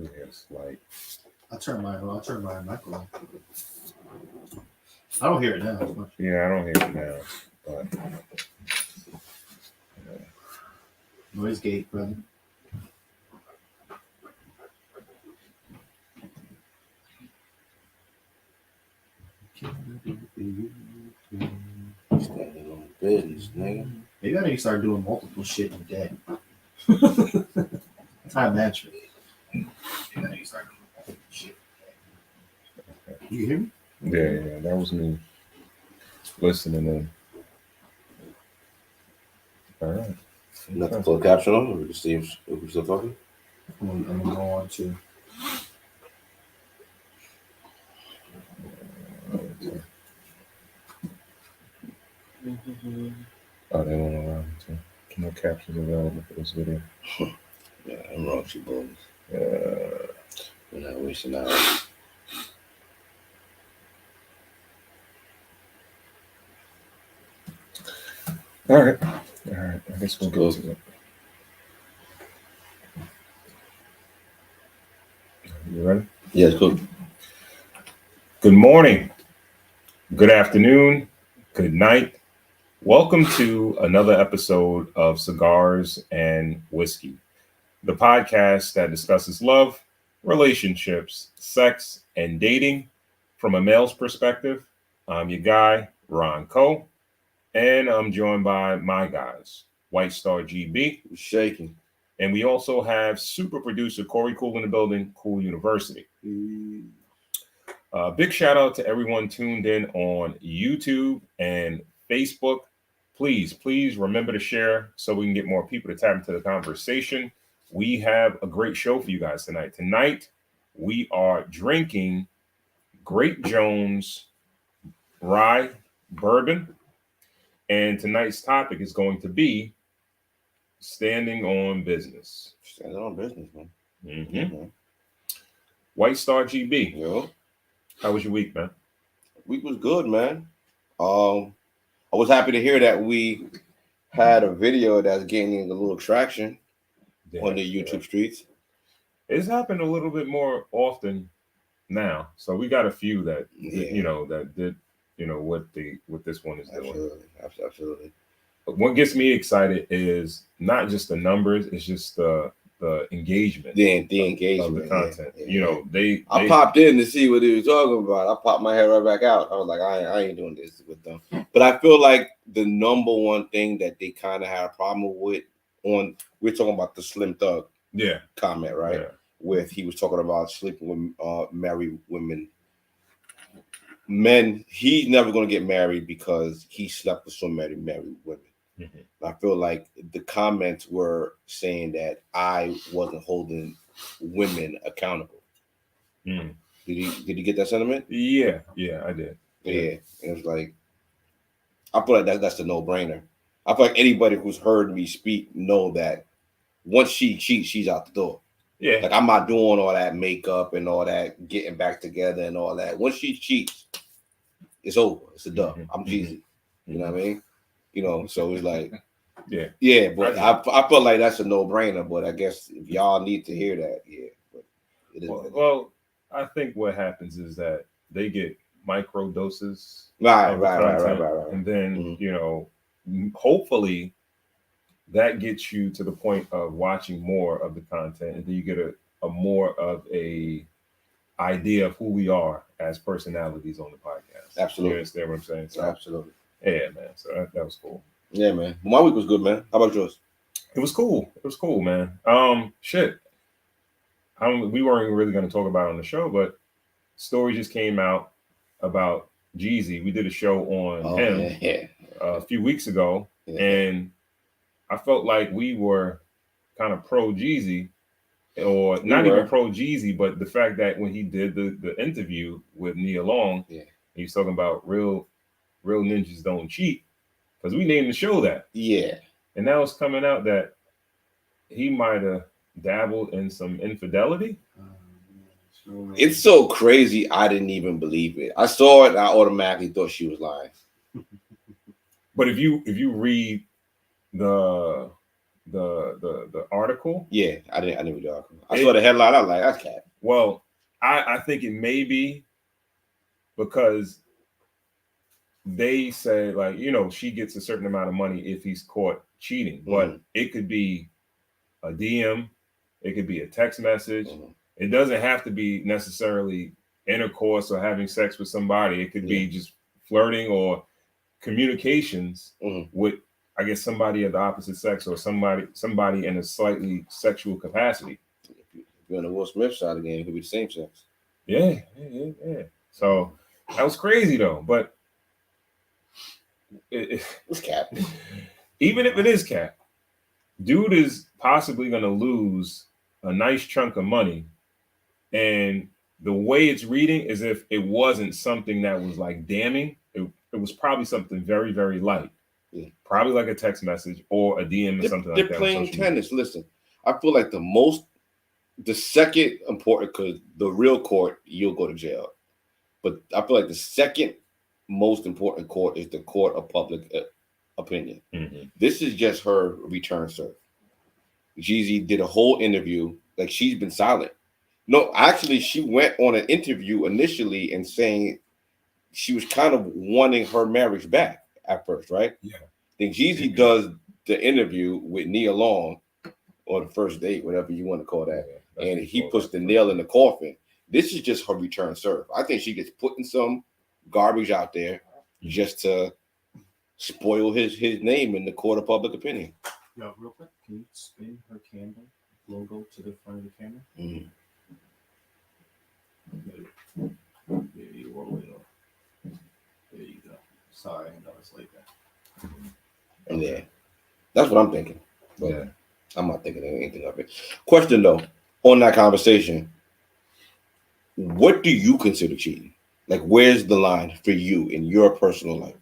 Yes, like I'll turn my mic on. I don't hear it now as much. yeah, I don't hear it now, but Noise gate, brother. Standing on business, nigga. Maybe I need to start doing multiple shit in a day. Time management. Maybe I need to start doing multiple shit in a day. You hear me? yeah, that was me listening in. All right. Not the closed caption on, or we can see if we're still talking. I'm gonna go on to. Oh, they won't allow me to. No captions available for this video. Yeah, I'm wrong, you boys. We're not wasting hours. All right. I guess we'll go to it. You ready? Yeah, it's cool. Good morning, good afternoon, good night. Welcome to another episode of Cigars and Whiskey, the podcast that discusses love, relationships, sex, and dating from a male's perspective. I'm your guy, Ron Coe, and I'm joined by my guys, White Star GB. We're shaking. And we also have super producer Corey Cool in the building, Cool University. Big shout out to everyone tuned in on YouTube and Facebook. Please remember to share so we can get more people to tap into the conversation. We have a great show for you guys tonight. Tonight, we are drinking Great Jones Rye Bourbon. And tonight's topic is going to be standing on business. Standing on business, man. Mm-hmm. White Star GB. Yo. How was your week, man? Week was good, man. I was happy to hear that we had a video that's gaining a little traction on the YouTube streets. It's happened a little bit more often now. So we got a few that that did what this one is doing. Absolutely. But what gets me excited is not just the numbers, it's just the engagement. The engagement of the content. Yeah. I popped in to see what he was talking about. I popped my head right back out. I was like, I ain't doing this with them. But I feel like the number one thing that they kind of had a problem with we're talking about the Slim Thug comment, right? Yeah. With he was talking about sleeping with married women. Men, he's never going to get married because he slept with so many married women. Mm-hmm. I feel like the comments were saying that I wasn't holding women accountable. Mm. Did you get that sentiment? Yeah, I did. Yeah. It was like, I feel like that's a no-brainer. I feel like anybody who's heard me speak know that once she cheats, she's out the door. Yeah. Like I'm not doing all that makeup and all that getting back together and all that. Once she cheats, it's over. It's a dub. I'm Jeezy. You know what I mean? So it's like, yeah. But I feel like that's a no-brainer. But I guess if y'all need to hear that, but it is. Well, I think what happens is that they get micro doses, right. And then hopefully that gets you to the point of watching more of the content, and then you get a more of a idea of who we are as personalities on the podcast. Absolutely. You understand what I'm saying? So, absolutely. Yeah, man. So that was cool. Yeah, man. My week was good, man. How about yours? It was cool, man. We weren't really going to talk about it on the show, but story just came out about Jeezy. We did a show on him a few weeks ago, and I felt like we were kind of pro Jeezy, or not even pro Jeezy, but the fact that when he did the interview with Nia Long, he was talking about real ninjas don't cheat, because we named the show that. Yeah. And now it's coming out that he might have dabbled in some infidelity. It's so crazy. I didn't even believe it. I saw it. I automatically thought she was lying. But if you read the the article. Yeah, I didn't read the article. I saw the headline. I was like, that's cat. Well, I think it may be because they say, like, she gets a certain amount of money if he's caught cheating, but it could be a DM, it could be a text message. It doesn't have to be necessarily intercourse or having sex with somebody. It could be just flirting or communications with, I guess, somebody of the opposite sex or somebody in a slightly sexual capacity. If you're on the Will Smith side of the game, it could be the same sex. Yeah. So that was crazy though, but it's cap. Even if it is cap, dude is possibly going to lose a nice chunk of money, and the way it's reading is if it wasn't something that was like damning. It was probably something very, very light. Yeah. Probably like a text message or a DM or something like that. They're playing tennis. Listen, I feel like the second important, because the real court, you'll go to jail. But I feel like the second most important court is the court of public opinion. This is just her return serve. Jeezy did a whole interview. Like, she's been silent. No, actually, she went on an interview initially and saying she was kind of wanting her marriage back at first, right? Yeah. Then Jeezy does the interview with Nia Long, or the first date, whatever you want to call that. And he puts the nail in the coffin. This is just her return serve. I think she gets putting some garbage out there just to spoil his name in the court of public opinion. Yo, real quick, can you spin her candle logo to the front of the camera? There you roll it up. There you go. Sorry, I know it's like that. Yeah, that's what I'm thinking. But yeah, I'm not thinking of anything of it. Question though, on that conversation, what do you consider cheating? Like, where's the line for you in your personal life?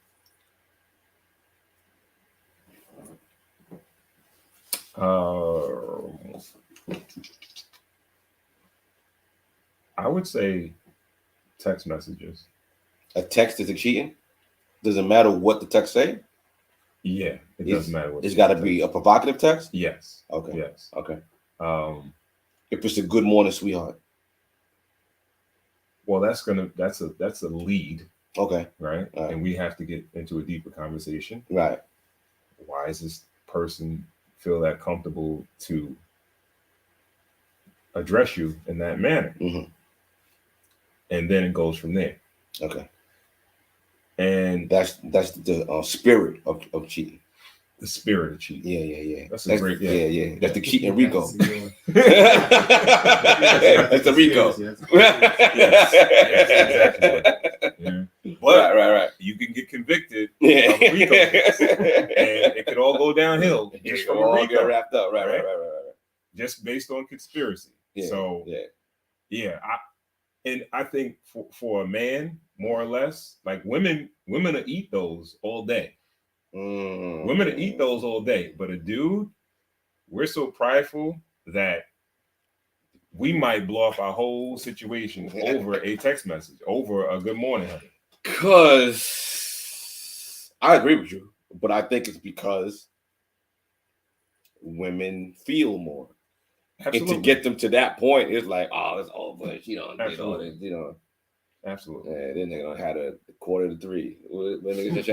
I would say text messages. A text is a cheating? Doesn't matter what the text say? Yeah, it doesn't matter what. It's got to be a provocative text? Yes. Okay. Yes. Okay. If it's a good morning, sweetheart. Well, that's a lead. Okay. Right? And we have to get into a deeper conversation. Right. Why is this person feel that comfortable to address you in that manner? And then it goes from there. Okay. And that's the spirit of cheating. The spirit of cheating. Yeah. That's great. Yeah. That's the cheating Rico. That's the Rico. Yes, exactly. Yeah. But right. You can get convicted of Rico, and it could all go downhill. Just from all get wrapped up. Right. Just based on conspiracy. Yeah. So I think for a man, more or less, like women will eat those all day. Women will eat those all day, but a dude, we're so prideful that we might blow up our whole situation over a text message, over a good morning, honey. Because I agree with you, but I think it's because women feel more. Absolutely. And to get them to that point, it's like, oh, it's over. Absolutely. Absolutely. Yeah, then they're gonna have a 2:45. When they get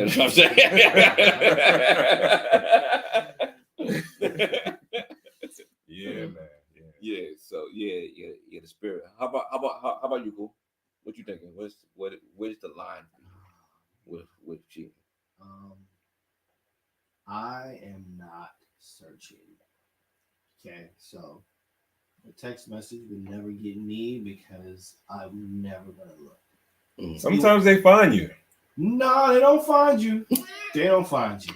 yeah, man. Yeah. So yeah. The spirit. How about you, Cool? What you thinking? Where's the line with cheating? I am not searching. Okay, so a text message would never get me because I'm never gonna look. Sometimes they find you. No, they don't find you. They don't find you.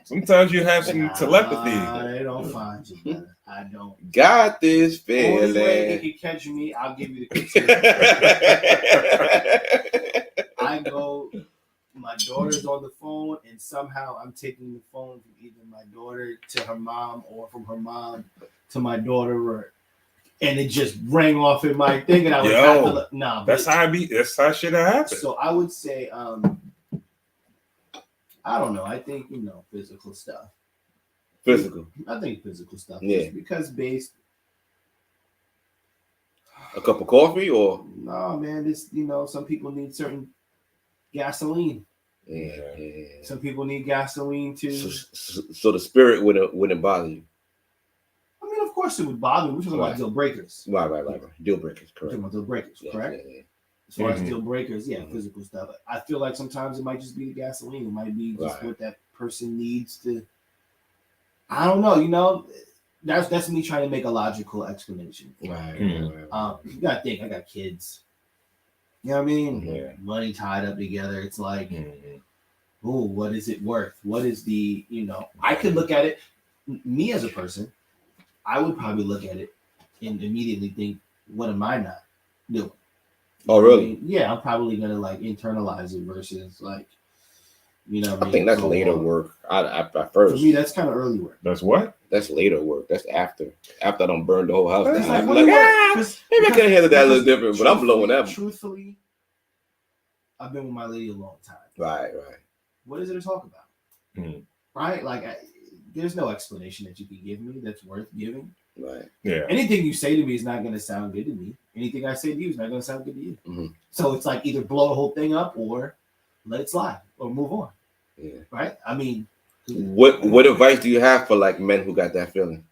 Sometimes you have some telepathy. They don't find you, brother. I don't. Got this feeling. Only way they can catch me, I'll give you the consent. I go, my daughter's on the phone, and somehow I'm taking the phone from either my daughter to her mom or from her mom to my daughter, and it just rang off in my thing, and I was have to look. Nah, that's how shit happens. So I would say, I don't know. I think, physical stuff. Physical. I think physical stuff. Yeah. Just because based. A cup of coffee or? No, man. This, some people need certain gasoline. Yeah. Some people need gasoline too. So the spirit wouldn't bother you. I mean, of course it would bother me. We're talking about deal breakers. Right. Deal breakers, correct. We're talking about deal breakers, correct? Yeah. As far as deal breakers, physical stuff. I feel like sometimes it might just be the gasoline. It might be just what that person needs to. I don't know. That's me trying to make a logical explanation. Right. You gotta think. I got kids. You know what I mean? Yeah. Money tied up together. It's like, what is it worth? What is the, I could look at it, me as a person, I would probably look at it and immediately think, what am I not doing? Oh, really? I mean, yeah, I'm probably going to like internalize it versus like, I think that's later work. I first. For me, that's kind of early work. That's what? That's later work. That's after I done burned the whole house down. Like, I'm like, maybe I could have handled that a little different, but I'm blowing that. Truthfully, I've been with my lady a long time. Right. What is it to talk about? Right? Like, there's no explanation that you can give me that's worth giving. Right. Yeah. Anything you say to me is not going to sound good to me. Anything I say to you is not going to sound good to you. Mm-hmm. So it's like either blow the whole thing up or let it slide or move on. Yeah. Right? I mean, what advice do you have for like men who got that feeling?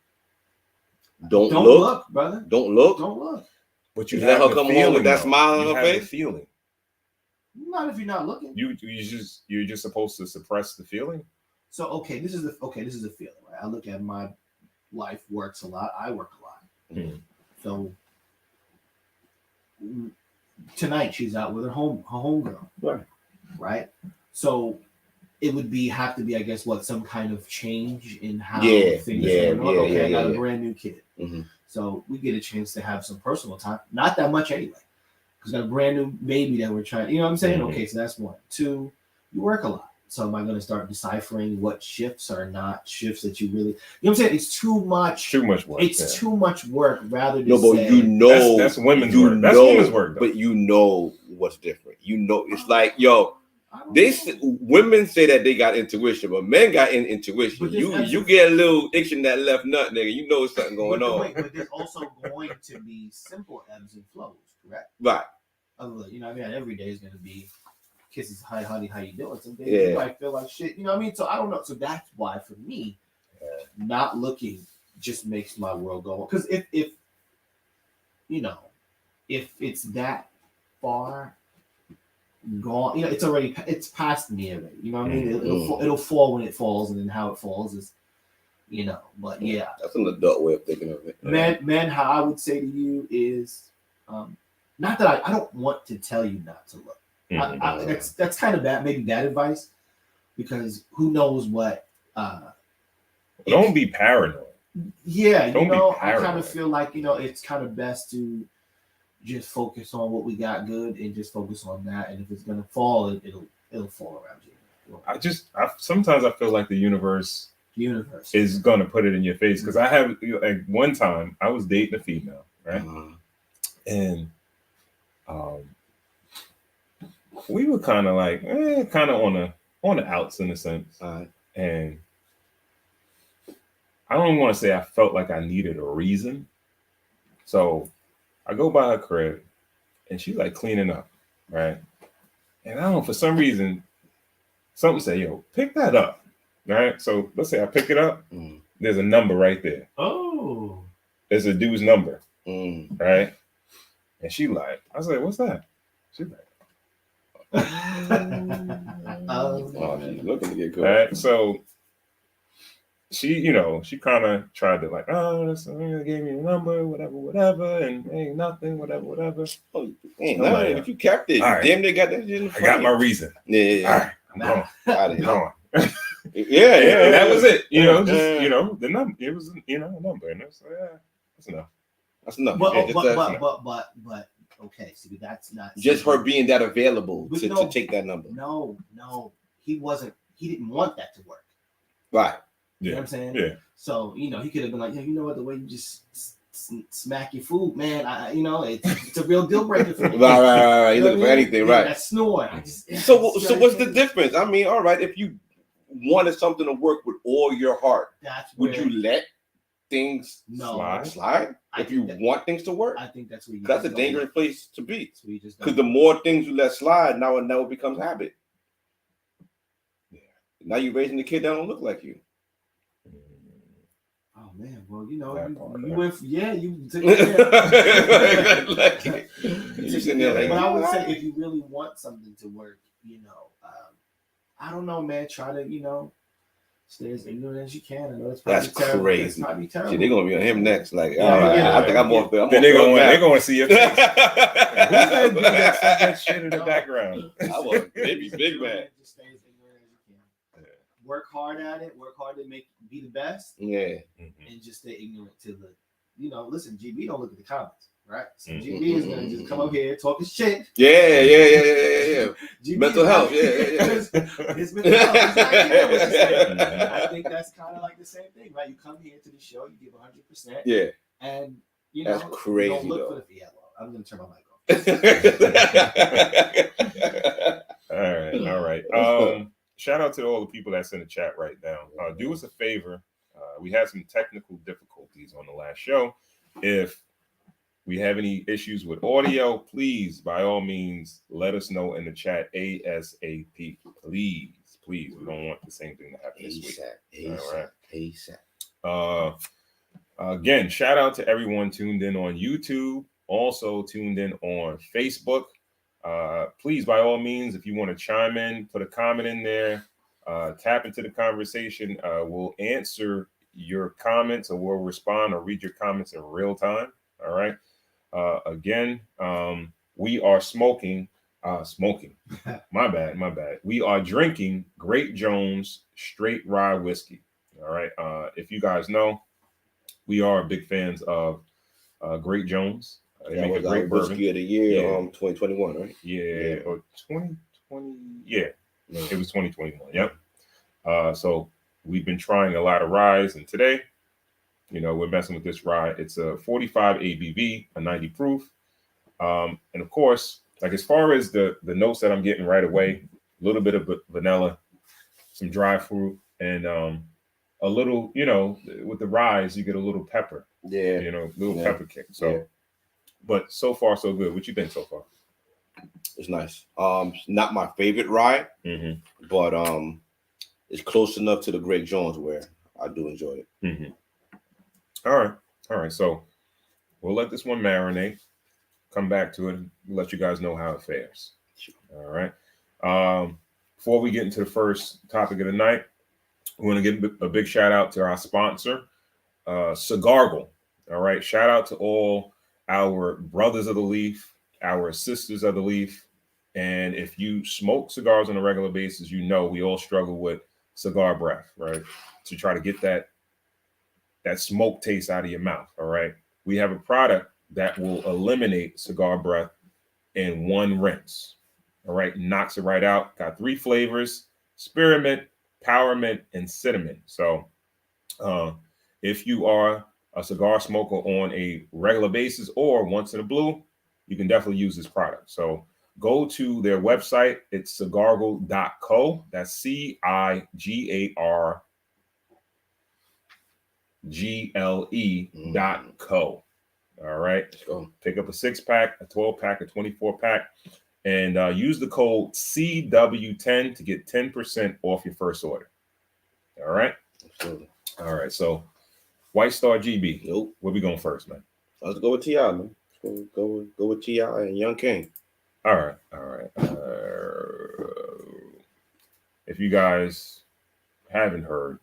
Don't look, brother. Don't look. Don't look. But you let her come home with that smile on her face. Feeling. Not if you're not looking. You're just supposed to suppress the feeling. So this is the feeling, right? I look at my life works a lot. I work a lot. So tonight she's out with her homegirl. Right. So it would have to be, I guess, some kind of change in how things are going. Okay, I got a brand new kid. So we get a chance to have some personal time. Not that much anyway. Because got a brand new baby that we're trying, you know what I'm saying? Okay, so that's one. Two, you work a lot. So am I going to start deciphering what shifts are not shifts that you really, you know what I'm saying? It's too much. Too much work. It's too much work rather than that's women's work. That's women's work. Though. But you know what's different. It's like, women say that they got intuition, but men got intuition. You get a little itch in that left nut, nigga. You know something going on. But there's also going to be simple ebbs and flows, correct? Right. Every day is going to be kisses, hi, honey, how you doing? Some days you might feel like shit, you know what I mean? So I don't know. So that's why for me, not looking just makes my world go on. Because if it's that far gone, it's past me already. You know what I mean? It'll fall when it falls, and then how it falls is, But yeah, that's an adult way of thinking of it. Man, how I would say to you is, not that I don't want to tell you not to look. That's kind of bad, maybe bad advice, because who knows what. Don't be paranoid. Yeah, I kind of feel like it's kind of best to just focus on what we got good and just focus on that. And if it's gonna fall, it'll fall around you. Sometimes I feel like the universe is gonna put it in your face, because I have one time I was dating a female, right, and we were kind of like kind of on the outs in a sense, and I don't even want to say I felt like I needed a reason, so I go by her crib, and she's like cleaning up, right? And I don't know, for some reason, something said, "Yo, pick that up," right? So let's say I pick it up. There's a number right there. Oh, there's a dude's number, right? And she like, I was like, "What's that?" She's like, she's looking to get good. Right? So she kind of tried to like, gave me a number, whatever, and ain't nothing, whatever. Oh, but you kept it. Right. Damn, they got that shit in the I got my reason. Yeah. All right, I'm going. Yeah. That was it. The number. It was a number, and it's that's enough. That's enough. But okay, see, that's not just her being that available to take that number. No, he didn't want that to work. Right. You know what I'm saying? Yeah. So, he could have been like, you know what, the way you just smack your food, man, it's a real deal breaker for me. Right. You looking for anything, right? That snore. So what's the difference? I mean, all right, if you wanted something to work with all your heart, would you let things slide? If you want things to work, I think that's what you. That's a dangerous place to be. Because the more things you let slide, now it never becomes habit. Yeah. Now you're raising the kid that don't look like you. Oh man, well you went. You took it. But I would say if you really want something to work, I don't know, man. Try to stay as ignorant as you can. I know that's terrible. Crazy. It's probably terrible. Shit, they're gonna be on him next. Like, I think I'm off the. They're gonna see your face. Who's gonna do that shit in the background? I was big man. Just stay as ignorant as you can. Work hard at it. Work hard to be the best. Yeah. And just stay ignorant to the. Listen, GB don't look at the comments. Right, so GB is gonna just come up here talking shit. Yeah. GB mental health, His mental health. I think that's kind of like the same thing, right? You come here to the show, you give 100%. Yeah, and that's crazy. You don't look for the I'm gonna turn my mic off. All right. Shout out to all the people that's in the chat right now. Do us a favor. We had some technical difficulties on the last show. If we have any issues with audio, please, by all means, let us know in the chat ASAP. Please. We don't want the same thing to happen this week. ASAP. Again, shout out to everyone tuned in on YouTube, also tuned in on Facebook. Please, by all means, if you want to chime in, put a comment in there, tap into the conversation. We'll answer your comments, or we'll respond or read your comments in real time. All right. Again, we are smoking. My bad. We are drinking Great Jones Straight Rye Whiskey. All right. If you guys know, we are big fans of Great Jones. They make a great whiskey of the year, 2021, right? Yeah, or 2020. Yeah, it was 2021. Yep. So we've been trying a lot of ryes, and today, we're messing with this rye. It's a 45 ABV, a 90 proof. And of course, like as far as the notes that I'm getting right away, a little bit of vanilla, some dry fruit, and a little, with the ryes, you get a little pepper. Yeah. Pepper kick. So, but so far, so good. What you think so far? It's nice. Not my favorite rye, but it's close enough to the Great Jones where I do enjoy it. All right. So we'll let this one marinate. Come back to it and let you guys know how it fares. All right. Before we get into the first topic of the night, we want to give a big shout out to our sponsor, Cigargle. All right. Shout out to all our brothers of the leaf, our sisters of the leaf. And if you smoke cigars on a regular basis, we all struggle with cigar breath, right? To try to get that smoke taste out of your mouth. All right. We have a product that will eliminate cigar breath in one rinse. All right. Knocks it right out. Got 3 flavors: spearmint, powermint, and cinnamon. So if you are a cigar smoker on a regular basis or once in a blue, you can definitely use this product. So go to their website. It's cigargle.co. That's CIGARGLE.co. All right. So pick up a 6-pack, a 12-pack, a 24-pack, and use the code CW10 to get 10% off your first order. All right. Absolutely. All right. So White Star GB. Nope. Where we going first, man? Let's go with T.I., man. Go with T.I. and Young King. All right. If you guys haven't heard,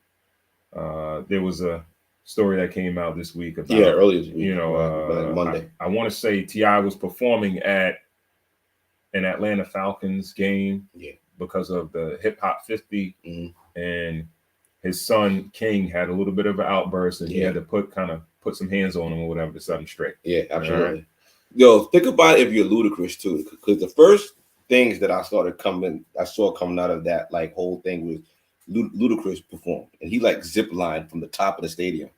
there was a story that came out this week about earlier this week, Monday. I want to say T.I. was performing at an Atlanta Falcons game because of the Hip Hop 50, and his son King had a little bit of an outburst, and he had to put some hands on him or whatever to set him straight. Yeah, absolutely. Right? Yo, think about it if you're Ludacris too, because the first things that I saw coming out of that whole thing was Ludacris performed, and he zip lined from the top of the stadium.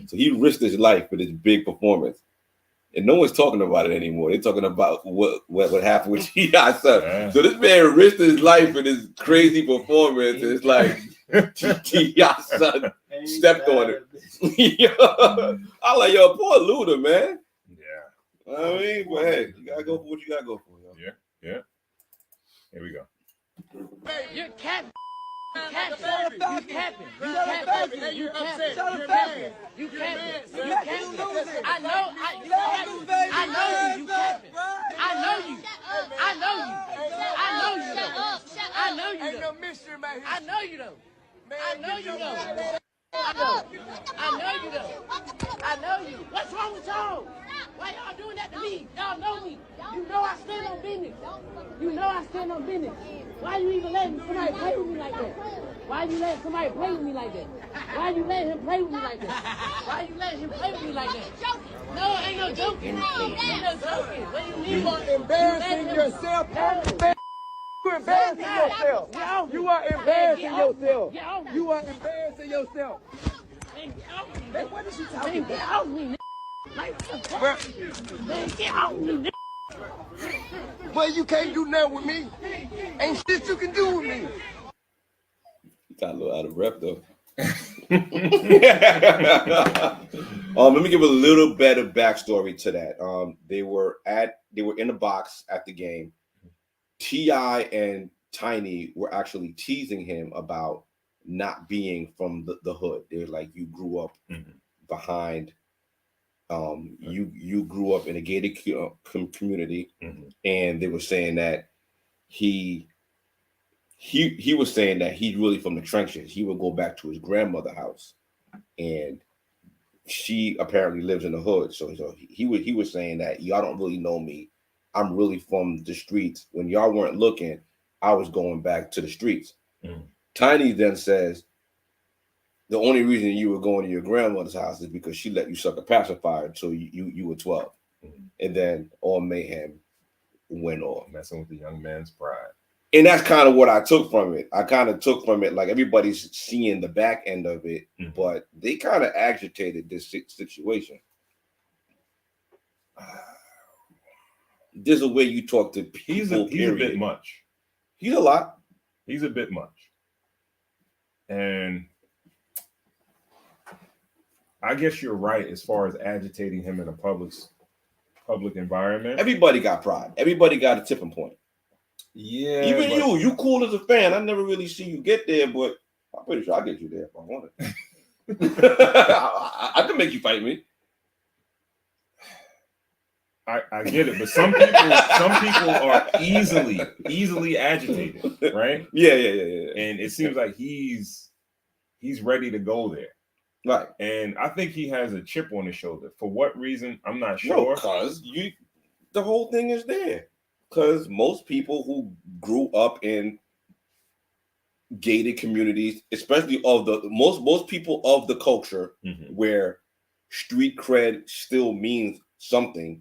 So he risked his life for this big performance, and no one's talking about it anymore. They're talking about what happened with T.I. So this man risked his life for this crazy performance. It's T.I.'s son stepped on it. I like, yo, poor Luda, man. Yeah. I mean, but hey, you gotta go for what you gotta go for, yo. Yeah. Here we go. You're capping. You capping. I know you capping. Ain't no mystery, man. I know you though. What's wrong with y'all? Why y'all doing that to me? Y'all know me. You know I stand on business. Why you even letting somebody play with me like that? Why you letting somebody play with me like that? Why you letting him play with me like that? No, ain't no joking. What do you mean? You are embarrassing yourself. You're embarrassing yourself. You are embarrassing yourself. You are embarrassing yourself. Hey, what is she talking about? Get off me, get off me, Well, you can't do nothing with me. Ain't shit you can do with me. You got a little out of rep though. Let me give a little better backstory to that. They were in the box at the game. T.I. and Tiny were actually teasing him about not being from the hood. They're like, you grew up behind. You grew up in a gated community, and they were saying that he was saying that he's really from the trenches. He would go back to his grandmother's house, and she apparently lives in the hood. So he was saying that y'all don't really know me. I'm really from the streets. When y'all weren't looking, I was going back to the streets. Tiny then says, the only reason you were going to your grandmother's house is because she let you suck a pacifier until you were 12. And then all mayhem went on. Messing with the young man's pride. And that's kind of what I took from it. I kind of took from it, like, everybody's seeing the back end of it, but they kind of agitated this situation. There's a way you talk to people. He's a bit much. He's a lot. He's a bit much. And I guess you're right as far as agitating him in a public environment. Everybody got pride. Everybody got a tipping point. Yeah. Even you cool as a fan. I never really see you get there, but I'm pretty sure I'll get you there if I want it. I can make you fight me. I get it, but some people are easily agitated, right? Yeah. And it seems like he's ready to go there. Right. And I think he has a chip on his shoulder. For what reason? I'm not sure. Because the whole thing is there. Because most people who grew up in gated communities, especially of the most people of the culture where street cred still means something,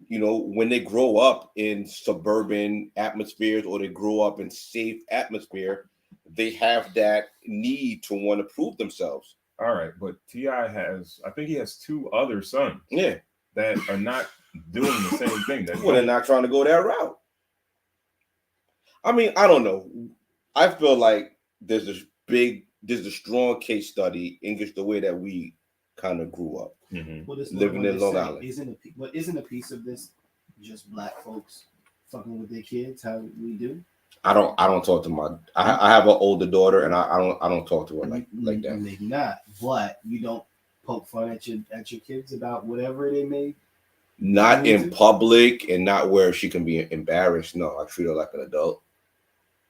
you know, when they grow up in suburban atmospheres or they grow up in safe atmosphere, they have that need to want to prove themselves. All right, but T.I. I think he has two other sons. Yeah. That are not doing the same thing. Well, they're not trying to go that route. I mean, I don't know. I feel like there's a strong case study in just the way that we kind of grew up. Well, living in Long Island. Isn't a piece of this just black folks fucking with their kids? How we do? I don't talk to I have an older daughter, and I don't talk to her like that. Maybe not, but you don't poke fun at your kids about whatever they may. Not in public, and not where she can be embarrassed. No, I treat her like an adult.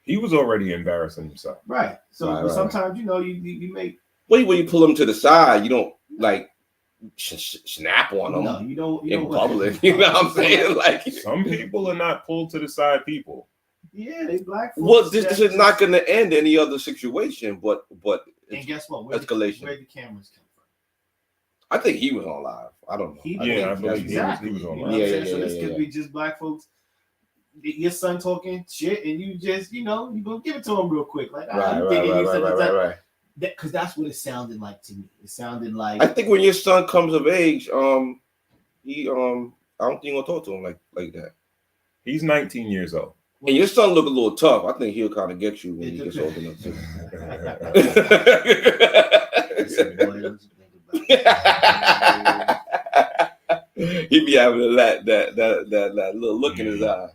He was already embarrassing himself, right? So sometimes you make. When you pull them to the side, you don't like snap on them. No, you don't in public. You know what I'm saying? Like, some people are not pulled to the side people. Yeah, they black folks. Well, this is not going to end any other situation, but and guess what? Escalation. Where the cameras come from? I think he was on live. I don't know. I believe exactly. he was on You know live. what I'm saying? So this could be just black folks. Your son talking shit, and you just, you gonna give it to him real quick, like, right. Because that's what it sounded like to me. It sounded like, I think when your son comes of age, I don't think you're gonna talk to him like that. He's 19 years old. And your son look a little tough. I think he'll kind of get you when he gets old enough too. He be having that little look in his eye.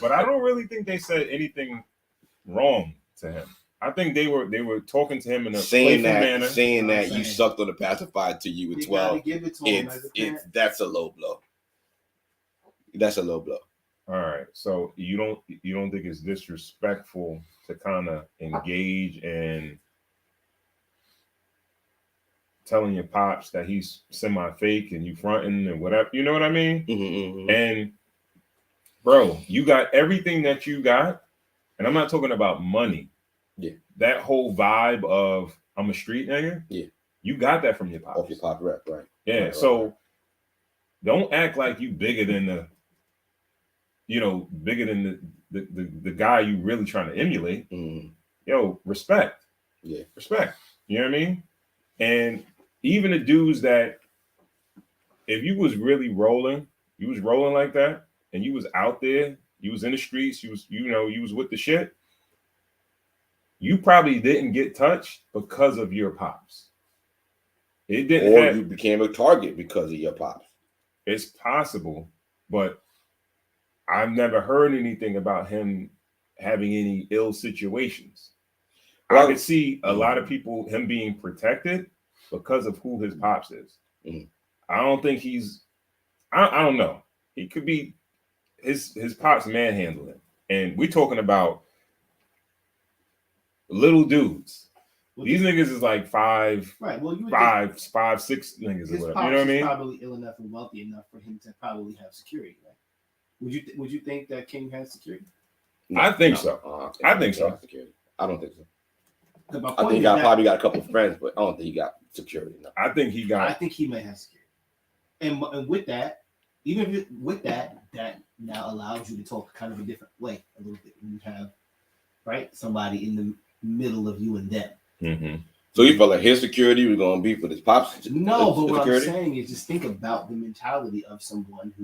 But I don't really think they said anything wrong to him. I think they were talking to him in a saying manner. Saying that you sucked on the pacifier till you were 12. That's a low blow. That's a low blow. All right. So you don't think it's disrespectful to kind of engage in telling your pops that he's semi-fake and you fronting and whatever, you know what I mean? Mm-hmm. And bro, you got everything that you got, and I'm not talking about money. Yeah. That whole vibe of I'm a street nigga. Yeah. You got that from your pops. Off your pop rep, right? Yeah. Right, so right. Don't act like you bigger than the guy you really trying to emulate. Mm. Yo, respect. Yeah. Respect. You know what I mean? And even the dudes that, if you was really rolling, you was rolling like that, and you was out there, you was in the streets, you was with the shit, you probably didn't get touched because of your pops. It didn't. Or you became a target because of your pops. It's possible, but I've never heard anything about him having any ill situations. I could see a lot of people, him being protected because of who his pops is. Mm. I don't think I don't know. He could be his pops manhandling. And we're talking about little dudes. These niggas is like 5, right? Well, 5, 6 niggas or whatever. You know what I mean? Probably ill enough and wealthy enough for him to probably have security. Right? Would you think that King has security? No, I think so. I think so. Security. I don't think so. I think he probably got a couple of friends, but I don't think he got security. No. I think he may have security. And with that, even if with that now allows you to talk kind of a different way a little bit when you have, right, somebody in the middle of you and them. Mm-hmm. So you felt like his security was going to be for his pops? No, but what I'm saying is just think about the mentality of someone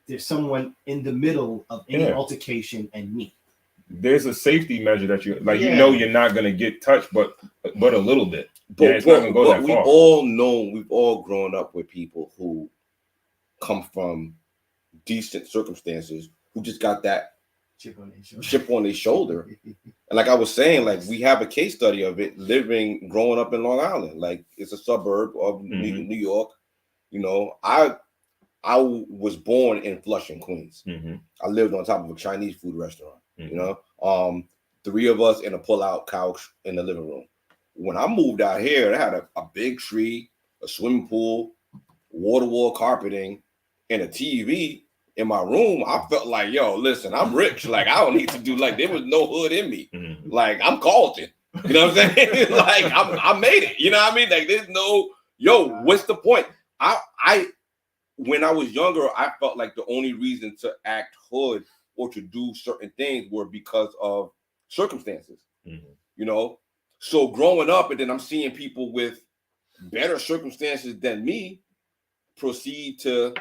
there's someone in the middle of any altercation and me. There's a safety measure that you like. You know, you're not gonna get touched, but a little bit. But it's not gonna go that far. We've all grown up with people who come from decent circumstances who just got that chip on their shoulder. And like I was saying, like we have a case study of it growing up in Long Island. Like it's a suburb of New York. You know, I was born in Flushing, Queens. Mm-hmm. I lived on top of a Chinese food restaurant. Mm-hmm. You know, 3 of us in a pull-out couch in the living room. When I moved out here, I had a big tree, a swimming pool, wall-to-wall carpeting, and a TV in my room. I felt like, yo, listen, I'm rich. Like, I don't need to do, like, there was no hood in me. Mm-hmm. Like, I'm Carlton. You know what I'm saying? Like, I made it. You know what I mean? Like, there's no, what's the point? When I was younger, I felt like the only reason to act hood or to do certain things were because of circumstances. Mm-hmm. You know? So growing up, and then I'm seeing people with better circumstances than me proceed to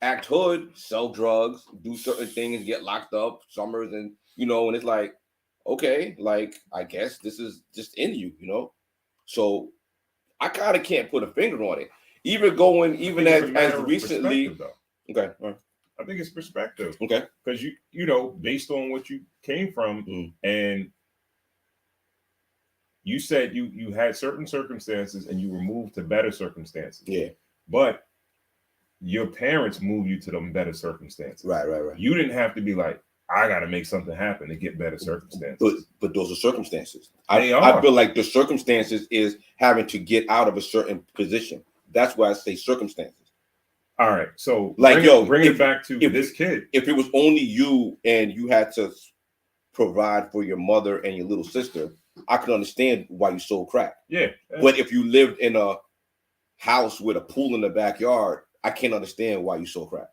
act hood, sell drugs, do certain things, get locked up, summers, and, you know, and it's like, okay, like, I guess this is just in you, you know? So I kind of can't put a finger on it. Even as recently. Okay. All right. I think it's perspective. Okay. Because you know, based on what you came from, and you said you had certain circumstances and you were moved to better circumstances. Yeah. But your parents moved you to them better circumstances. Right. You didn't have to be like, I got to make something happen to get better circumstances. But those are circumstances. I feel like the circumstances is having to get out of a certain position. That's why I say circumstances. All right. So like, bring it back to this kid. If it was only you and you had to provide for your mother and your little sister, I could understand why you sold crack. Yeah. But if you lived in a house with a pool in the backyard, I can't understand why you sold crack.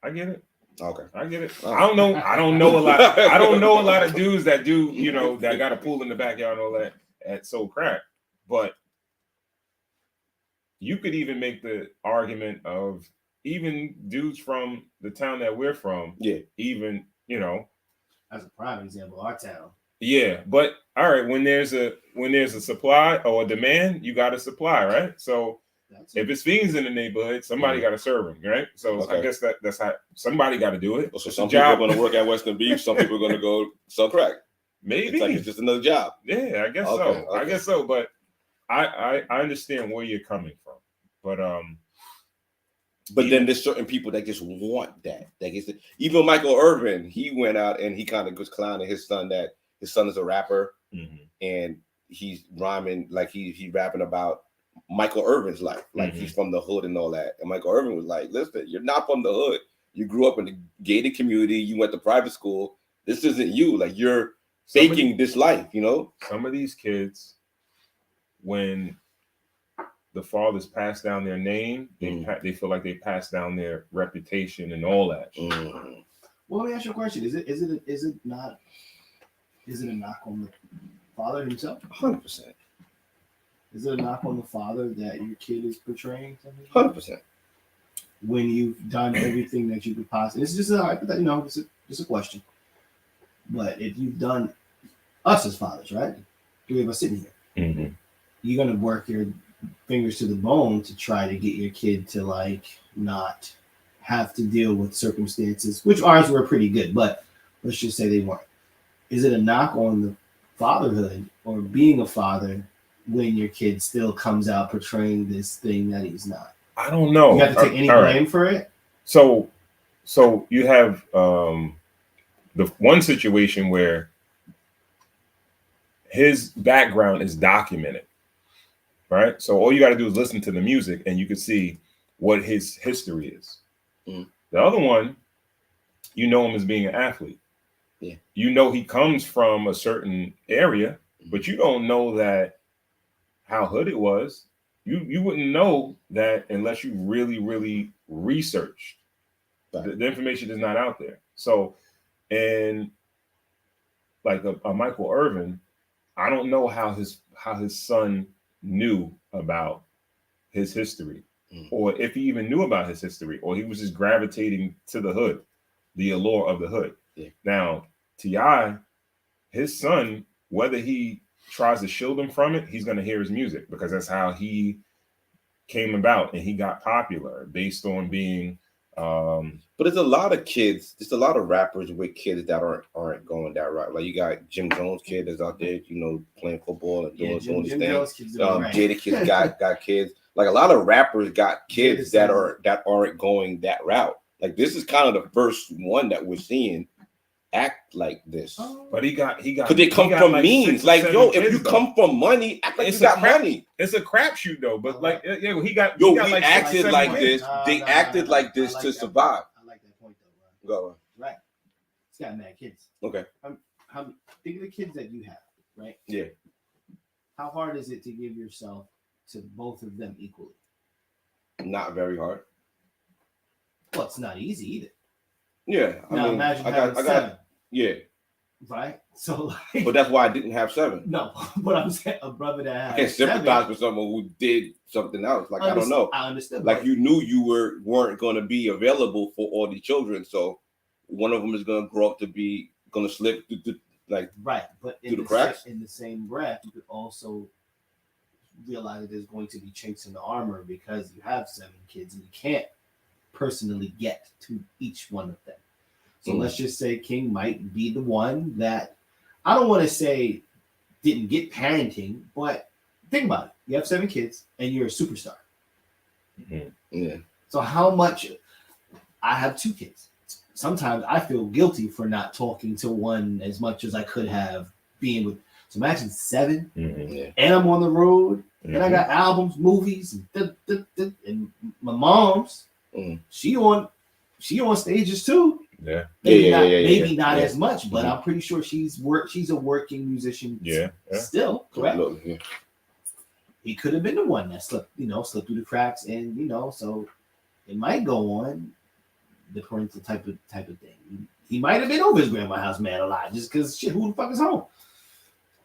I get it. Okay. I get it. I don't know a lot. I don't know a lot of dudes that do, you know, that got a pool in the backyard and all that at sold crack. But you could even make the argument of even dudes from the town that we're from. Yeah. Even, as a prime example, our town. Yeah, but all right, when there's a supply or a demand, you got to supply, right? So if it's fiends in the neighborhood, somebody got to serve them, right? So I guess that's how somebody got to do it. So some people are going to work at Western Beef, some people are going to go sell crack. Maybe it's just another job. Yeah, I guess so. I guess so, but I understand where you're coming from, but then there's certain people that just want that. Even Michael Irvin, he went out and he kind of was clowning his son that his son is a rapper, and he's rhyming like he's rapping about Michael Irvin's life, like he's from the hood and all that. And Michael Irvin was like, "Listen, you're not from the hood. You grew up in a gated community. You went to private school. This isn't you. Like you're faking this life, Some of these kids, when the fathers pass down their name, they feel like they pass down their reputation and all that. Well, let me ask you a question: Is it a knock on the father himself? 100%. Is it a knock on the father that your kid is portraying something? 100%. When you've done everything that you could possibly, it's just just a question. But if you've done, us as fathers, right? 3 of us sitting here, you're gonna work your fingers to the bone to try to get your kid to like not have to deal with circumstances, which ours were pretty good, but let's just say they weren't. Is it a knock on the fatherhood or being a father when your kid still comes out portraying this thing that he's not? I don't know. You have to take any blame for it? So you have the one situation where his background is documented, right? So all you got to do is listen to the music and you can see what his history is. The other one, you know him as being an athlete. Yeah. You know he comes from a certain area, but you don't know that how hood it was. You wouldn't know that unless you really, really researched. The information is not out there. So, and like a Michael Irvin, I don't know how his son knew about his history, or if he even knew about his history, or he was just gravitating to the hood, the allure of the hood. Yeah. Now, T.I., his son, whether he tries to shield him from it, he's going to hear his music because that's how he came about and he got popular based on being. But there's a lot of kids, there's a lot of rappers with kids that aren't going that route. Like you got Jim Jones kid that's out there, playing football and doing his thing. Jada kids got kids. Like a lot of rappers got kids that aren't going that route. Like this is kind of the first one that we're seeing act like this. But he got because they come from like means. Like if you come from money, act like you got money. It's a crapshoot though. But like he acted like this. They acted like this to survive. I like that point though. Go on. Right. He's got mad kids. Okay. Think of the kids that you have, right? Yeah. How hard is it to give yourself to both of them equally? Not very hard. Well, it's not easy either. Yeah. Imagine having 7. Yeah. Right? So like, but that's why I didn't have 7. No, but I'm saying a brother that has I can't sympathize with someone who did something else. Like I don't know. I understand. Like you knew you weren't going to be available for all the children, so one of them is going to grow up to be going to slip like right. But through the cracks. In the same breath, you could also realize that there's going to be chinks in the armor because you have 7 kids and you can't personally get to each one of them. So let's just say King might be the one that I don't want to say didn't get parenting, but think about it. You have 7 kids and you're a superstar. Yeah. So how much? I have 2 kids. Sometimes I feel guilty for not talking to one as much as I could have being with. So imagine 7 and I'm on the road and I got albums, movies, and my mom's. She on stages too. Yeah. Maybe not as much, but I'm pretty sure she's a working musician. Yeah. Still, correct? Yeah. He could have been the one that slipped through the cracks, and so it might go on the parental type of thing. He might have been over his grandma's house, man, a lot, just because shit. Who the fuck is home?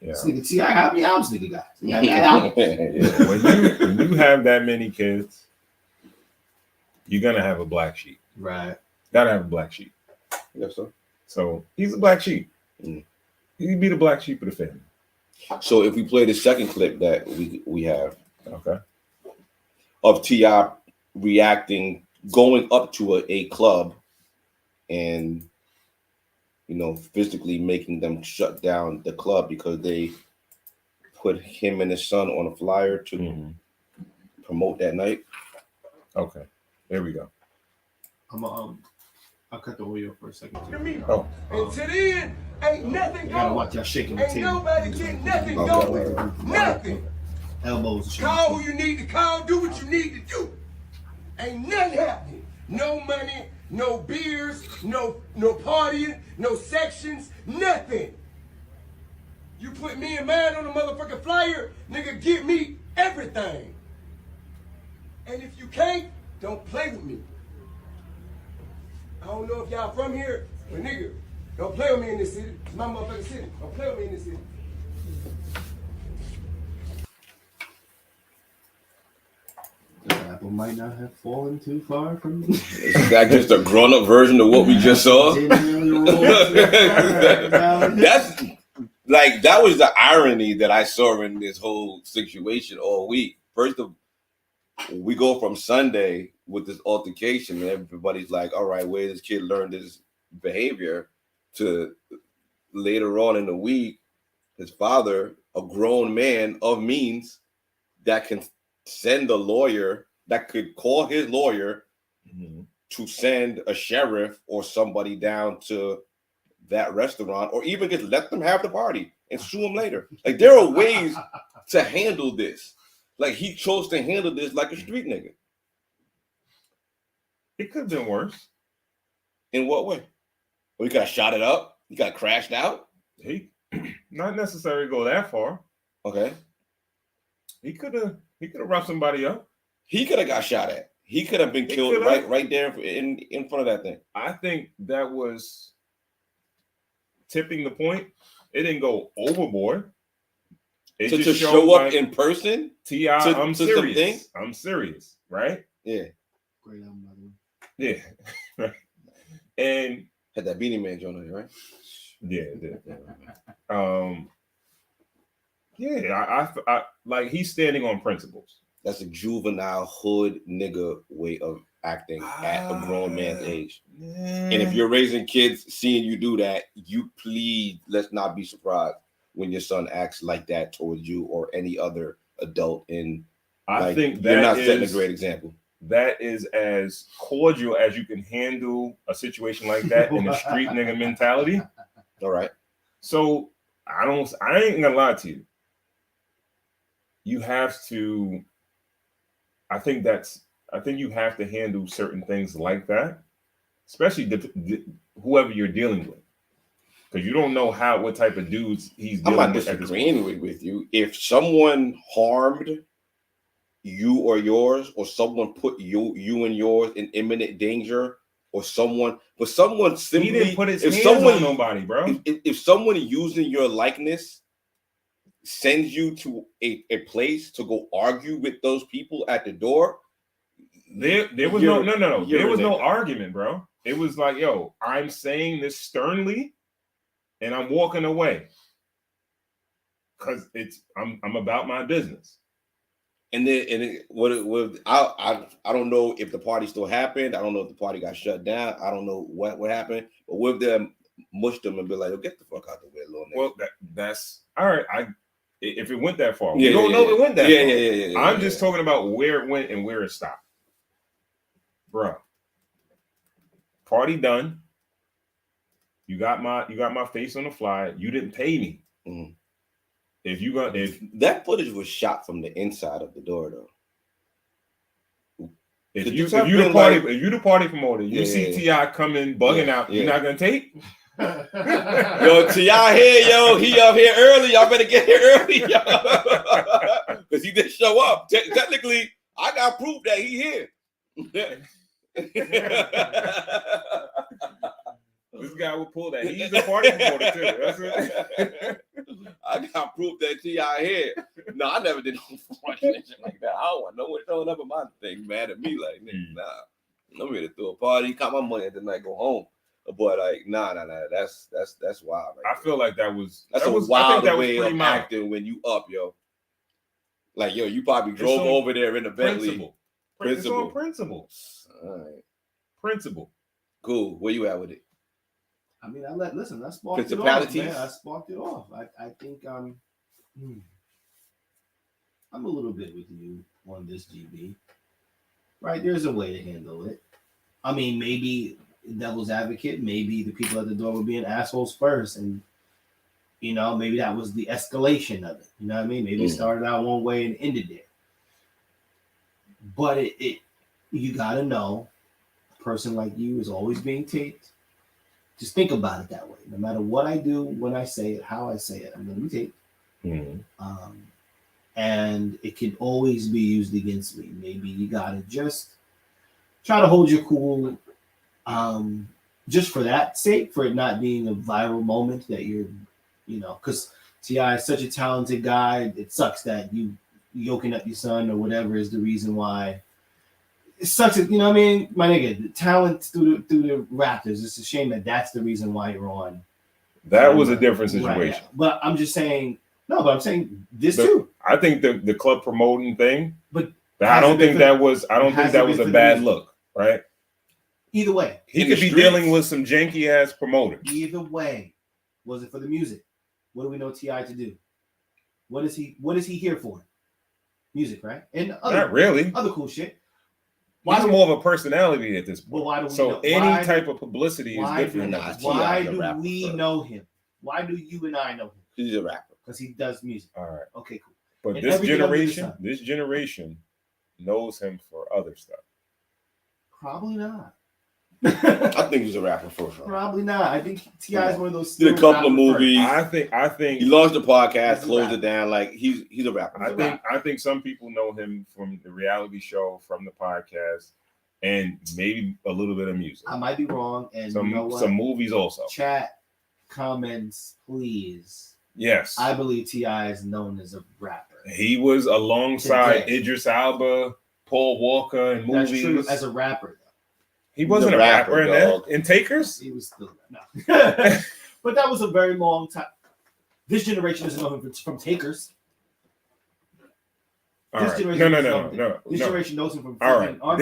Yeah. This nigga T.I. how many albums nigga got? Yeah. When you have that many kids, you're gonna have a black sheep. Right. Gotta have a black sheep. Yes, sir. So he's a black sheep. He'd be the black sheep of the family. So if we play the second clip that we have, okay, of T.I. reacting, going up to a club, and physically making them shut down the club because they put him and his son on a flyer to promote that night. Okay, there we go. I'll cut the audio for a second. Oh. And to the end, ain't nothing going. Gotta watch y'all shaking the table. Ain't nobody getting nothing going. Nothing. Elbows. Call who you need to call. Do what you need to do. Ain't nothing happening. No money, no beers, no partying, no sections, nothing. You put me and mine on a motherfucking flyer, nigga, get me everything. And if you can't, don't play with me. I don't know if y'all from here, but nigga, don't play with me in this city. It's my motherfucking city. Don't play with me in this city. The apple might not have fallen too far from me. Is that just a grown-up version of what we just saw? That's like, that was the irony that I saw in this whole situation all week. First of we go from Sunday with this altercation and everybody's like, all right, where this kid learned this behavior, to later on in the week, his father, a grown man of means that can send a lawyer, that could call his lawyer to send a sheriff or somebody down to that restaurant, or even just let them have the party and sue them later. Like, there are ways to handle this. Like, he chose to handle this like a street nigga. It could have been worse. In what way? Well, he got shot it up. He got crashed out. He not necessarily go that far. Okay. He could have roughed somebody up. He could have got shot at. He could have been killed right there in front of that thing. I think that was tipping the point. It didn't go overboard. It to just show up in person? T.I., I'm serious. I'm serious, right? Yeah. Great album, by the way. Yeah. And had that Beanie Man joint on it, right? Yeah, it did. I like, he's standing on principles. That's a juvenile hood nigga way of acting at a grown man's age. And if you're raising kids, seeing you do that, you please, let's not be surprised when your son acts like that towards you or any other adult. And I think you're not setting a great example. That is as cordial as you can handle a situation like that in a street nigga mentality. All right. So I ain't gonna lie to you. You have to, I think you have to handle certain things like that, especially whoever you're dealing with. Because you don't know what type of dudes he's dealing with. I'm not disagreeing with you. If someone harmed you or yours, or someone put you and yours in imminent danger, or someone simply, he didn't put his hands on nobody, bro. If someone using your likeness sends you to a place to go argue with those people at the door, there was no. There was no argument, bro. It was like, yo, I'm saying this sternly, and I'm walking away because I'm about my business. And then I don't know if the party still happened. I don't know if the party got shut down. I don't know what happened. But with them, mushed them and be like, oh, get the fuck out the way, little nigga. Well, that's all right. If it went that far, we don't know if it went that far. I'm just talking about where it went and where it stopped, bro. Party done. You got my face on the flyer. You didn't pay me. Mm-hmm. If that footage was shot from the inside of the door, though. If you the party promoter, you see T.I. coming bugging out, you're not gonna take. Yo, T.I. here, yo, he up here early. Y'all better get here early, yo, because he didn't show up. Technically, I got proof that he here. This guy will pull that. He's a party promoter too. That's it. I got proof that T.I. here. No, I never did no front and shit like that. I don't want no one showing up at my thing mad at me like, nigga, nah. I'm ready to throw a party, count my money at the night, go home. But like, nah. That's wild. Right I feel like that's a wild way of acting when you up, yo. Like, yo, you probably drove over there in the Bentley. It's on principle. All right. Principle. Cool. Where you at with it? I mean, I sparked it off, man. I sparked it off. I think I'm a little bit with you on this, GB. Right? There's a way to handle it. I mean, maybe devil's advocate, maybe the people at the door were being assholes first, and you know, maybe that was the escalation of it. You know what I mean? Maybe it started out one way and ended there. But it you gotta know, a person like you is always being taped. Just think about it that way. No matter what I do, when I say it, how I say it, I'm going to be taped. And it can always be used against me. Maybe you got to just try to hold your cool, just for that sake, for it not being a viral moment that you're, you know, because T.I. is such a talented guy. It sucks that you yoking up your son or whatever is the reason why. It sucks, you know what I mean? My nigga, the talent through the Raptors, it's a shame that that's the reason why you're on. That was a different situation. Right. But I'm just saying, I'm saying this too. I think the club promoting thing, but I don't think that was a bad look, right? Either way. He could be dealing with some janky ass promoters. Either way. Was it for the music? What do we know T.I. to do? What is he here for? Music, right? And not really. Other cool shit. He's more of a personality at this point. Well, why do we so know? Any type of publicity is different. Why do we know him? Why do you and I know him? He's a rapper. Because he does music. All right. Okay, cool. But and this generation knows him for other stuff. Probably not. I think he's a rapper for sure. Probably not. I think T.I. is one of those. Did a couple of movies. I think he launched the podcast, closed it down. Like he's a rapper. I think some people know him from the reality show, from the podcast, and maybe a little bit of music. I might be wrong, and some movies also. Chat, comments, please. Yes, I believe T.I. is known as a rapper. He was alongside Idris Elba, Paul Walker in movies. That's true, as a rapper. He wasn't a rapper in that. In Takers? He was still no. But that was a very long time. This generation doesn't know him from Takers. No. This generation knows him from. All right. No.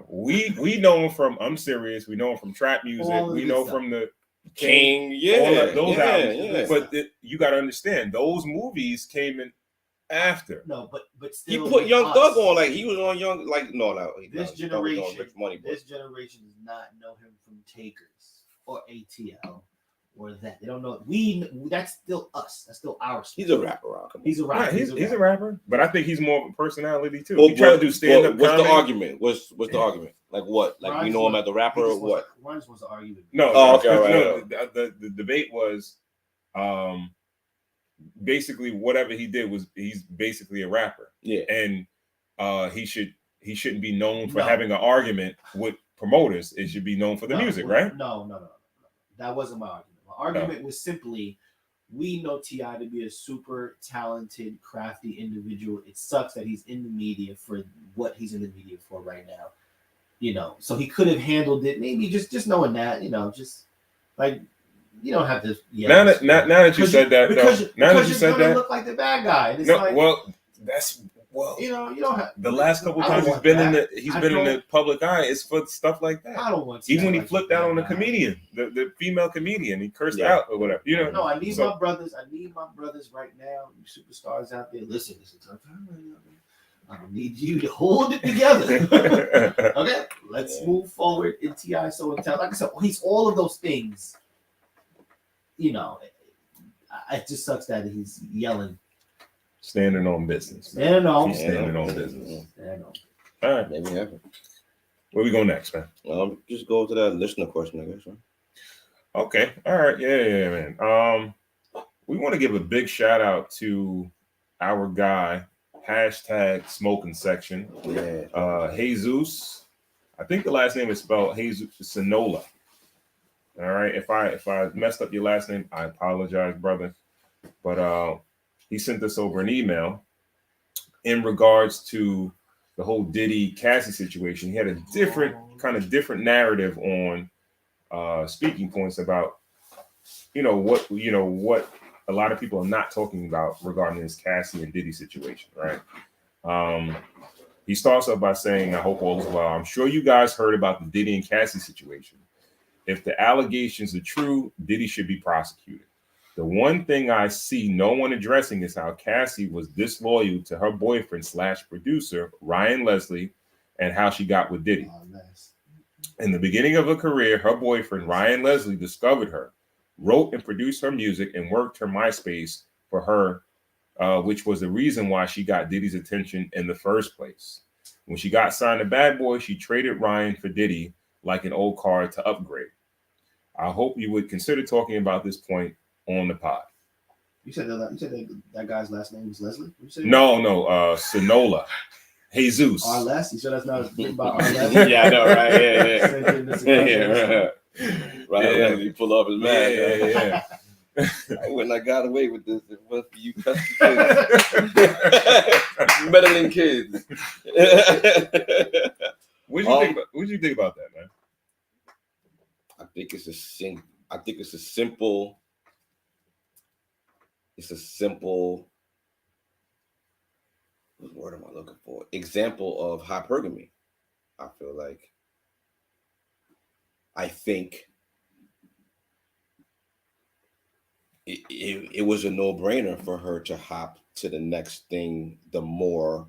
We know him from I'm Serious. We know him from trap music. We know from the King. Those albums. But you got to understand, those movies came in after. No, but still, he put Young Thug on, like he was on Young, like no. This generation does not know him from Takers or ATL or that. They don't know. That's still us. That's still our stuff. He's a rapper. He's a rapper. Right, he's a rapper, but I think he's more of a personality too. He tried to do stand up. What's the argument? What's the argument? Like what? Like we know him as the rapper or what? Ron just wants to argue with me. No. The debate was. Basically, whatever he did he's basically a rapper. Yeah, and he shouldn't be known for having an argument with promoters. It should be known for the music, right? No. That wasn't my argument. My argument was simply, we know T.I. to be a super talented, crafty individual. It sucks that he's in the media for what he's in the media for right now. You know, so he could have handled it. Maybe just knowing that, you know, just like. You don't have to. Now that you said that, now that you said that, look like the bad guy. You don't have the last couple times he's been in the public eye. It's for stuff like that. I don't want to. Even when he flipped out on the comedian, the female comedian, he cursed out or whatever. You know. No, I need my brothers. I need my brothers right now. You superstars out there, listen. I need you to hold it together. Okay, let's move forward in T.I. So intelligent. Like I said, he's all of those things. You know, it just sucks that he's yelling. Standing on business. Standing on business. All right, maybe happen. Where we go next, man? Just go to that listener question, I guess. Right? Okay. All right. Yeah, man. We want to give a big shout out to our guy, #smoking section. Yeah. Jesus. I think the last name is spelled Jesus Sonola. All right. If I messed up your last name, I apologize, brother. but he sent us over an email in regards to the whole Diddy Cassie situation. He had a different narrative on speaking points about what a lot of people are not talking about regarding this Cassie and Diddy situation, right? He starts off by saying, I hope all is well. I'm sure you guys heard about the Diddy and Cassie situation. If the allegations are true, Diddy should be prosecuted. The one thing I see no one addressing is how Cassie was disloyal to her boyfriend / producer, Ryan Leslie, and how she got with Diddy. Oh, nice. In the beginning of her career, her boyfriend, Ryan Leslie, discovered her, wrote and produced her music, and worked her MySpace for her, which was the reason why she got Diddy's attention in the first place. When she got signed to Bad Boy, she traded Ryan for Diddy like an old car to upgrade. I hope you would consider talking about this point on the pod. You said that guy's last name was Leslie? No, Sonola. Jesus. Arles? You sure that's not about Arles? Yeah, I know, right? Yeah. Right, yeah. You pull up his man. Yeah. When I got away with this, it was for you custom kids. Meddling kids. What do you think about that, man? I think it's a simple what word am I looking for? Example of hypergamy. I feel like it was a no-brainer for her to hop to the next thing. The more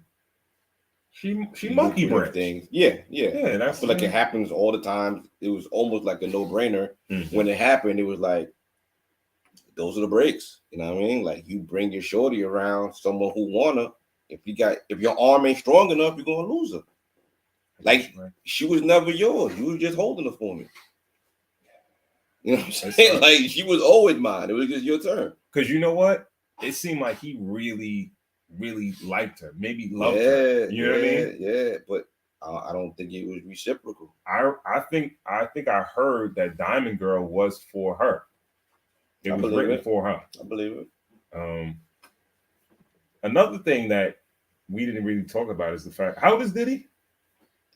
she monkey branch things, yeah. I feel like it happens all the time. It was almost like a no-brainer. When it happened. It was like, those are the breaks. You know what I mean? Like, you bring your shorty around someone who wanna. If your arm ain't strong enough, you're gonna lose her. Like, she was never yours. You were just holding her for me. You know what I'm saying? Right. Like, she was always mine. It was just your turn. Because you know what? It seemed like he really, really liked her. Maybe loved her. You know what I mean? Yeah, but I don't think it was reciprocal. I think I heard that Diamond Girl was for her. It was written for her. I believe it. Another thing that we didn't really talk about is the fact, how old is Diddy?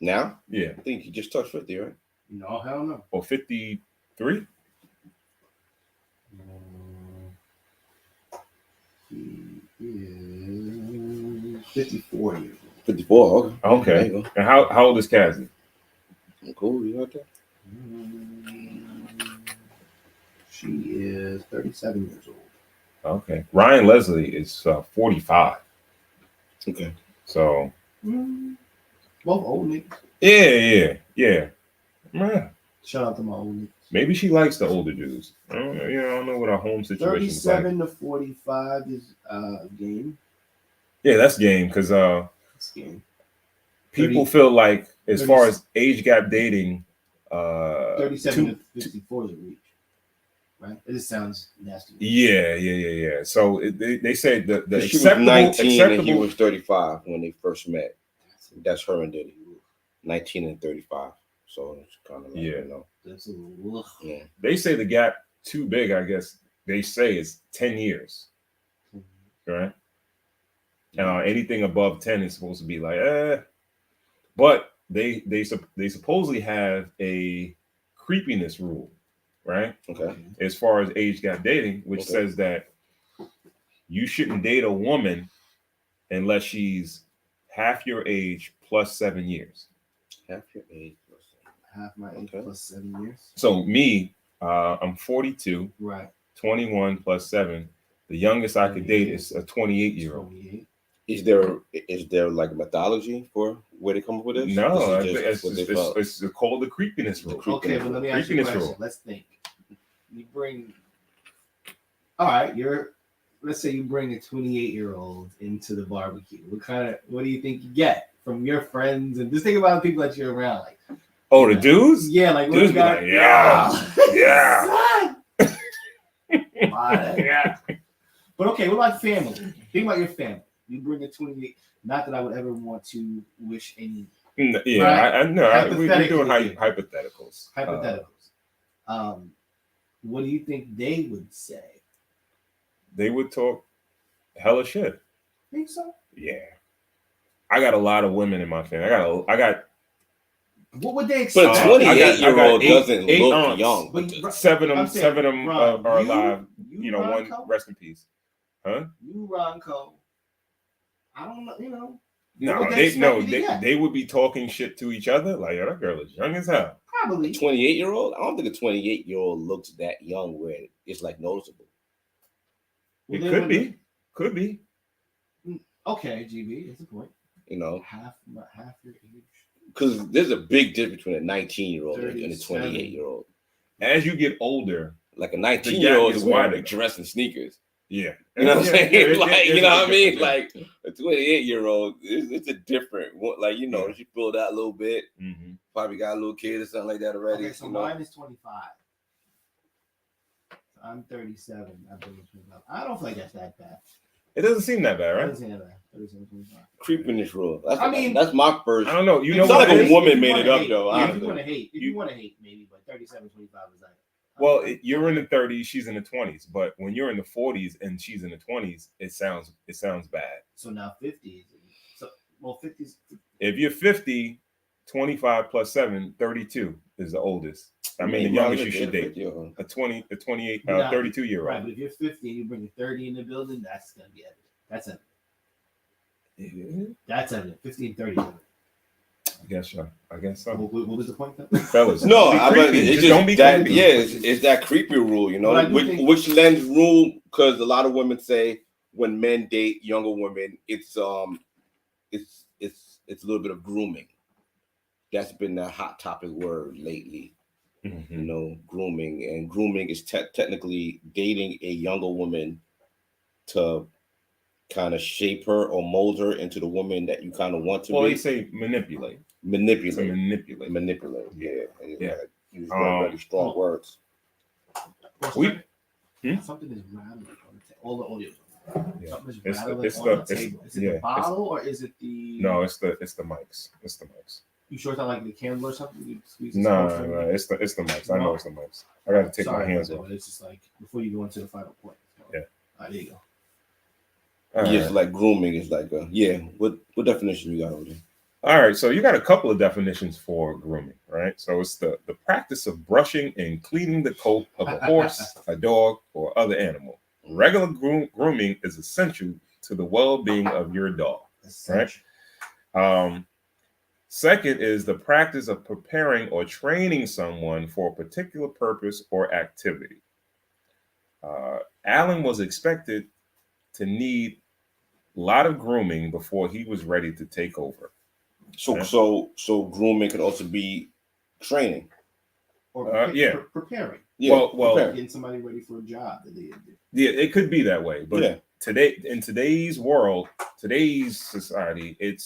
Now? Yeah. I think he just touched 50, right? No, hell no. Or 53? He is 54 years old. 54, okay. And how old is Cassie? Cool, you got that? She is 37 years old. Okay. Ryan Leslie is 45. Okay. So. Both old niggas. Yeah. Man. Shout out to my old niggas. Maybe she likes the older dudes. I don't know what our home situation is like. 37 to 45 is game. Yeah, that's game because game. People feel like as far as age gap dating, 37 to 54 is a reach. Right? It just sounds nasty. Yeah. So they say the she was 19 and he was 35 when they first met. That's her and Diddy. 19 and 35. So it's kind of like, That's a little. Yeah. They say the gap too big. I guess they say it's 10 years. Right. Anything above 10 is supposed to be like, But they supposedly have a creepiness rule. Right. Okay. As far as age gap dating, which says that you shouldn't date a woman unless she's half your age plus 7 years. Half your age plus 7. Half my age plus 7 years. So me, I'm 42. Right. 21 plus 7. The youngest I could date is a 28-year-old. Is there like a methodology for where they come up with this? No, it's called the creepiness rule. Okay, but let me ask you a question. Let's think. You bring, all right, let's say you bring a 28-year-old into the barbecue. What do you think you get from your friends? And just think about the people that you're around. Like, the dudes? Yeah, like dudes be like, yeah. But okay, what about family? Think about your family. You bring a 28. Not that I would ever want to wish any. Yeah, right? I know. We're doing hypotheticals. Hypotheticals. What do you think they would say? they would talk hella shit. Think so? Yeah. I got a lot of women in my family. I got. What would they expect? But a 28-year-old doesn't look aunts, young. But seven of them are alive. You know, one rest in peace. Huh? You, Ronco. I don't know. You know. No, they would be talking shit to each other. Like, that girl is young as hell. Probably. A 28-year-old? I don't think a 28-year-old looks that young where it's like noticeable. It could be. Could be. Okay, GB, that's a point. You know, half your age. Because there's a big difference between a 19-year-old and a 28-year-old. As you get older, like a 19-year-old is wearing dress and sneakers. Yeah. You know what I'm saying? Like, you know what I mean? Like a 28-year-old, it's a different one. Like, you know, she filled out a little bit. Mm-hmm. Probably got a little kid or something like that already. Okay, so mine is 25. I'm 37. I've been 25. I don't feel like that's that bad. It doesn't seem that bad, right? It doesn't seem that bad. 37, 25. Creeping this rule. That's my first. I don't know. You know, it's not like a woman made it up, though. If you want to hate, maybe, but 37, 25 is like. Well, you're in the 30s, she's in the 20s, but when you're in the 40s and she's in the 20s, it sounds bad. So now 50s. So 50s. If you're 50, 25 plus 7, 32 is the oldest. I mean, the youngest you should date. A 28, 32-year-old. Right, but if you're 50 and you bring a 30 in the building, that's gonna be evident. That's evident. Yeah. That's evident. 50 and 30. I guess so. What was the point, though? Fellas? No, it's just don't be that. creepy. Yeah, it's that creepy rule, you know, which lends room because a lot of women say when men date younger women, it's a little bit of grooming. That's been the hot topic word lately. Mm-hmm. You know, grooming, and grooming is technically dating a younger woman to kind of shape her or mold her into the woman that you kind of want to be. Well, they say manipulate. Manipulate. Yeah. Use very strong words. Something is rattling on the all the audio. Yeah. Something is rattling on the table. Is it the bottle or is it the? No, it's the mics. It's the mics. You sure it's not like the candle or something? You squeeze no, it's the mics. I know it's the mics. I got to take my hands off. It's just like before you go into the final point. Yeah. There you go. It's like grooming is like what definition you got over there? All right, so you got a couple of definitions for grooming, right? So it's the practice of brushing and cleaning the coat of a horse, a dog, or other animal. Regular grooming is essential to the well-being of your dog, right? Second is the practice of preparing or training someone for a particular purpose or activity. Alan was expected to need a lot of grooming before he was ready to take over. So grooming could also be training or preparing. Yeah, well, getting somebody ready for a job. Yeah, it could be that way. But today, in today's world, today's society, it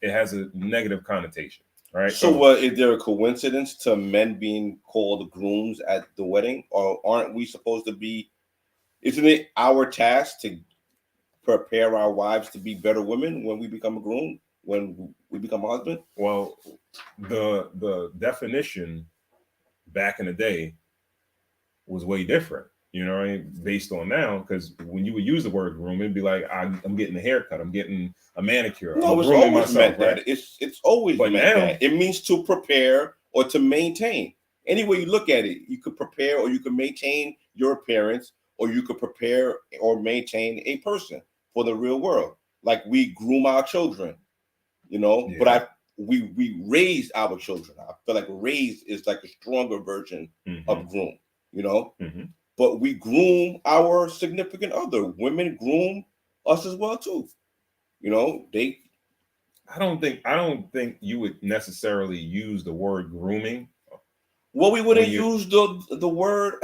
has a negative connotation, right? So, is there a coincidence to men being called grooms at the wedding, or aren't we supposed to be? Isn't it our task to prepare our wives to be better women when we become a groom, when we become a husband? Well, the definition back in the day was way different, you know what I mean, based on now, because when you would use the word groom, it'd be like, I'm getting a haircut, I'm getting a manicure. No, it's always meant that. It's always meant that. It means to prepare or to maintain. Any way you look at it, you could prepare or you could maintain your appearance, or you could prepare or maintain a person for the real world. Like we groom our children, you know, but we raise our children. I feel like raise is like a stronger version of groom, you know, but we groom our significant other. Women groom us as well too. You know, I don't think you would necessarily use the word grooming. Well, we wouldn't use the word.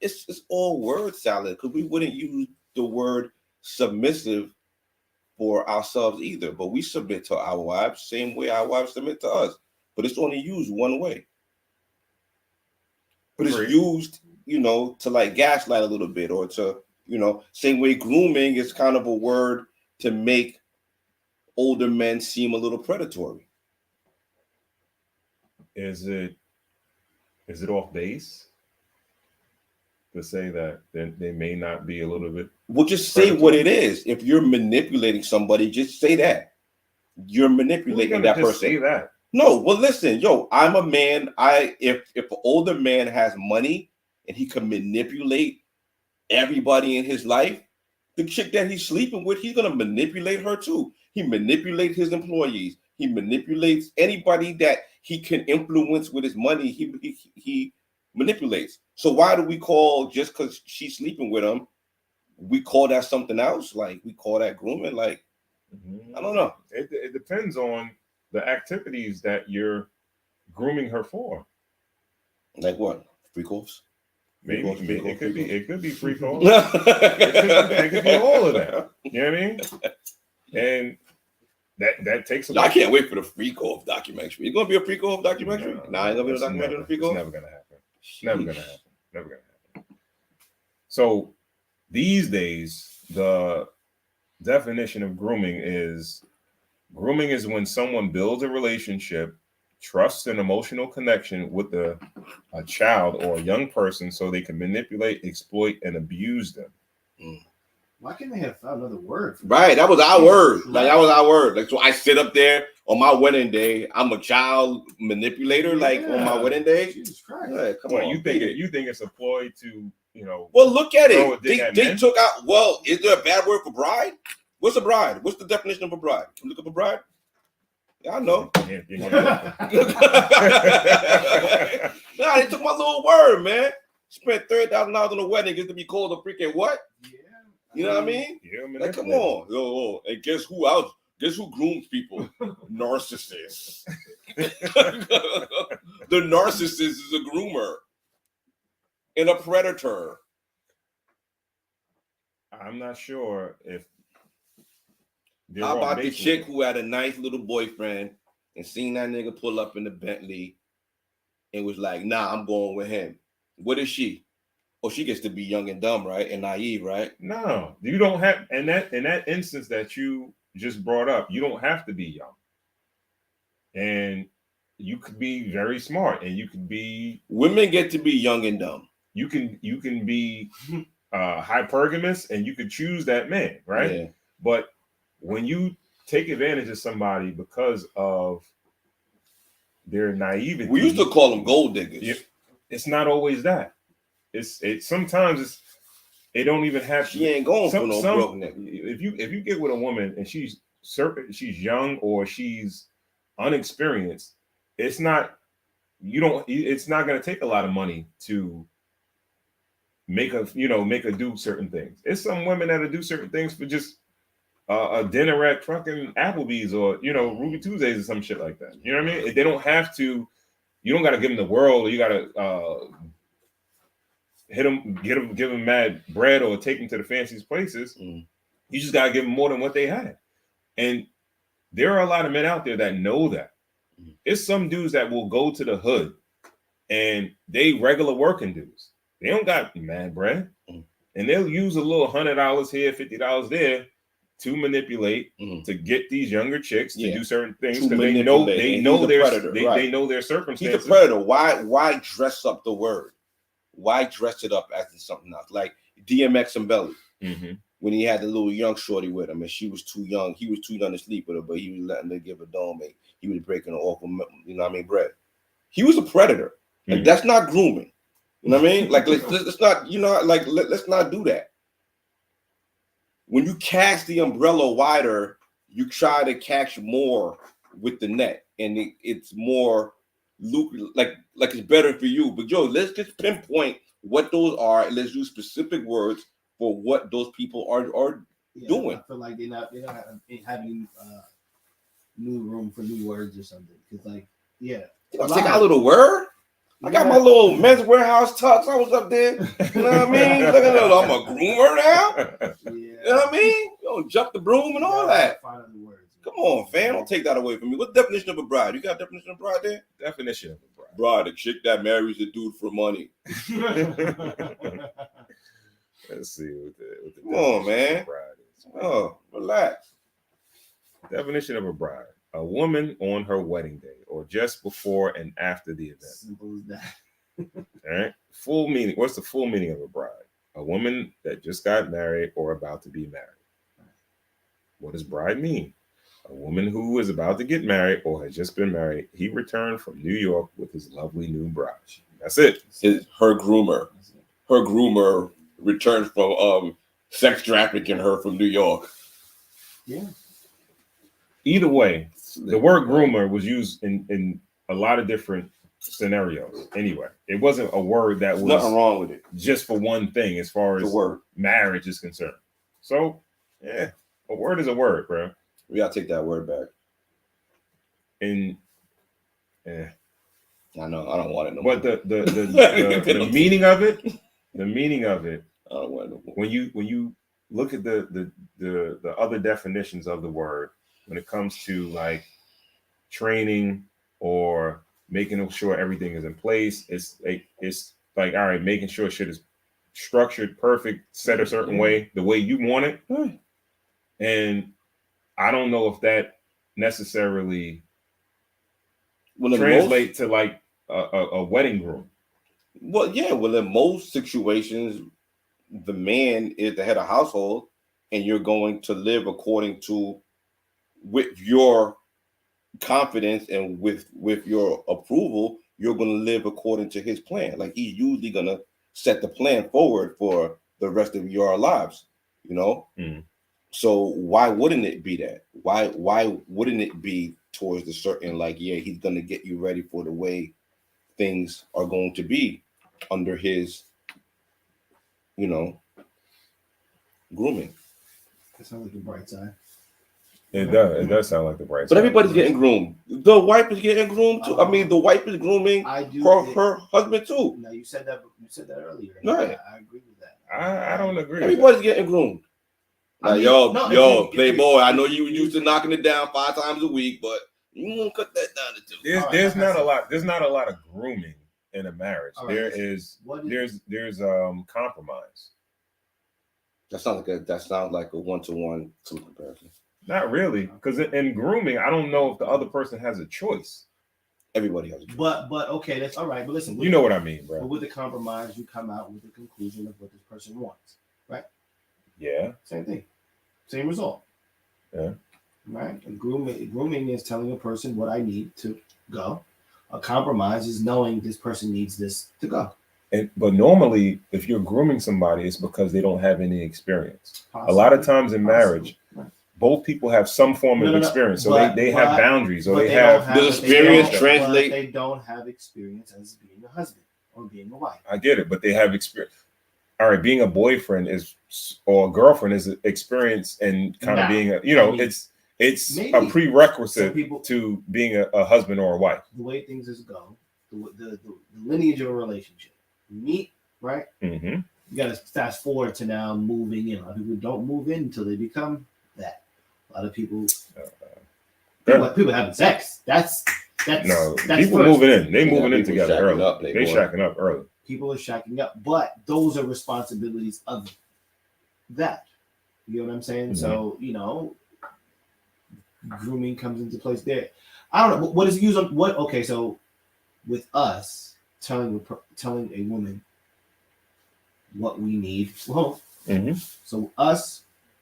It's all word salad, because we wouldn't use the word submissive for ourselves either. But we submit to our wives same way our wives submit to us. But it's only used one way. But it's used, you know, to like gaslight a little bit, or to, you know, same way grooming is kind of a word to make older men seem a little predatory. Is it off base? to say that they may not be a little bit. Well, just say what it is. If you're manipulating somebody, just say that. You're manipulating that person. Say that. No, well, listen, yo, I'm a man. If an older man has money and he can manipulate everybody in his life, the chick that he's sleeping with, he's gonna manipulate her too. He manipulates his employees. He manipulates anybody that he can influence with his money. He manipulates. So why do we call, just because she's sleeping with him, we call that something else? Like we call that grooming? Like, I don't know. It depends on the activities that you're grooming her for. Like what? Free calls? Maybe it could be free calls. it could be all of that. You know what I mean? And that takes a I can't wait for the free call documentary. It's gonna be a free call documentary? Nah, ain't gonna be a documentary on the free call? It's never gonna happen. Never gonna happen. So these days, the definition of grooming is when someone builds a relationship, trust and emotional connection with a child or a young person so they can manipulate, exploit, and abuse them. Why can't they have found another word? Right, that was our word. Like that was our word. Like so, I sit up there on my wedding day. I'm a child manipulator. Like on my wedding day. Jesus Christ! Yeah, come on. You think it's a ploy to Well, look at it. They took out. Well, is there a bad word for bride? What's a bride? What's the definition of a bride? Look up a bride. Yeah, I know. Nah, they took my little word, man. Spent $30,000 on a wedding just to be called a freaking what? Yeah. You know what I mean? Yeah, man. Like, come on. Yo, and guess who else? Guess who grooms people? Narcissists. The narcissist is a groomer and a predator. I'm not sure if. How about the chick who had a nice little boyfriend and seen that nigga pull up in the Bentley and was like, nah, I'm going with him. What is she? Oh, she gets to be young and dumb, right? And naive, right? No, you don't have. In that instance that you just brought up, you don't have to be young, and you could be very smart, and you could be. Women get to be young and dumb. You can be hypergamous, and you could choose that man, right? Yeah. But when you take advantage of somebody because of their naivety, we used to call them gold diggers. It's not always that. Sometimes it don't even have. She ain't going for no broke nigga. If you get with a woman and she's young or she's unexperienced, it's not going to take a lot of money to make her do certain things. It's some women that'll do certain things for just a dinner at fucking Applebee's or Ruby Tuesdays or some shit like that. You know what I mean? They don't have to. You don't got to give them the world, or you got to hit them, give them mad bread, or take them to the fanciest places. You just got to give them more than what they had. And there are a lot of men out there that know that. It's some dudes that will go to the hood and they regular working dudes. They don't got mad bread, and they'll use a little $100 here, $50 there to manipulate, to get these younger chicks to do certain things because they know their circumstances. He's a predator. Why dress up the word? Why dress it up as something else? Like DMX and Belly, when he had the little young shorty with him, and she was too young. He was too young to sleep with her, but he was letting her give a dome. And he was breaking her off, bread. He was a predator, and that's not grooming. You know what I mean? Like let's not, let's not do that. When you cast the umbrella wider, you try to catch more with the net, and it's more like it's better for you. But let's just pinpoint what those are, and let's use specific words for what those people are doing. I feel like they're not having new room for new words or something. Because take out a little word. I got my little Men's Warehouse tux. I was up there. You know what I mean? Look at that. I'm a groomer now. You know what I mean? You don't jump the broom and all that. Come on, fam. Don't take that away from me. What's the definition of a bride? You got a definition of bride there? Definition of a bride. Bride, a chick that marries a dude for money. Let's see what the come on, man. Bride is. Oh, relax. Definition of a bride. A woman on her wedding day or just before and after the event. Simple as that. All right. Full meaning. What's the full meaning of a bride? A woman that just got married or about to be married. What does bride mean? A woman who is about to get married or has just been married. He returned from New York with his lovely new bride. That's it. Her groomer. Her groomer returned from sex trafficking her from New York. Yeah. Either way, the word groomer was used in a lot of different scenarios. Anyway, it wasn't a word that was nothing wrong with it. Just for one thing, as far as the word marriage is concerned. So, yeah, a word is a word, bro. We gotta take that word back. And I know I don't want it no more. But the meaning of it, I don't want it no more. When you look at the other definitions of the word, when it comes to like training or making sure everything is in place, it's like all right, making sure shit is structured, perfect, set a certain way, the way you want it. And I don't know if that necessarily translate to like a wedding groom. Well, yeah. Well, in most situations, the man is the head of household, and you're going to live according to with your confidence and with your approval. You're going to live according to his plan. Like he's usually going to set the plan forward for the rest of your lives. You know. Mm. So why wouldn't it be that? Why wouldn't it be towards the certain like, yeah, he's going to get you ready for the way things are going to be under his, grooming. That sounds like the bright side. It does sound like the bright side. But everybody's getting groomed. The wife is getting groomed too. I mean, the wife is grooming her husband too. No, you said that earlier. Right. I agree with that. I don't agree. Everybody's getting groomed. Like, Playboy, I know you used to knocking it down 5 times a week, but you won't cut that down to 2. There's not a lot of grooming in a marriage. Right. There's compromise. That sounds like a 1-to-1 comparison. Not really, because in grooming, I don't know if the other person has a choice. Everybody has a choice. But okay, that's all right. But listen, you know what I mean, bro. But with the compromise, you come out with the conclusion of what this person wants, right? Yeah. Same thing. Same result. Yeah. Right? And grooming is telling a person what I need to go. A compromise is knowing this person needs this to go. But normally, if you're grooming somebody, it's because they don't have any experience. Possibly. A lot of times in marriage, both people have some form of experience. So they have boundaries or they have the experience translate. They don't have experience as being a husband or being a wife. I get it, but they have experience. All right, being a boyfriend or a girlfriend is experience and kind of being it's a prerequisite to being a husband or a wife. The way things go, the lineage of a relationship. Meet, right? Mm-hmm. You got to fast forward to now moving in. A lot of people don't move in until they become that. A lot of people having sex. That's people first. Moving in. They moving in together early. They shacking up early. People are shacking up, but those are responsibilities of that. You know what I'm saying? Mm-hmm. So, grooming comes into place there. I don't know. What is it used on what? Okay, so with us telling a woman what we need. Well, mm-hmm. So us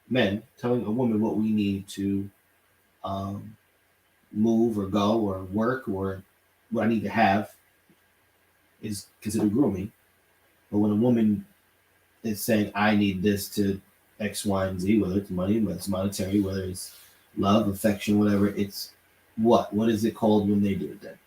men telling a woman what we need to move or go or work or what I need to have is considered grooming. But when a woman is saying, I need this to X, Y, and Z, whether it's money, whether it's monetary, whether it's love, affection, whatever, it's what? What is it called when they do it then?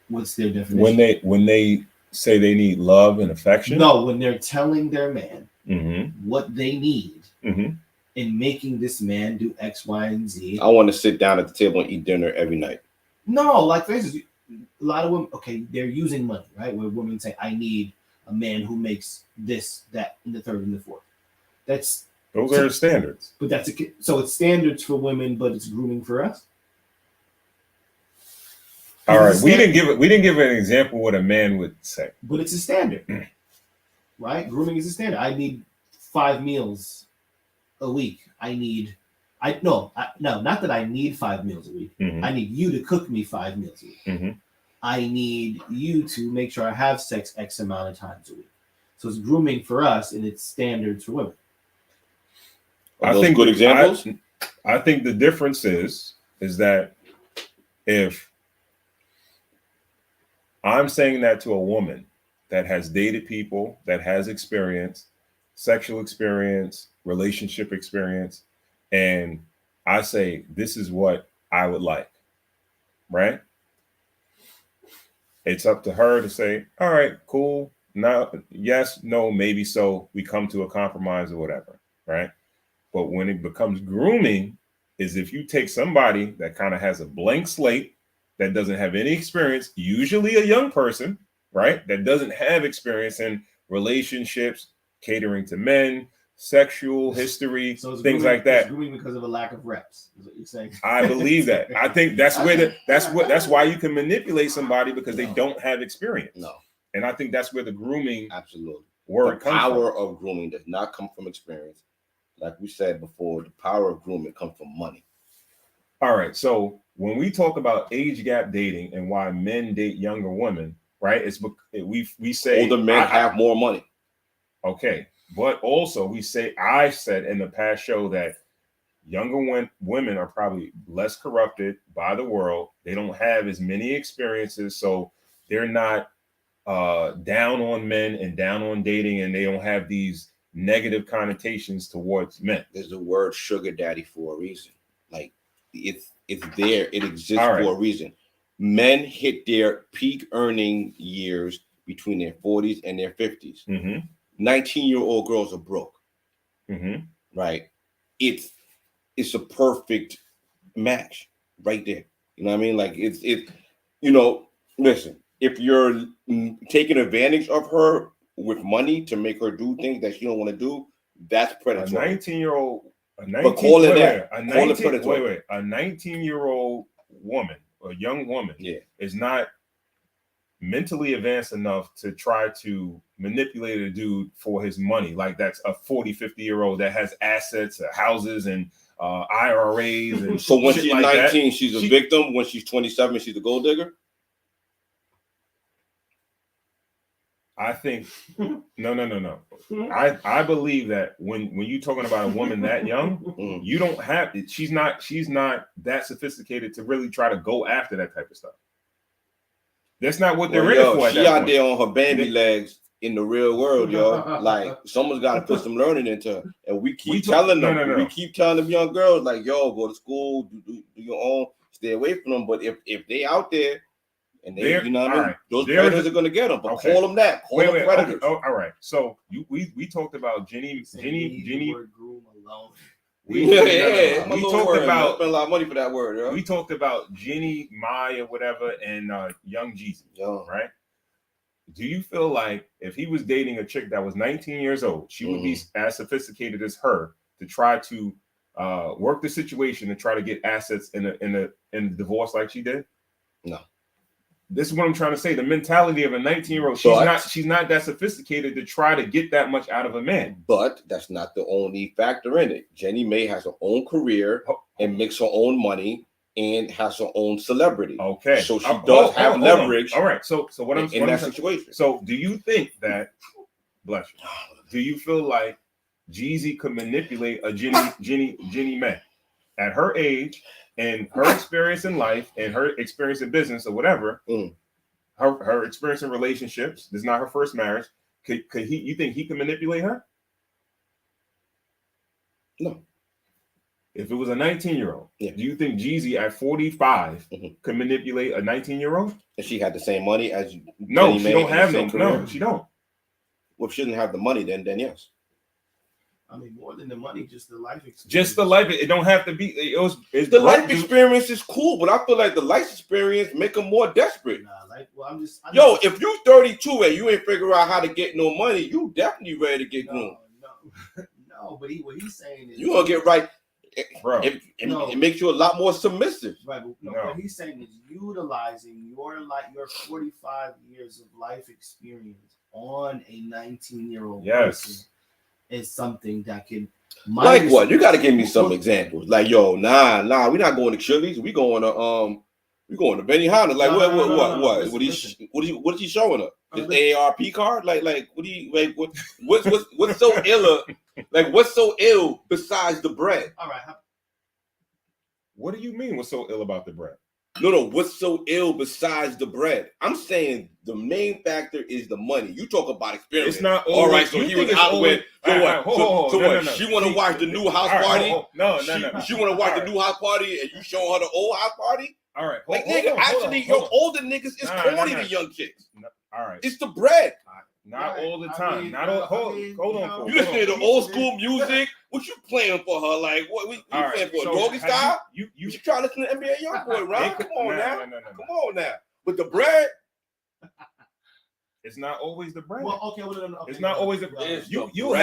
What's their definition? When they say they need love and affection? No, when they're telling their man mm-hmm. what they need mm-hmm. in making this man do X, Y, and Z. I want to sit down at the table and eat dinner every night. No, like for instance, a lot of women, they're using money, right? Where women say, I need a man who makes this, that, and the third and the fourth. Those are standards. But so it's standards for women, but it's grooming for us. All right, we didn't give an example what a man would say. But it's a standard, right? Grooming is a standard. I need 5 meals a week. Not that I need 5 meals a week. Mm-hmm. I need you to cook me 5 meals a week. Mm-hmm. I need you to make sure I have sex X amount of times a week. So it's grooming for us, and it's standards for women. I think good examples. I think the difference is that if I'm saying that to a woman that has dated people, that has experience, sexual experience, relationship experience, and I say, this is what I would like, right? It's up to her to say, all right, cool. No, yes, no, maybe so. We come to a compromise or whatever, right? But when it becomes grooming, is if you take somebody that kind of has a blank slate, that doesn't have any experience, usually a young person, right? That doesn't have experience in relationships, catering to men, sexual history, so things like that. It's grooming because of a lack of reps, is what you're saying. I believe that. I think that's where that's why you can manipulate somebody, because they don't have experience. No. And I think that's where the grooming word the power of grooming does not come from experience. Like we said before, the power of grooming comes from money. All right. So when we talk about age gap dating and why men date younger women, right? It's we say older men have more money. Okay. But also I said in the past show that younger women are probably less corrupted by the world. They don't have as many experiences. So they're not down on men and down on dating, and they don't have these negative connotations towards men. There's the word sugar daddy for a reason. Like it's there. It exists for a reason. Men hit their peak earning years between their 40s and their 50s. 19-year-old girls are broke. Right? It's a perfect match right there. You know what I mean? Like it's listen, if you're taking advantage of her with money to make her do things that she don't want to do, that's predatory. A 19-year-old woman, a young woman, is not mentally advanced enough to try to manipulate a dude for his money. Like that's a 40, 50-year-old that has assets, houses, and IRAs. And so when she's like 19, she's a victim. When she's 27, she's a gold digger. I think no. I believe that when you're talking about a woman that young, you don't have she's not that sophisticated to really try to go after that type of stuff. That's not what they're in for. She out there on her baby legs in the real world, yo. Like someone's got to put some learning into her, and we keep telling them. We keep telling them young girls like, yo, go to school, do your own, stay away from them. But if they out there. And they, you know what I mean? Right. Those predators are going to get them. But call them that. Call them predators. Okay. Oh, all right. So we talked about Jenny. Word groom alone. We talked about spend a lot of money for that word. Yeah? We talked about Jenny, Maya, whatever, and young Jeezy. Right? Do you feel like if he was dating a chick that was 19 years old, she would be as sophisticated as her to try to work the situation and try to get assets in a divorce like she did? No. This is what I'm trying to say. The mentality of a 19-year-old, she's not that sophisticated to try to get that much out of a man. But that's not the only factor in it. Jenny May has her own career and makes her own money and has her own celebrity. Okay. So she does have leverage. All right. So what I'm in that situation. So do you think that, bless you, do you feel like Jeezy could manipulate a Jenny May at her age and her experience in life and her experience in business or whatever, her experience in relationships, this is not her first marriage. Could he? You think he can manipulate her? No. If it was a 19-year-old, do you think Jeezy at 45 could manipulate a 19-year-old? If she had the same money as no, she don't have no, she don't. Well, if she didn't have the money, then yes. I mean, more than the money, just the life experience. Just the life. It don't have to be. It's the life experience is cool, but I feel like the life experience make them more desperate. If you 32 and you ain't figure out how to get no money, you definitely ready to get groomed. No. But what he's saying is you gonna get right, bro. It makes you a lot more submissive. Right. But what he's saying is utilizing your 45 years of life experience on a 19-year-old person. Is something that can like what? You got to give me some examples. Like, yo, nah, we're not going to Chili's. We going to We going to Benihana. Like No, what? What is he showing her? His AARP card? Like what's so ill? Like what's so ill besides the bread? All right. What do you mean? What's so ill about the bread? No. What's so ill besides the bread? I'm saying the main factor is the money. You talk about experience. It's not all right. So he was out with. So what? So what? No. She want to watch the new house party? No. She want to watch the new house party, and you showing her the old house party? All right. Your older niggas is corny to young chicks. All right. It's the bread. Not all the time. Hold on. You listening to the old school music? What you playing for her? Like what? You playing for a doggy style? You should try to listen to NBA YoungBoy, Ron. Come on now. Come on now. But the bread. It's not always the bread. Well, okay. It's not always the bread. You'll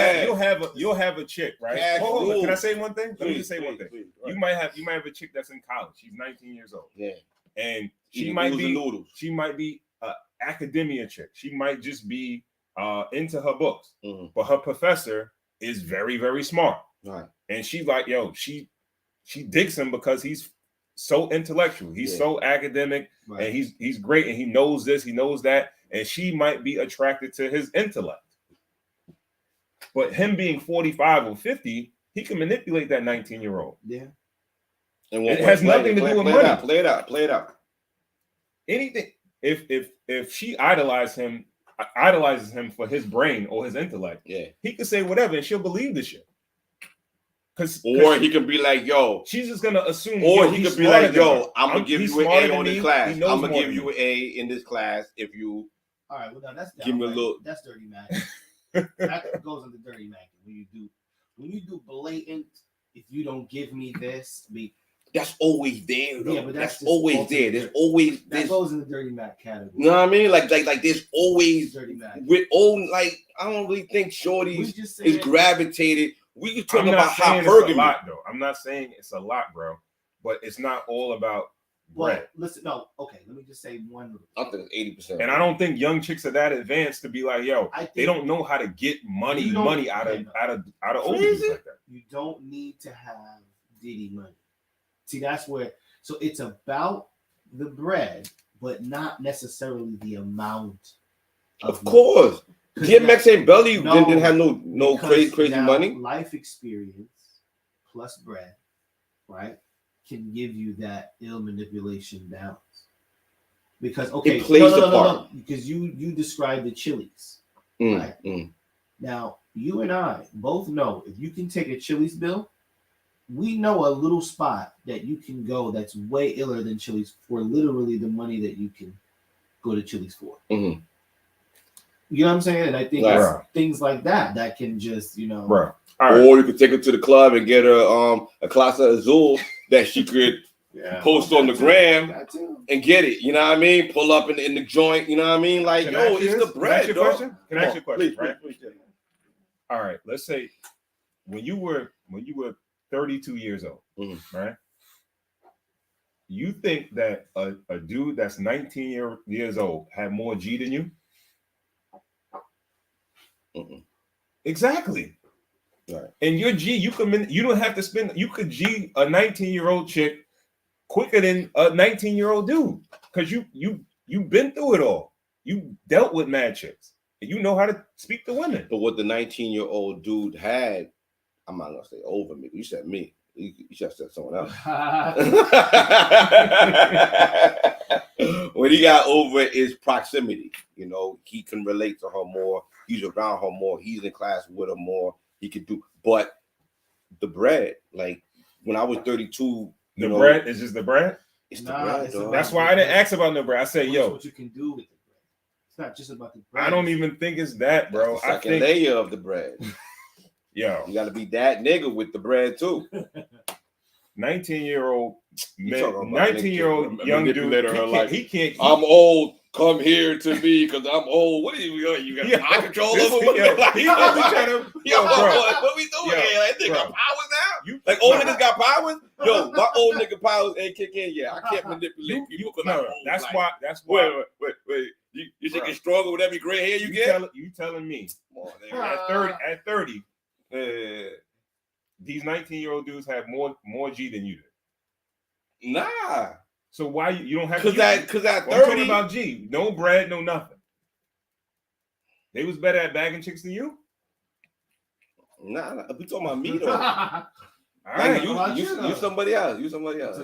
have a chick, right? Hold on. Can I say one thing? Let me just say one thing. Please. You might have a chick that's in college. She's 19 years old. Yeah. And she might be academia chick. She might just be into her books. Mm-hmm. But her professor is very, very smart. Right. And she's like, she digs him because he's so intellectual. He's so academic, right. And he's great, and he knows this, he knows that. And she might be attracted to his intellect. But him being 45 or 50, he can manipulate that 19-year-old. Yeah. And it has nothing to do with money. Play it out. Anything. If she idolizes him for his brain or his intellect, he could say whatever and she'll believe the shit. Or he could be like, yo. She's just gonna assume. Or he could be like, yo, I'm gonna give you an A on this class. I'm gonna give you an A in this class if you. All right, well, now that's give me a little. That's dirty Mac. That goes into dirty Mac. When you do blatant, if you don't give me this, that's always there, though. Yeah, but that's always there. There's always that goes in the dirty Mac category. You know what I mean? Like there's always dirty Mac. With I don't really think shorties is gravitated. We just talking about hypergamy. I'm not saying it's a lot, bro, but it's not all about bread. Well, listen, no, okay. Let me just say one. I think it's 80%. And I don't think young chicks are that advanced to be like, they don't know how to get money out of old dudes like that. You don't need to have Diddy money. See, that's where. So it's about the bread, but not necessarily the amount. Of course. DMX ain't belly didn't have no crazy money. Life experience plus bread, right, can give you that ill manipulation balance. Because it plays the part. Because you described the Chili's, right? Now you and I both know if you can take a Chili's bill, we know a little spot that you can go that's way iller than Chili's for literally the money that you can go to Chili's for. Mm-hmm. You know what I'm saying? And I think it's things like that can just, Right. Or you could take her to the club and get her a Clase Azul that she could post on the gram and get it. You know what I mean? Pull up in the joint. You know what I mean? Like, it's the bread. Can I ask you a question? Right? Please. All right. Let's say when you were 32 years old, right? You think that a dude that's 19 years old had more G than you? Exactly. Right. And your G, you don't have to spend. You could G a 19-year-old chick quicker than a 19-year-old dude because you've been through it all. You dealt with mad chicks and you know how to speak to women. But what the 19-year-old dude had, I'm not gonna say over me. You said me. You should have said someone else. What he got over is proximity. He can relate to her more. He's around her more. He's in class with her more. He could do. But the bread, like when I was 32, bread is just the bread. It's the bread. That's why I didn't ask about the bread. I said, what you can do with the bread. It's not just about the bread. I don't even think it's that, bro. That's the second layer of the bread. Yo, you got to be that nigga with the bread too. 19-year-old young dude. He can't. I'm old. Come here to me because I'm old. What are you got eye control over? He's gonna be trying to. What we doing here? That nigga got powers now. Like old niggas got powers. Yo, my old nigga powers ain't kick in yet. I can't manipulate people because I'm old. That's why. Wait. You think it's stronger with every gray hair you get? You telling me? At 30, these 19-year-old dudes have more G than you did. Nah. So why you don't have? Because at 30, I'm talking about G. No bread, no nothing. They was better at bagging chicks than you. Nah, we talking about me though. All right, you somebody else. You somebody else.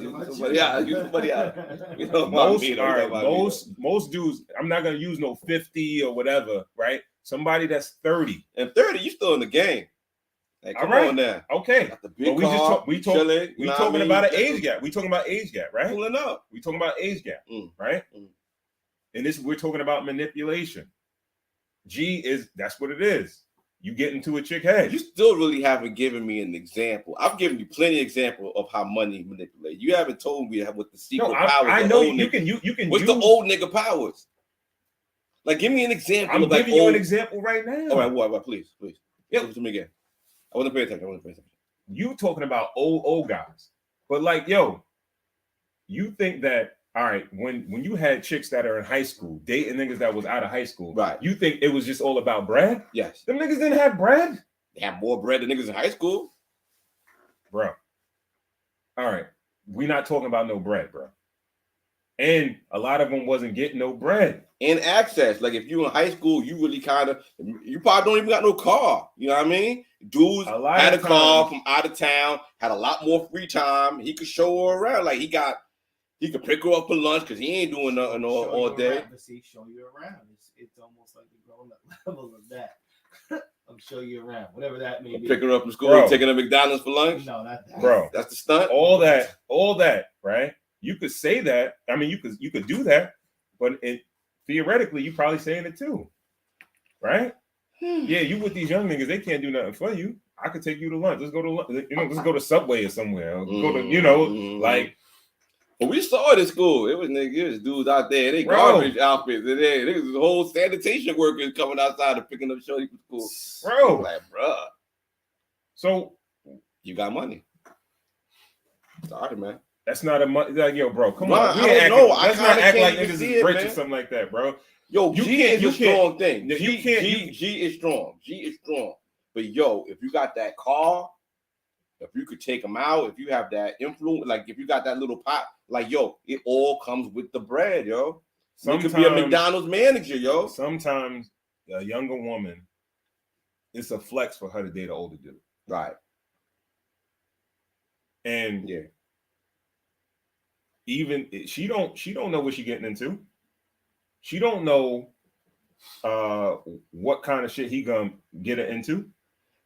Most dudes. I'm not gonna use no 50 or whatever, right? Somebody that's 30 and 30, you still in the game. Like, come on now. Okay. But we talking about an age gap. We talking about age gap, right? Pulling up. We talking about age gap, right? And we're talking about manipulation. That's what it is. You get into a chick head. You still really haven't given me an example. I've given you plenty of examples of how money manipulates. You haven't told me what the secret powers. I know you can. What's the old nigga powers? Like, give me an example. I'm giving you an example right now. All right, what? Please. Yeah, give it to me again. I wasn't paying attention. You talking about old guys, but like, yo, you think that all right when you had chicks that are in high school dating niggas that was out of high school, right? You think it was just all about bread? Yes. Them niggas didn't have bread. They had more bread than niggas in high school, bro. All right, we not talking about no bread, bro. And a lot of them wasn't getting no bread. And access. Like, if you in high school, you really you probably don't even got no car. You know what I mean? Dudes had a car from out of town, had a lot more free time. He could show her around. Like, he could pick her up for lunch because he ain't doing nothing all day. Around, but see, show you around. It's almost like the grown up level of that. I'll show you around, whatever that may be. Pick her up from school, taking her to McDonald's for lunch. No, not that. Bro, that's the stunt. All that, right? You could say that. I mean, you could do that, but theoretically, you probably saying it too, right? Yeah, you with these young niggas, they can't do nothing for you. I could take you to lunch. Let's go to lunch. Let's go to Subway or somewhere. Go to, like. But we saw it at school. It was dudes out there. They garbage outfits. And there was the whole sanitation workers coming outside and picking up shorty from school. Bro, like, bro. So you got money. Sorry, man. That's not a money. Like, yo, bro, come on. Let's not act like niggas is rich or something like that, bro. Yo, G is a strong thing. G is strong. G is strong. But yo, if you got that car, if you could take them out, if you have that influence, like if you got that little pot, like yo, it all comes with the bread, yo. You could be a McDonald's manager, yo. Sometimes a younger woman, it's a flex for her to date an older dude. Right. And yeah. Even she don't know what she's getting into. She don't know what kind of shit he gonna get her into.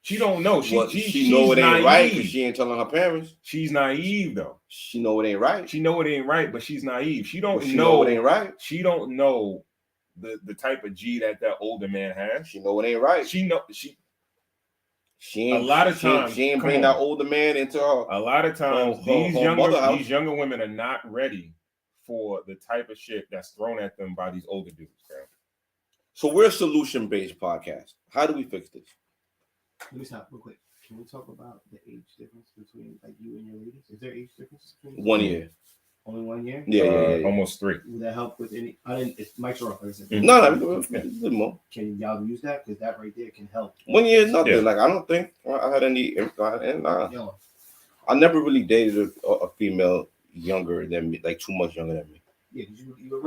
She don't know. She know it ain't naive. Right because she ain't telling her parents. She's naive though. She know it ain't right. She know it ain't right, but she's naive. She know it ain't right. She don't know the type of G that older man has. She know it ain't right. She ain't, a lot of times she ain't bring that older man into her. A lot of times these younger women are not ready for the type of shit that's thrown at them by these older dudes, bro. So we're a solution-based podcast. How do we fix this? Let me stop real quick. Can we talk about the age difference between like you and your ladies? Is there age difference between 1 year? Only 1 year? Yeah. Almost 3. Would that help with any? It's Mike's off. No, more. Can y'all use that? Because that right there can help. 1 year is nothing. Yeah. Like I don't think I had any. I never really dated a female younger than me, like too much younger than me. Yeah, because you were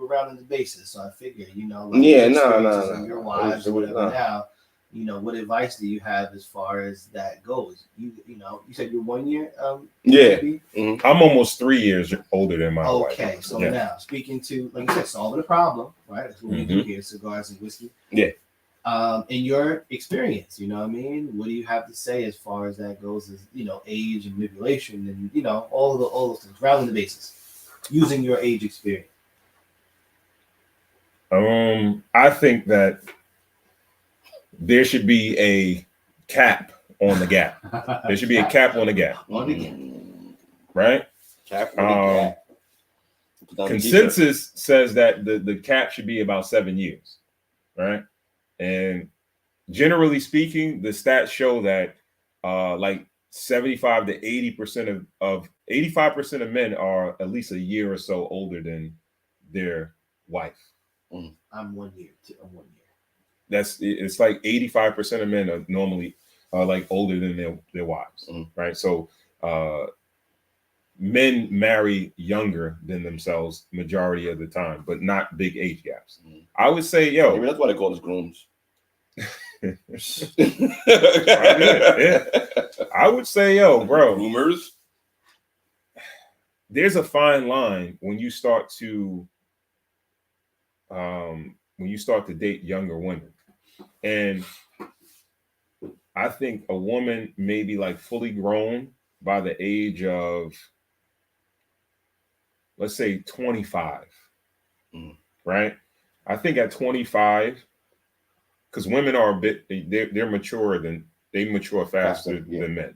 around in the bases, so I figure like no. Your wives or whatever now. What advice do you have as far as that goes? You said you're 1 year. Yeah, I'm almost 3 years older than my wife. Okay, so now speaking to like you said, solving a problem, right? That's what we do here, Cigars and Whiskey. Yeah. In your experience, you know what I mean? What do you have to say as far as that goes? As age and manipulation, and all those things, rounding the bases, using your age experience. I think that there should be a cap on the gap. There should be a cap on the gap. Right? Cap on the gap. Consensus says that the cap should be about 7 years. Right? And generally speaking, the stats show that like 75 to 80% of 85% of men are at least a year or so older than their wife. I'm 1 year. It's like 85% of men are normally like older than their wives, right? So men marry younger than themselves majority of the time, but not big age gaps. I would say, maybe that's why they call us grooms. Yeah. I would say, bro, groomers. There's a fine line when you start to date younger women, and I think a woman may be like fully grown by the age of, let's say, 25, right? I think at 25, because women are a bit, they're they mature faster than men.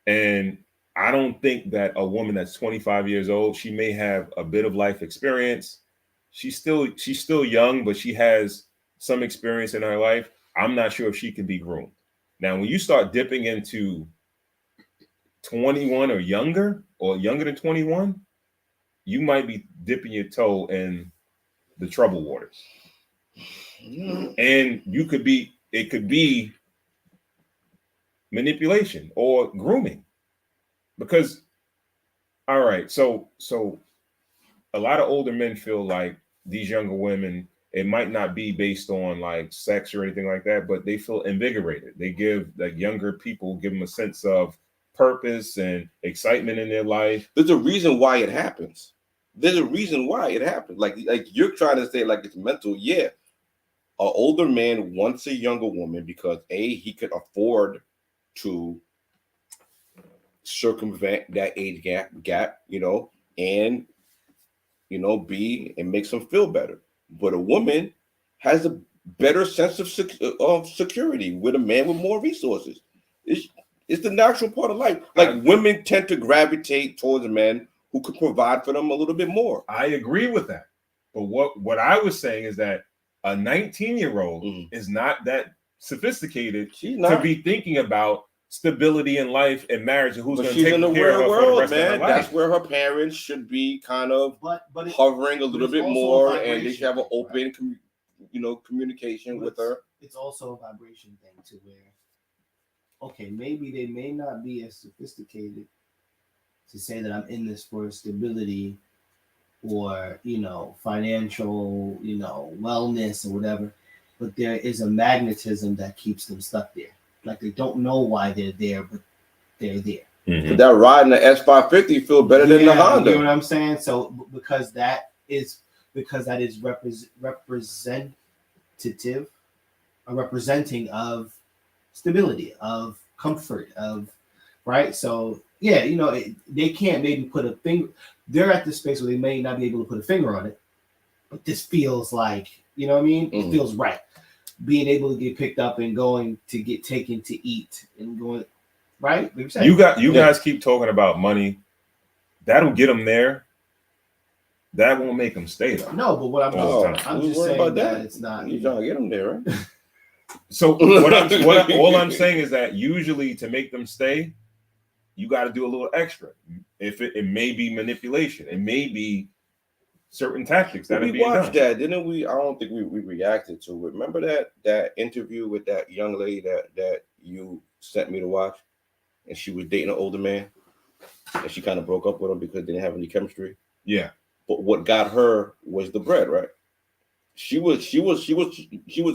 And I don't think that a woman that's 25 years old, she may have a bit of life experience. She's still young, but she has some experience in her life. I'm not sure if she can be groomed. Now, when you start dipping into 21 or younger than 21, you might be dipping your toe in the troubled waters. And it could be manipulation or grooming. Because, all right, so a lot of older men feel like these younger women, it might not be based on like sex or anything like that, but they feel invigorated. They give like younger people, give them a sense of purpose and excitement in their life. There's a reason why it happens. Like you're trying to say like it's mental. Yeah. An older man wants a younger woman because he could afford to circumvent that age gap, and B, it makes them feel better. But a woman has a better sense of security with a man with more resources. It's the natural part of life. Like women tend to gravitate towards men who could provide for them a little bit more. I agree with that. But what I was saying is that a 19-year-old is not that sophisticated to be thinking about stability in life and marriage and who's going to take care of her for the rest of her life. That's where her parents should be kind of hovering a little bit more, and they should have an open, communication with her. It's also a vibration thing to where, okay, maybe they may not be as sophisticated to say that I'm in this for stability or, financial, wellness or whatever, but there is a magnetism that keeps them stuck there. Like they don't know why they're there, but they're there. Mm-hmm. That ride in the S550 feel better than the Honda. You know what I'm saying? So because that is representative, a representing of stability, of comfort, of right. So yeah, they can't maybe put a finger. They're at the space where they may not be able to put a finger on it, but this feels like, you know what I mean? It feels right. Being able to get picked up and going to get taken to eat and going, right? You guys keep talking about money. That'll get them there. That won't make them stay though. No, but what I'm just saying about that it's not. You're trying to get them there, right? So all I'm saying is that usually to make them stay, you got to do a little extra. If it may be manipulation, it may be certain tactics that we watched that, didn't we? I don't think we reacted to it. Remember that interview with that young lady that you sent me to watch, and she was dating an older man, and she kind of broke up with him because they didn't have any chemistry. Yeah. But what got her was the bread, right? She was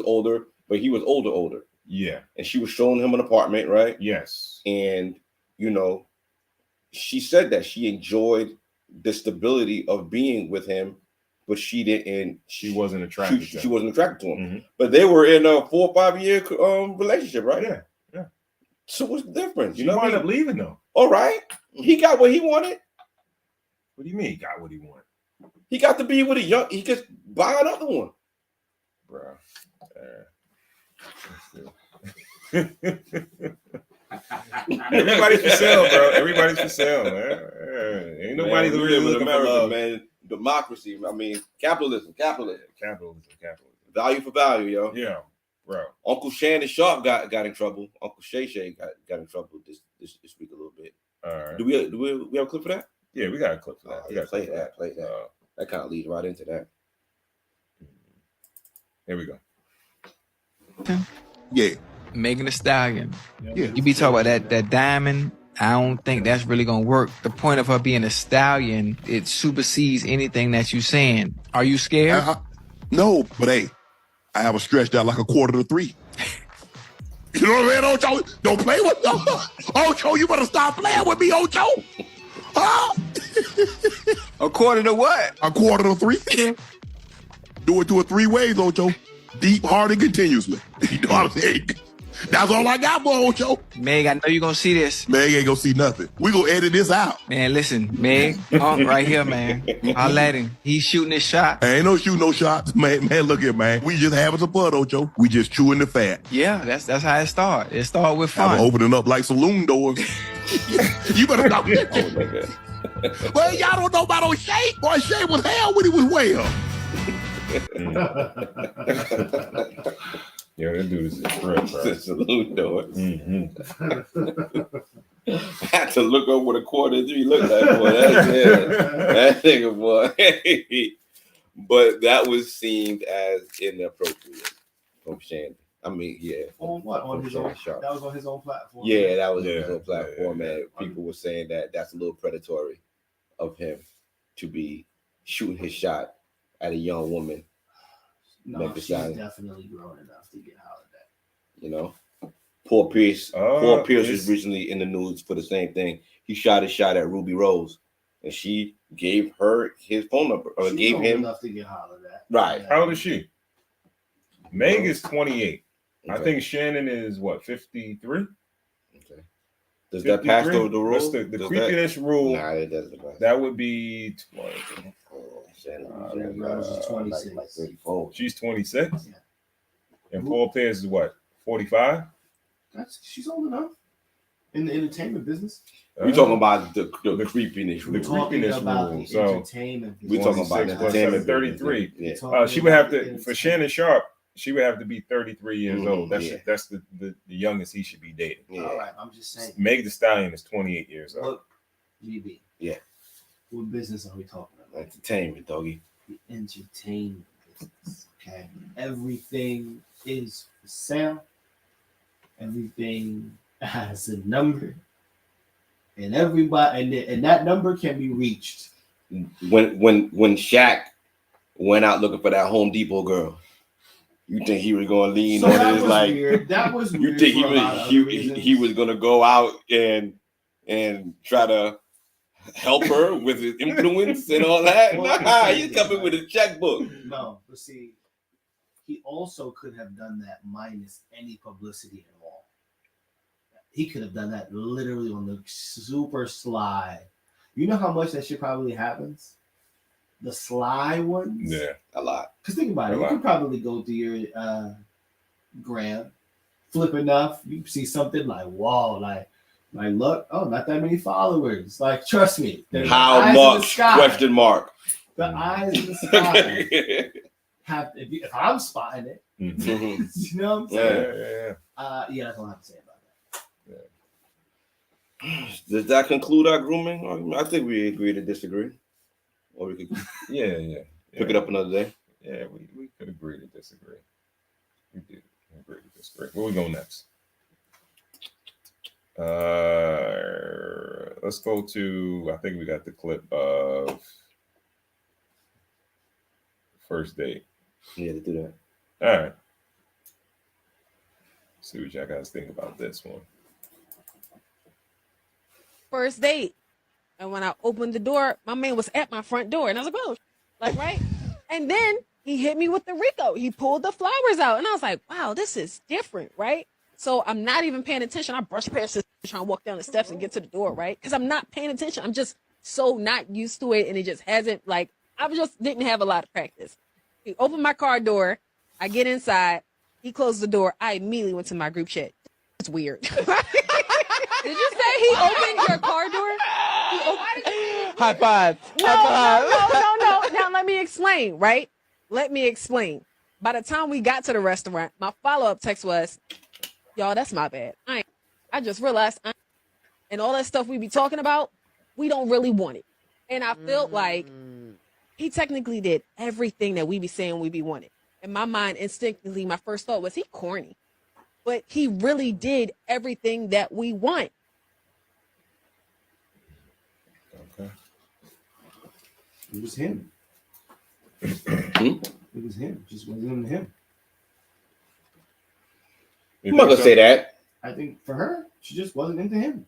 older, but he was older. Yeah. And she was showing him an apartment, right? Yes. And she said that she enjoyed the stability of being with him, but she wasn't attracted to him. Mm-hmm. But they were in a 4 or 5 year relationship, right? Yeah. So what's the difference? She wound up leaving though. All right. He got what he wanted. What do you mean he got what he wanted? He got to be with he just buy another one. Bro. Everybody's for sale, bro. Everybody's for sale, man. Ain't nobody really looking for love, man. Democracy. I mean, capitalism. Capitalism. Value for value, yo. Yeah, bro. Uncle Shannon Sharp got in trouble. Uncle Shay got in trouble this week a little bit. All right. Do we have a clip for that? Yeah, we got a clip for that. Play that. That kind of leads right into that. Here we go. Yeah. Megan Thee Stallion. Yeah. You be talking about that diamond I don't think that's really gonna work. The point of her being a stallion, it supersedes anything that you saying. Are you scared? No, but hey, I have a stretched out like 2:45. You know what I mean, Ocho? Don't play with me. Ocho, you better stop playing with me, Ocho. Huh? 1/4 to what? 2:45. Do it to it 3 ways, Ocho. Deep, hard, and continuously. You know what I'm saying? That's all I got for Ocho. Meg, I know you're gonna see this. Meg ain't gonna see nothing. We gonna edit this out. Man, listen, Meg, right here, man. I'll let him. He's shooting his shot. Ain't no shooting no shots. Man, look here, man. We just having some fun, Ocho. We just chewing the fat. Yeah, that's how it started. It started with fun. I'm opening up like saloon doors. You better stop. Well, y'all don't know about O'Shea. Boy, Shea was hell when he was well. Yeah, that dude is a trip, bro. Saloon doors. I had to look up what 1/4 looked like, boy. That nigga, boy. But that was seen as inappropriate from Shannon. I mean, yeah. On what? On his own? That was on his own platform. Yeah, that was his own platform, man. People were saying that that's a little predatory of him to be shooting his shot at a young woman. No, she's definitely grown enough to get hollered at. You know, Paul Pierce was recently in the news for the same thing. He shot his shot at Ruby Rose, and she gave her his phone number, or she's gave him enough to get hollered at. Right. How old is she? Meg is 28. Okay. I think Shannon is what, 53? Okay. Does that pass the rule? What's the creepiness rule? Nah, it doesn't pass. That would be 20. She's 26. Like 34. She's 26? Yeah. And Paul Pierce is what, 45? She's old enough in the entertainment business. We're talking about the creepiness rule. The creepiness rule. So we're talking about entertainment. 33. Yeah. She would have to, for Shannon Sharp, she would have to be 33 years old. That's the youngest he should be dating. Yeah. All right, I'm just saying. Meg Thee Stallion is 28 years old. Look, GB. Yeah. What business are we talking about? Entertainment, doggy. The entertainment business. Okay. Everything is for sale. Everything has a number. And everybody and that number can be reached. When Shaq went out looking for that Home Depot girl, you think he was going to lean on it? Like weird. That was you weird. think he was going to go out and try to help her with his influence and all that? Nah, he's coming with a checkbook. No, but see, he also could have done that minus any publicity at all. He could have done that literally on the super sly. You know how much that shit probably happens? The sly ones? Yeah, a lot. Because think about it. You could probably go through your gram, flip enough, you see something like, whoa, like look, oh, not that many followers. Like, trust me. How much? Question mark. The eyes in the sky. If I'm spotting it, you know what I'm saying? Yeah, that's all I have to say about that. Does that conclude our grooming? I think we agree to disagree. Or we could pick it up another day. Yeah, we could agree to disagree. We did agree to disagree. Where we go next? Let's go to, I think we got the clip of first date. Yeah, to do that. All right. See what y'all guys think about this one. First date. And when I opened the door, my man was at my front door. And I was like, oh, like, right? And then he hit me with the Rico. He pulled the flowers out. And I was like, wow, this is different, right? So I'm not even paying attention. I brush past this, trying to walk down the steps and get to the door, right? Because I'm not paying attention. I'm just so not used to it. And it just hasn't, like, I just didn't have a lot of practice. He opened my car door. I get inside. He closed the door. I immediately went to my group chat. It's weird. Did you say he opened your car door? High five. No. Now let me explain, right? Let me explain. By the time we got to the restaurant, my follow-up text was, y'all, that's my bad. I just realized and all that stuff we be talking about, we don't really want it. And I felt like he technically did everything that we be saying we be wanting. In my mind, instinctively, my first thought was he corny. But he really did everything that we want. It was him. It was him. Just wasn't into him. I'm not gonna say that. I think for her, she just wasn't into him.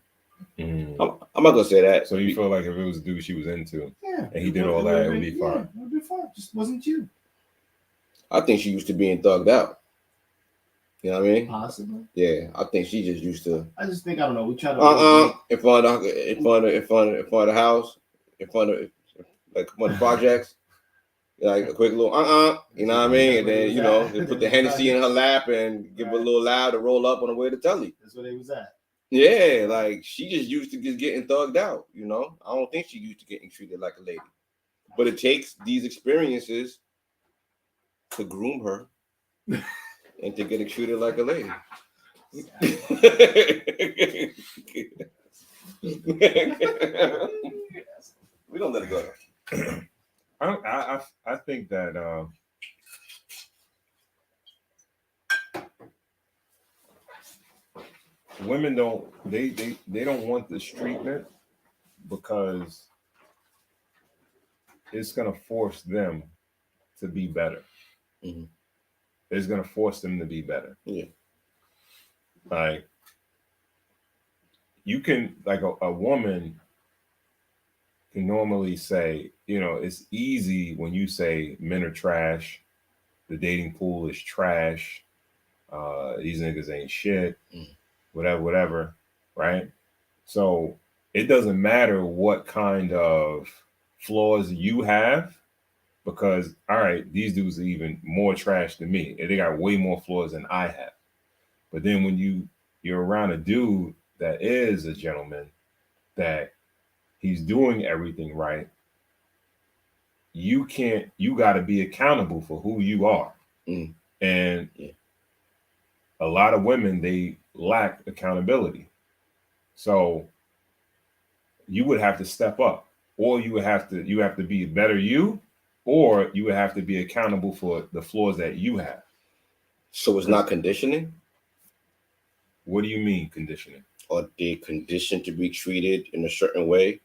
I'm not gonna say that. So you feel like if it was a dude she was into, Yeah, and he did all that, it would be fine. Yeah, it would be fine. Just wasn't you. I think she used to being thugged out. You know what I mean? Possibly. Yeah, I think she just used to. I just think I don't know. We try to in front of the house, in front of the projects, like a quick little you know what I mean? And then they put the Hennessy in her lap and give her a little loud to roll up on the way to telly. That's where they was at. Yeah, like she just used to just getting thugged out. I don't think she used to getting treated like a lady, but it takes these experiences to groom her. And to get treated like a lady. We don't let it go. I think that women don't want this treatment because it's gonna force them to be better. Mm-hmm. It's going to force them to be better. Yeah. Like, you can, like a woman can normally say, it's easy when you say men are trash, the dating pool is trash, these niggas ain't shit, whatever, right? So it doesn't matter what kind of flaws you have. Because, all right, these dudes are even more trash than me. And they got way more flaws than I have. But then when you're around a dude that is a gentleman, that he's doing everything right, you got to be accountable for who you are. And a lot of women, they lack accountability. So you would have to step up, or you have to be better you, or you would have to be accountable for the flaws that you have. So it's not conditioning? What do you mean conditioning? Or they conditioned to be treated in a certain way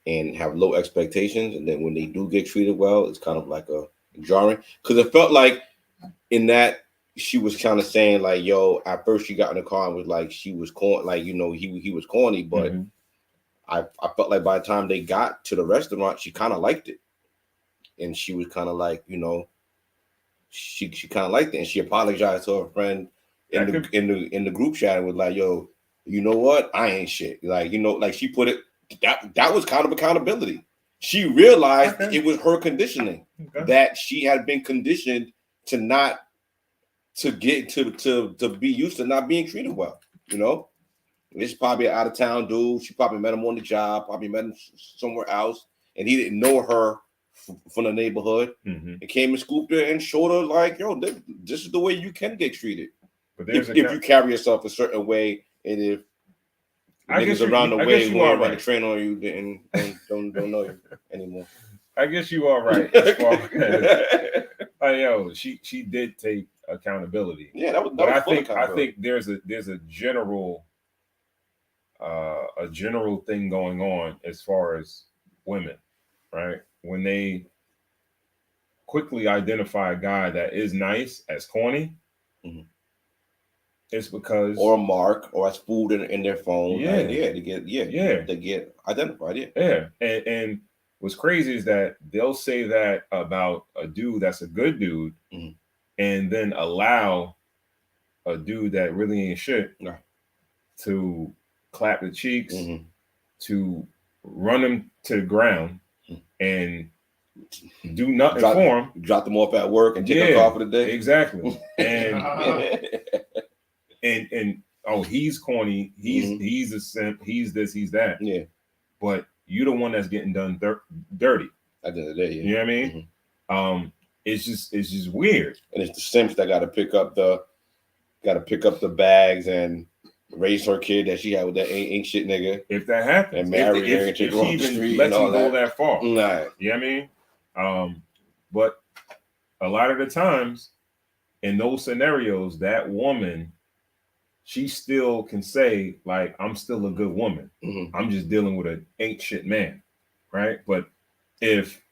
and have low expectations, and then when they do get treated well, it's kind of like a jarring. Because it felt like in that she was kind of saying like, yo, at first she got in the car and was like, she was corny, like, he was corny, but I felt like by the time they got to the restaurant, she kind of liked it. And she was kind of like, she kind of liked it, and she apologized to her friend in the group chat and was like, "Yo, you know what? I ain't shit." Like, like she put it. That was kind of accountability. She realized it was her conditioning, that she had been conditioned to be used to not being treated well. This is probably an out of town dude. She probably met him on the job, probably met him somewhere else, and he didn't know her from the neighborhood, and came and scooped her and showed her like, yo, this is the way you can get treated. But if you carry yourself a certain way, and if niggas around the way who are running train on you don't know you anymore. I guess you are right. As far as, she did take accountability. Yeah, that was I think there's a general thing going on as far as women, right? When they quickly identify a guy that is nice as corny, it's because or mark or as food in their phone. They get identified. And what's crazy is that they'll say that about a dude that's a good dude, and then allow a dude that really ain't shit to clap the cheeks, to run him to the ground, and do nothing for him. Drop them off at work and take a call for the day. Exactly. And oh, he's corny. He's a simp. He's this. He's that. Yeah. But you're the one that's getting done dirty. At the end of the day, you know what I mean? It's just weird. And it's the simps that got to pick up the bags and raise her kid that she had with that ain't shit nigga. If that happens, and marry her and take her off the street and all go that far. Right. You know what I mean? But a lot of the times in those scenarios, that woman, she still can say, like, I'm still a good woman. I'm just dealing with an ain't shit man. Right. But if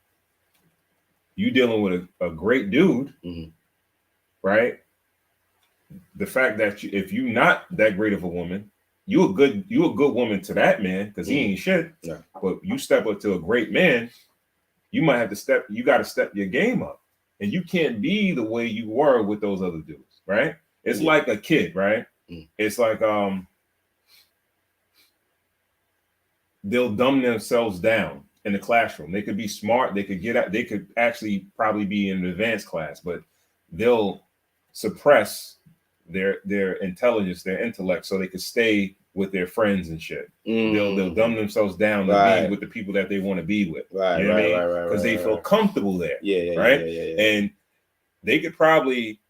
you dealing with a great dude, right? The fact that if you're not that great of a woman, you a good woman to that man because he ain't shit. Yeah. But you step up to a great man, you might have to you got to step your game up, and you can't be the way you were with those other dudes, right? It's like a kid, right? It's like they'll dumb themselves down in the classroom. They could be smart, they could get out, they could actually probably be in an advanced class, but they'll suppress their intelligence, their intellect, so they could stay with their friends and shit. They'll dumb themselves down to be with the people that they want to be with. Right, you know what I mean? Because they feel comfortable there. Right? And they could probably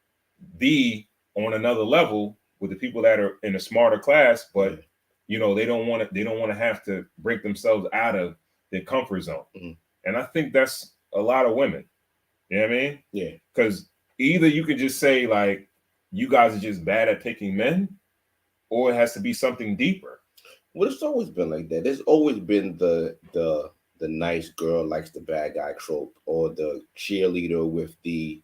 be on another level with the people that are in a smarter class, but you know, they don't want to have to break themselves out of their comfort zone. And I think that's a lot of women. You know what I mean? Yeah. Because either you could just say like, you guys are just bad at picking men, or it has to be something deeper. Well, it's always been like that. There's always been the nice girl likes the bad guy trope, or the cheerleader with the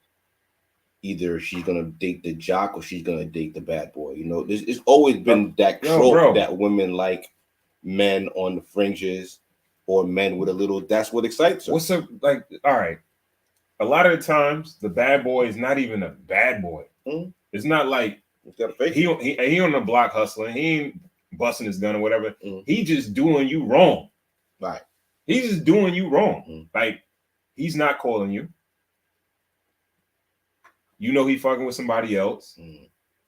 either she's gonna date the jock or she's gonna date the bad boy. You know, it's always been that trope that women like men on the fringes or men with a little. That's what excites her. What's up? Like, all right, a lot of the times the bad boy is not even a bad boy. It's not like he on the block hustling. He ain't busting his gun or whatever. He just doing you wrong. Right. He's just doing you wrong. Like, he's not calling you. You know he fucking with somebody else.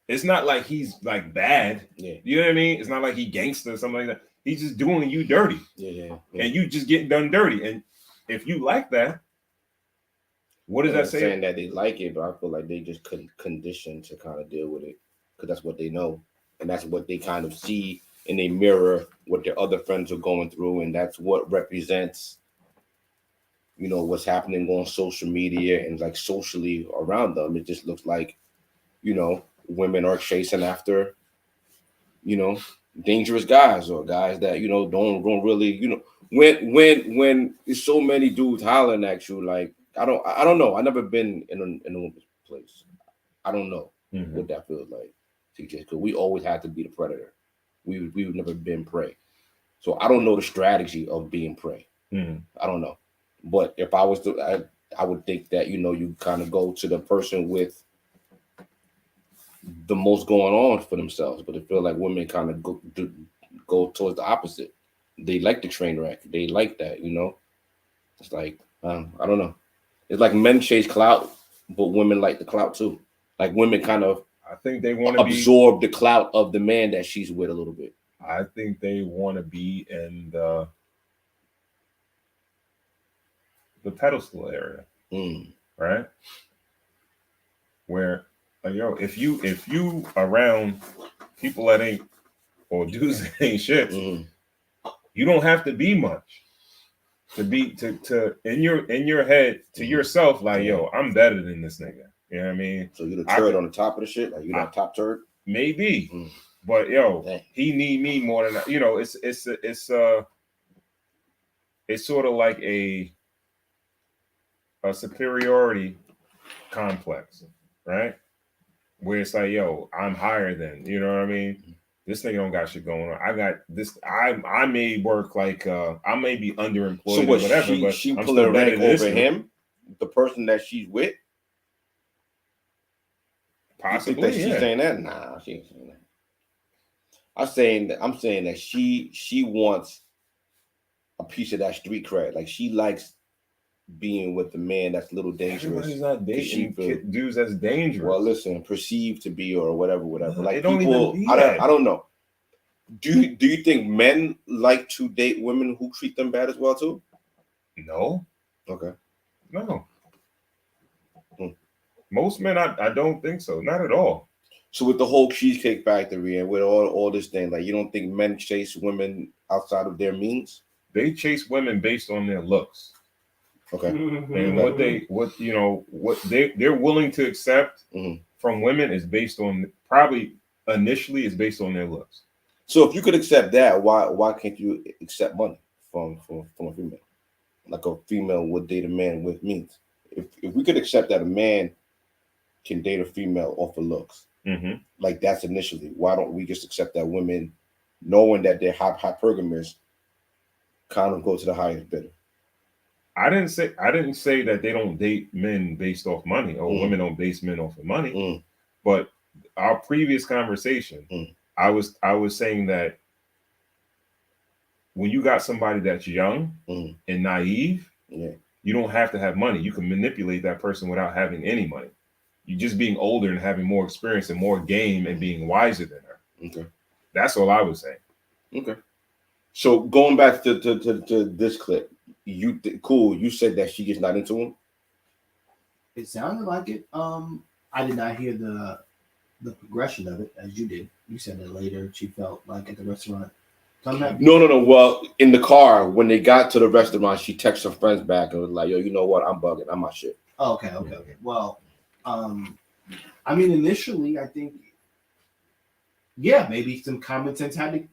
It's not like he's like bad. Yeah. You know what I mean? It's not like he gangster or something like that. He's just doing you dirty. Yeah. And you just getting done dirty. And if you like that, what does that say? Saying that they like it, but I feel like they just conditioned to kind of deal with it because that's what they know. And that's what they kind of see in a mirror what their other friends are going through. And that's what represents, you know, what's happening on social media and like socially around them. It just looks like, you know, women are chasing after, you know, dangerous guys or guys that, you know, don't really, you know, when there's so many dudes hollering at you, like, I don't know. I've never been in a woman's place. I don't know what that feels like, TJ, because we always had to be the predator. We've never been prey. So I don't know the strategy of being prey. I don't know. But if I was to, I would think that, you know, you kind of go to the person with the most going on for themselves. But I feel like women kind of go towards the opposite. They like the train wreck. They like that, you know. It's like, I don't know. It's like men chase clout, but women like the clout too. Like women kind of, I think they want to absorb the clout of the man that she's with a little bit. I think they want to be in the pedestal area, right? Where, like, yo, if you around people that ain't or dudes that ain't shit, you don't have to be much to be to in your head to yourself, like, yo, I'm better than this nigga. You know what I mean? So you're the turd on the top of the shit, like you're not top turd. Maybe, but yo, he need me more than that. You know. It's sort of like a superiority complex, right? Where it's like, yo, I'm higher than, you know what I mean? This nigga don't got shit going on. I got this. I may work like I may be underemployed so or whatever, but she I'm pulling rank over him, the person that she's with. Possibly, that she's saying that. Nah, she ain't saying that. I'm saying that she wants a piece of that street cred. Like she likes being with the man that's a little dangerous. Everybody's not dating dudes that's dangerous. Well, listen, perceived to be or whatever. Like don't people, even be I don't know. Do you think men like to date women who treat them bad as well too? No. Okay. No. Most men, I don't think so. Not at all. So with the whole Cheesecake Factory and with all this thing, like you don't think men chase women outside of their means? They chase women based on their looks. Okay. And what they're willing to accept from women is based on probably initially is based on their looks. So if you could accept that, why can't you accept money from a female? Like a female would date a man with means. if we could accept that a man can date a female off of looks, like that's initially, why don't we just accept that women, knowing that they're hypergamous, kind of go to the highest bidder? I didn't say that they don't date men based off money, or women don't base men off of money. But our previous conversation, I was saying that when you got somebody that's young and naive, you don't have to have money. You can manipulate that person without having any money. You just being older and having more experience and more game and being wiser than her. Okay, that's all I was saying. Okay, so going back to this clip, you said that she gets not into him. It sounded like it. I did not hear the progression of it as you did. You said that later she felt like at the restaurant. No. Well, in the car when they got to the restaurant, she texted her friends back and was like, "Yo, you know what? I'm bugging. I'm my shit." Oh, okay. Well, I mean, initially, I think, maybe some common sense had to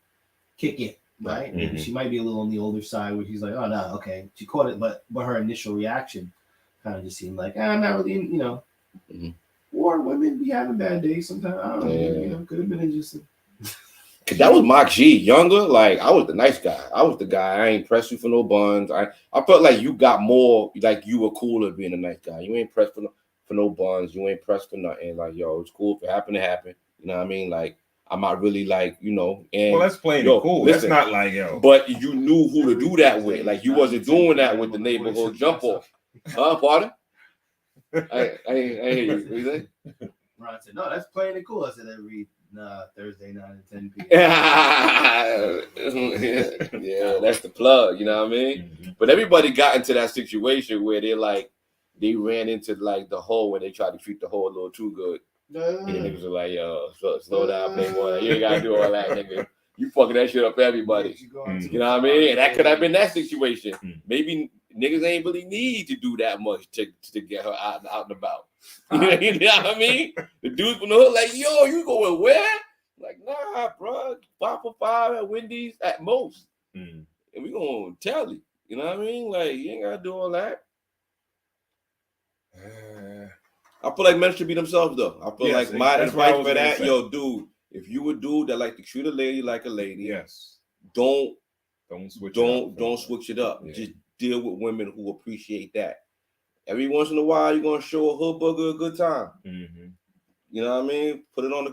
kick in, right? Maybe she might be a little on the older side where she's like, "Oh no, okay." She caught it, but her initial reaction kind of just seemed like, "I'm not really, you know." Or women be having bad days sometimes. I don't know. You know, could have been just. Cause that was my G, younger. Like I was the nice guy. I was the guy. I ain't pressed you for no buns. I felt like you got more. Like you were cooler being a nice guy. You ain't pressed for no buns. You ain't pressed for nothing. Like yo, it's cool if it happened to happen. You know what I mean? Like I'm not really like And well, that's playing it cool. Listen, that's not like yo. But you knew who to do that with. Like you wasn't doing that with the neighborhood jump off. Pardon? I hear you. What you say? Ron said, "No, that's playing it cool." I said, "Every Thursday 9 and 10 p.m. Yeah, that's the plug. You know what I mean? But everybody got into that situation where they ran into like the hole when they tried to treat the hole a little too good. And the niggas were like, "Yo, slow down, playboy. You ain't gotta do all that, nigga. You fucking that shit up for everybody." You know what I mean? And that could have been that situation. Maybe niggas ain't really need to do that much to get her out and about. You know what I mean? The dudes from the hood like, "Yo, you going where?" Like, "Nah, bro, 5 for 5 at Wendy's at most." And we gonna tell you. You know what I mean? Like, you ain't gotta do all that. I feel like men should be themselves though. I feel like my advice for that, yo, dude, if you a dude that like to treat a lady like a lady, don't switch it up. Yeah. Just deal with women who appreciate that. Every once in a while, you're gonna show a hood bugger a good time. You know what I mean? Put it on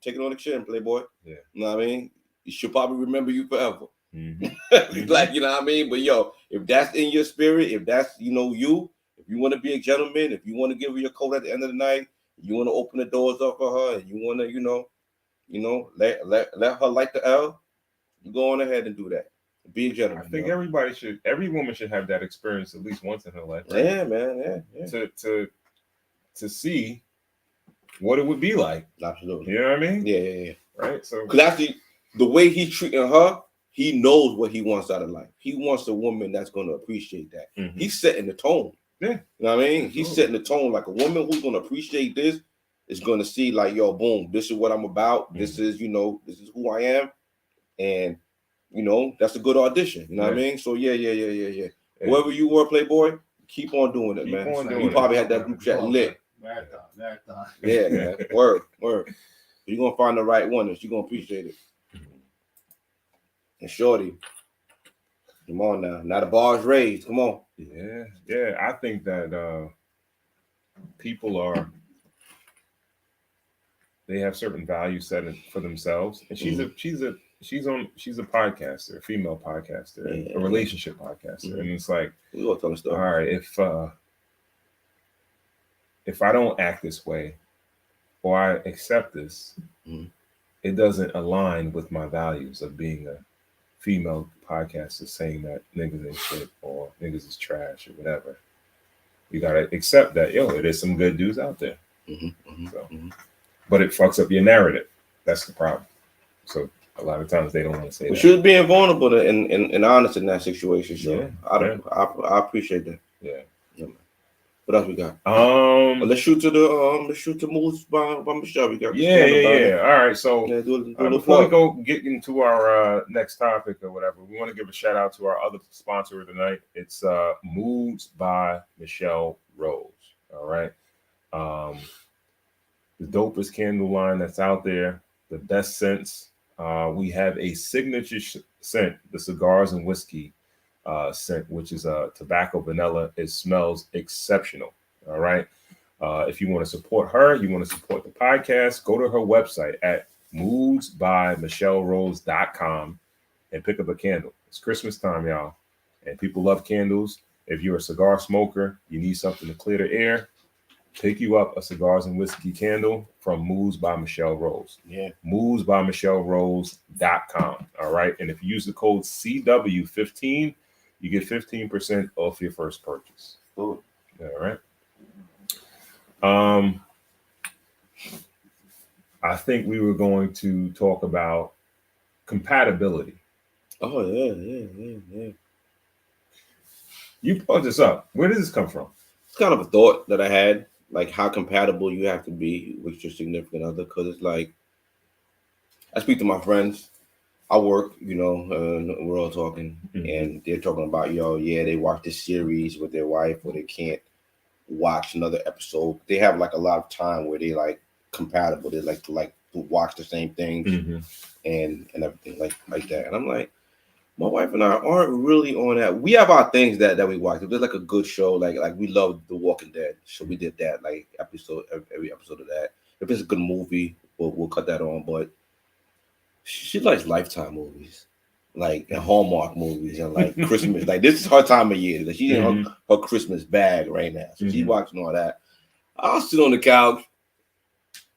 take it on the chin, playboy. Yeah. You know what I mean? She'll probably remember you forever. Like, you know what I mean? But yo, if that's in your spirit, if that's if you want to be a gentleman, if you want to give her your coat at the end of the night, you want to open the doors up for her, and you want to, let her light the L, you go on ahead and do that. Be a gentleman. I think every woman should have that experience at least once in her life. Right? Yeah, man. Yeah. To see what it would be like. Absolutely. You know what I mean? Yeah. Right. So, because actually, the way he's treating her, he knows what he wants out of life. He wants a woman that's going to appreciate that. He's setting the tone. Yeah. You know what I mean? He's setting the tone. Like a woman who's going to appreciate this is going to see like, yo, boom, this is what I'm about. This is, this is who I am. And, that's a good audition. You know what I mean? So, yeah. Whoever you were, playboy, keep on doing it, man. You probably had that group chat lit. Marathon. Yeah, man. Word. You're going to find the right one and she's going to appreciate it. And shorty, come on now. Now the bar's raised. Come on. Yeah. I think that people they have certain values set for themselves. And she's a podcaster, a female podcaster, a relationship podcaster. And it's like, all right, if I don't act this way or I accept this, it doesn't align with my values of being a female podcaster saying that niggas ain't shit or niggas is trash or whatever. You gotta accept that, there's some good dudes out there. But it fucks up your narrative. That's the problem. So a lot of times they don't want to say that. She was being vulnerable and honest in that situation. So I appreciate that. Yeah. What else we got? Let's shoot to moves by Michelle. We got All right. So before we go get into our next topic or whatever, we want to give a shout out to our other sponsor of the night. It's Moods by Michelle Rose. All right. The dopest candle line that's out there, the best scents. We have a signature scent, the Cigars and Whiskey scent, which is tobacco vanilla. It smells exceptional. All right. If you want to support her, you want to support the podcast, go to her website at moodsbymichellerose.com and pick up a candle. It's Christmas time, y'all, and people love candles. If you're a cigar smoker, you need something to clear the air, pick you up a Cigars and Whiskey candle from Moods by Michelle Rose. Yeah. moodsbymichellerose.com. All right. And if you use the code CW15, you get 15% off your first purchase. Ooh. All right. I think we were going to talk about compatibility. Oh, yeah. You brought this up. Where did this come from? It's kind of a thought that I had, like how compatible you have to be with your significant other. Because it's like, I speak to my friends. I work, we're all talking, and they're talking about, they watch this series with their wife, or they can't watch another episode. They have like a lot of time where they like compatible. They like to watch the same things and everything like that. And I'm like, my wife and I aren't really on that. We have our things that we watch. If there's like a good show, like we love The Walking Dead, so we did that like every episode of that. If it's a good movie, we'll cut that on. But she likes Lifetime movies, like and Hallmark movies, and like Christmas. Like this is her time of year. Like she's in her Christmas bag right now, so she's watching all that. I'll sit on the couch,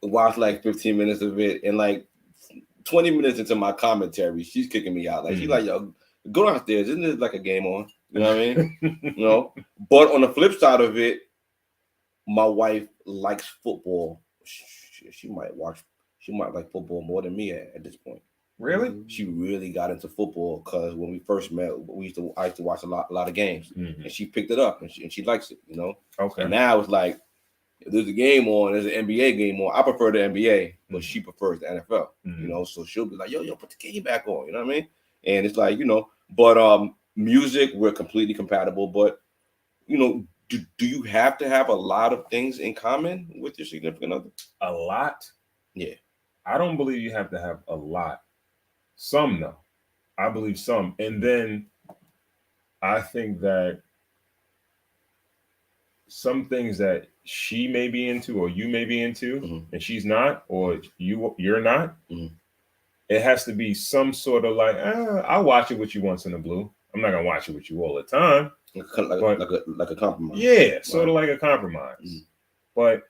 watch like 15 minutes of it, and like 20 minutes into my commentary, she's kicking me out. Like she's like, "Yo, go downstairs. Isn't this like a game on?" You know what I mean? But on the flip side of it, my wife likes football. She might like football more than me at this point. Really? She really got into football because when we first met, I used to watch a lot of games, and she picked it up and she likes it. Okay. And now it's like, if there's a game on, there's an NBA game on. I prefer the NBA, but she prefers the NFL. So she'll be like, yo, put the game back on. You know what I mean? And it's like, but music, we're completely compatible. But do you have to have a lot of things in common with your significant other? A lot? Yeah. I don't believe you have to have a lot. Some, though. I believe some. And then I think that some things that she may be into or you may be into and she's not, or you're not, it has to be some sort of like, I'll watch it with you once in a blue. I'm not going to watch it with you all the time. Like a compromise. Yeah, sort of like a compromise. But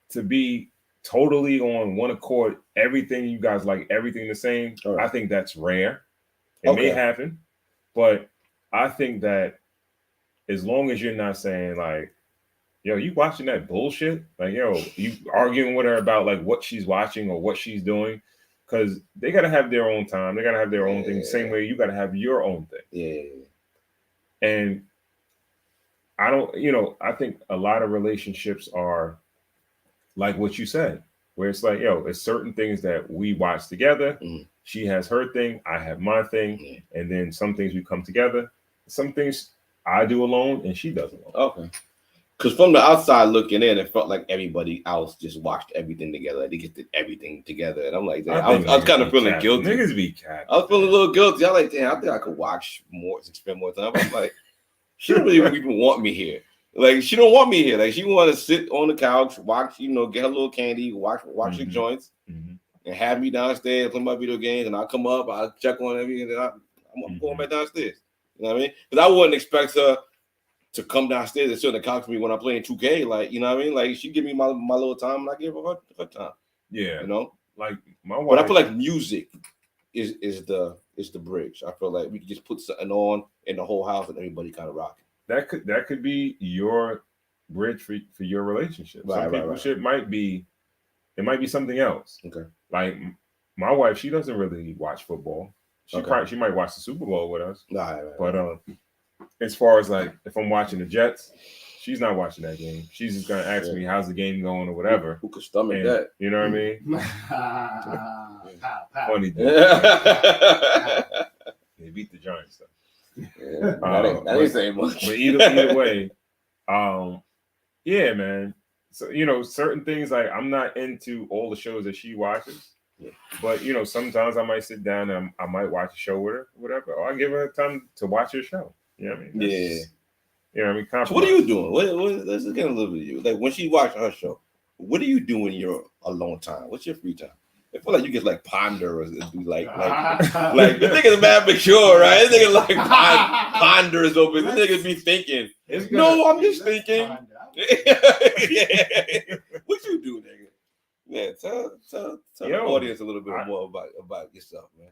to be totally on one accord, everything you guys like, everything the same, I think that's rare. It may happen, but I think that as long as you're not saying like, yo, you watching that bullshit? Like, yo, you arguing with her about like what she's watching or what she's doing, because they got to have their own time. They got to have their own thing. The same way you got to have your own thing. Yeah. And I don't, I think a lot of relationships are like what you said, where it's like, yo, it's certain things that we watch together. She has her thing, I have my thing, and then some things we come together. Some things I do alone and she does alone. Okay. Because from the outside looking in, it felt like everybody else just watched everything together. Like they get everything together. And I'm like, I was kind of feeling guilty. Niggas be cat. I was feeling a little guilty. I was like, damn, I think I could watch more to spend more time. I'm like, she don't really even want me here. Like, she don't want me here. Like, she want to sit on the couch, watch, get her little candy, watch the joints, and have me downstairs, play my video games, and I'll come up, I'll check on everything, and I'm going back downstairs. You know what I mean? Because I wouldn't expect her to come downstairs and sit on the couch with me when I'm playing 2K. Like, you know what I mean? Like, she give me my little time, and I give her time. Yeah. Like, my wife. But I feel like music is the bridge. I feel like we can just put something on in the whole house and everybody kind of rocking. That could be your bridge for your relationship. Some people's shit might be something else. Okay. Like my wife, she doesn't really watch football. She might watch the Super Bowl with us. But as far as like if I'm watching the Jets, she's not watching that game. She's just gonna ask me how's the game going or whatever. Who could stomach that? You know what I mean? Funny dude. They beat the Giants though. Yeah, that ain't saying much. But either way, yeah, man. So, you know, certain things, like I'm not into all the shows that she watches. Yeah. But, you know, sometimes I might sit down and I might watch a show with her, whatever. Or I give her time to watch her show. You know what I mean? Yeah. You know what I mean? So what are you doing? Let's get a little bit of you. Like when she watches her show, what do you do in your alone time? What's your free time? I feel like you get like ponder or do like this nigga's mad mature, right? This nigga like ponders over. This nigga be thinking. No, I'm just thinking. Yeah. What you do, nigga? Yeah, tell the audience a little bit more about yourself, man.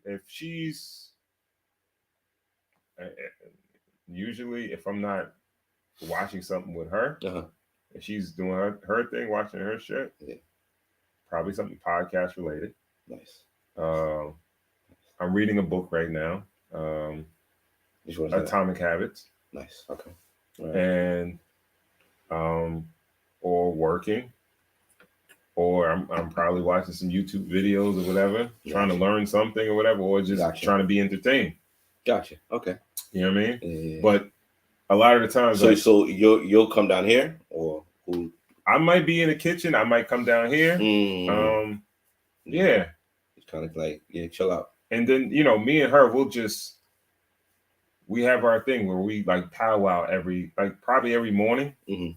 If she's usually if I'm not watching something with her, if she's doing her thing, watching her shit, probably something podcast related. Nice. I'm reading a book right now. Which one is Atomic Habits. Nice. Okay. Right. And or working, or I'm probably watching some YouTube videos or whatever, trying to learn something or whatever, or just trying to be entertained. Gotcha. Okay. You know what I mean? Yeah. But a lot of the times, so you'll come down here, or who? I might be in the kitchen. I might come down here. Yeah. It's kind of like chill out. And then me and her, we have our thing where we like powwow probably every morning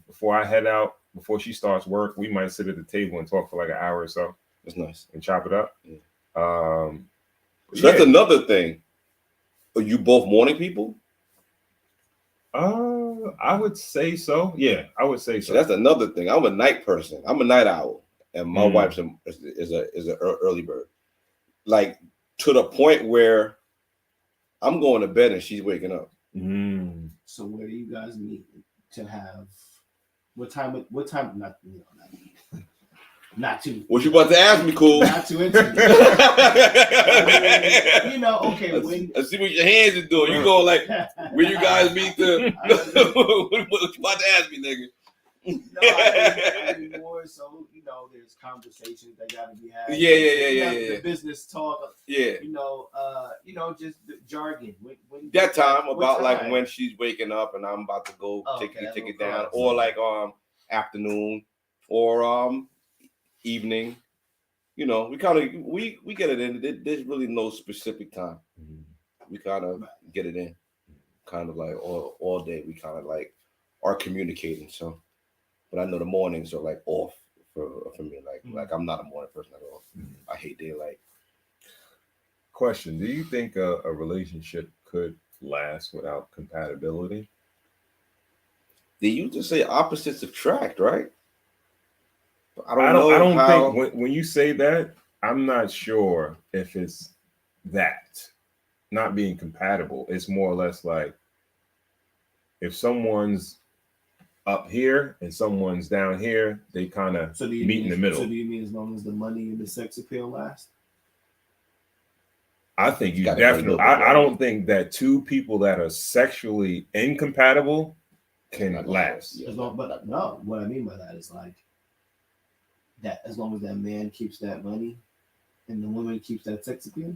before I head out. Before she starts work, we might sit at the table and talk for like an hour or so. That's nice. And chop it up. Yeah. So that's another thing. Are you both morning people? I would say so. Yeah, I would say so. That's another thing. I'm a night person. I'm a night owl, and my wife is an early bird. Like to the point where I'm going to bed and she's waking up. So where do you guys meet to have? What time? Not too. What you about to ask me, cool? Not too intimate. Okay. Let's see what your hands are doing. You go like, where you guys meet the? What you about to ask me, nigga? I mean more so, there's conversations that gotta be had. Yeah. The business talk. Yeah. Just the jargon. When that time about time? Like when she's waking up and I'm about to go take it down, or like afternoon or evening. We kind of we get it in. There's really no specific time. We kind of get it in, kind of like all day. We kind of like are communicating. So. But I know the mornings are like off for me. Like I'm not a morning person at all. I hate daylight. Question: do you think a relationship could last without compatibility? They used to say opposites attract, right? I don't think when you say that, I'm not sure if it's that not being compatible. It's more or less like if someone's up here and someone's down here, they kind of meet in the middle. So do you mean as long as the money and the sex appeal last? I think you definitely. I don't think that two people that are sexually incompatible can last. But no, what I mean by that is like that as long as that man keeps that money and the woman keeps that sex appeal.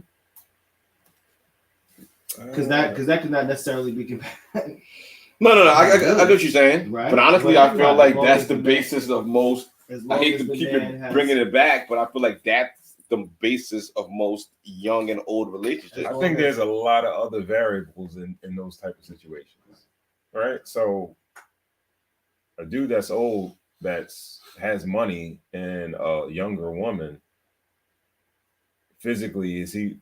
Because that could not necessarily be compatible. No. I get what you're saying, right? But honestly, I feel like that's the basis of most. I hate to keep bringing it back, but I feel like that's the basis of most young and old relationships. I think there's a lot of other variables in those type of situations, right? So a dude that's old has money and a younger woman, physically, is he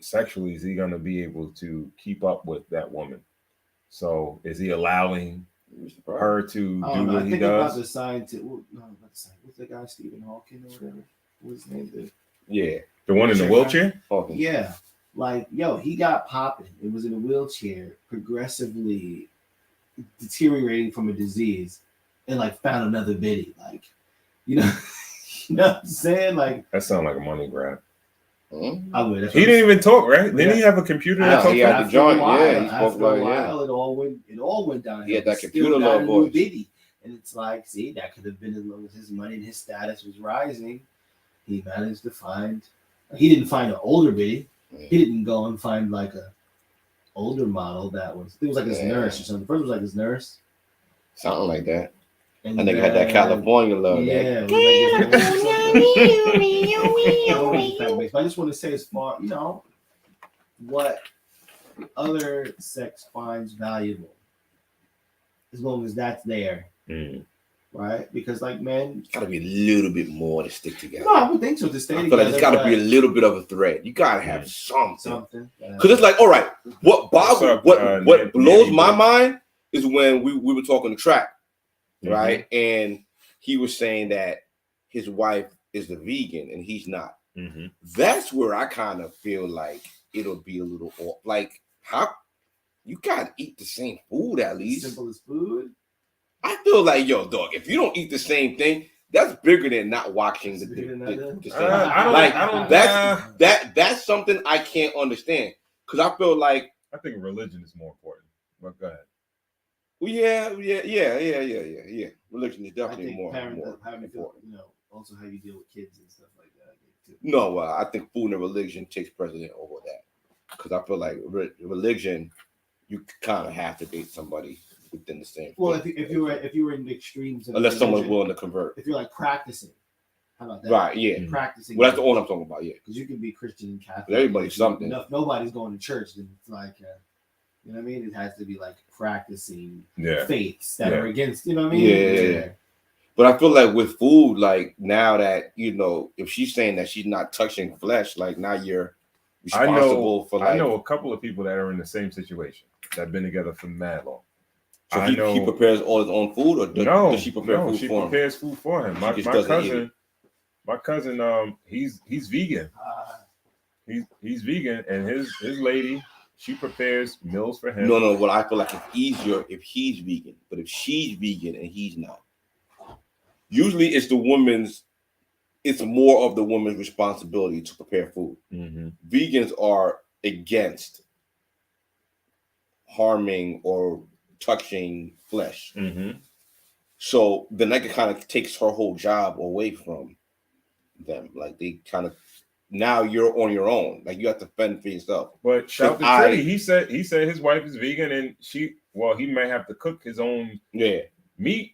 going to be able to keep up with that woman? So is he allowing her to do what he does? About the scientist. What's the guy, Stephen Hawking or whatever? What's his name? The one in the wheelchair? Hawking. Yeah. Like, he got popping. It was in a wheelchair, progressively deteriorating from a disease, and like found another biddy. Like, you know what I'm saying? Like that sounds like a money grab. I would. He didn't even talk, right? Didn't he have a computer that talked? He had the joint. After a while, it all went down. He had that computer love voice. And it's like, see, that could have been as long as his money and his status was rising. He managed to find. He didn't find an older biddy. He didn't go and find like a older model that was. It was like his nurse or something. The first was like his nurse. Something like that. And they had that California love. Yeah. That. But I just want to say, as far what the other sex finds valuable, as long as that's there, right? Because like men, it's gotta be a little bit more to stick together. No, I would think so to stay together. I feel like it's gotta be a little bit of a thread. You gotta have something. Because it's like, all right, what blows my mind is when we were talking the track, right? And he was saying that his wife is the vegan and he's not. That's where I kind of feel like it'll be a little off. Like, how you gotta eat the same food at least. Simple as food. I feel like, yo, dog, if you don't eat the same thing, that's bigger than not watching the same. That's something I can't understand. Because I feel like I think religion is more important. But go ahead. Well, yeah. Religion is definitely more important. Also how you deal with kids and stuff like that. Too. No, I think food and religion takes precedent over that. Because I feel like religion, you kind of have to date somebody within the same. Well, if you were in the extremes, unless someone's willing to convert. If you're like practicing, how about that? Right? Yeah. Practicing. Well, that's the one I'm talking about. Yeah. Because you can be Christian and Catholic. Everybody's something. If nobody's going to church, then it's like, you know what I mean? It has to be like practicing faiths that are against. You know what I mean? Yeah. But I feel like with food, like now that if she's saying that she's not touching flesh, like now you're responsible for. Like, I know a couple of people that are in the same situation that have been together for mad long. So he prepares all his own food, or does she prepare food for him? She prepares food for him. My cousin, he's vegan. He's vegan, and his lady, she prepares meals for him. No. Well, I feel like it's easier if he's vegan, but if she's vegan and he's not, usually it's more of the woman's responsibility to prepare food. Vegans are against harming or touching flesh. So then that kind of takes her whole job away from them. Like they kind of, now you're on your own. Like you have to fend for yourself. But shout to Teddy, he said his wife is vegan and he may have to cook his own meat.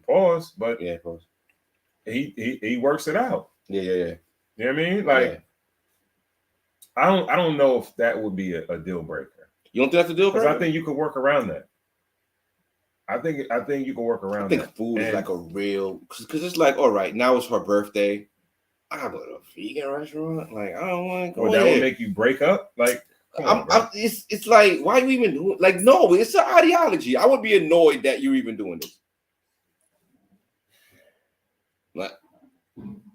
Pause. But pause. He works it out. Yeah. You know what I mean? Like I don't know if that would be a deal breaker. You don't think that's a deal breaker? Because I think you could work around that. I think you can work around that. I think food is like a real, because it's like, all right, now it's her birthday. I gotta go to a vegan restaurant. Like, I don't want to go. That would make you break up. Like, it's like, why are you even doing? Like, no, it's an ideology. I would be annoyed that you're even doing this. Like,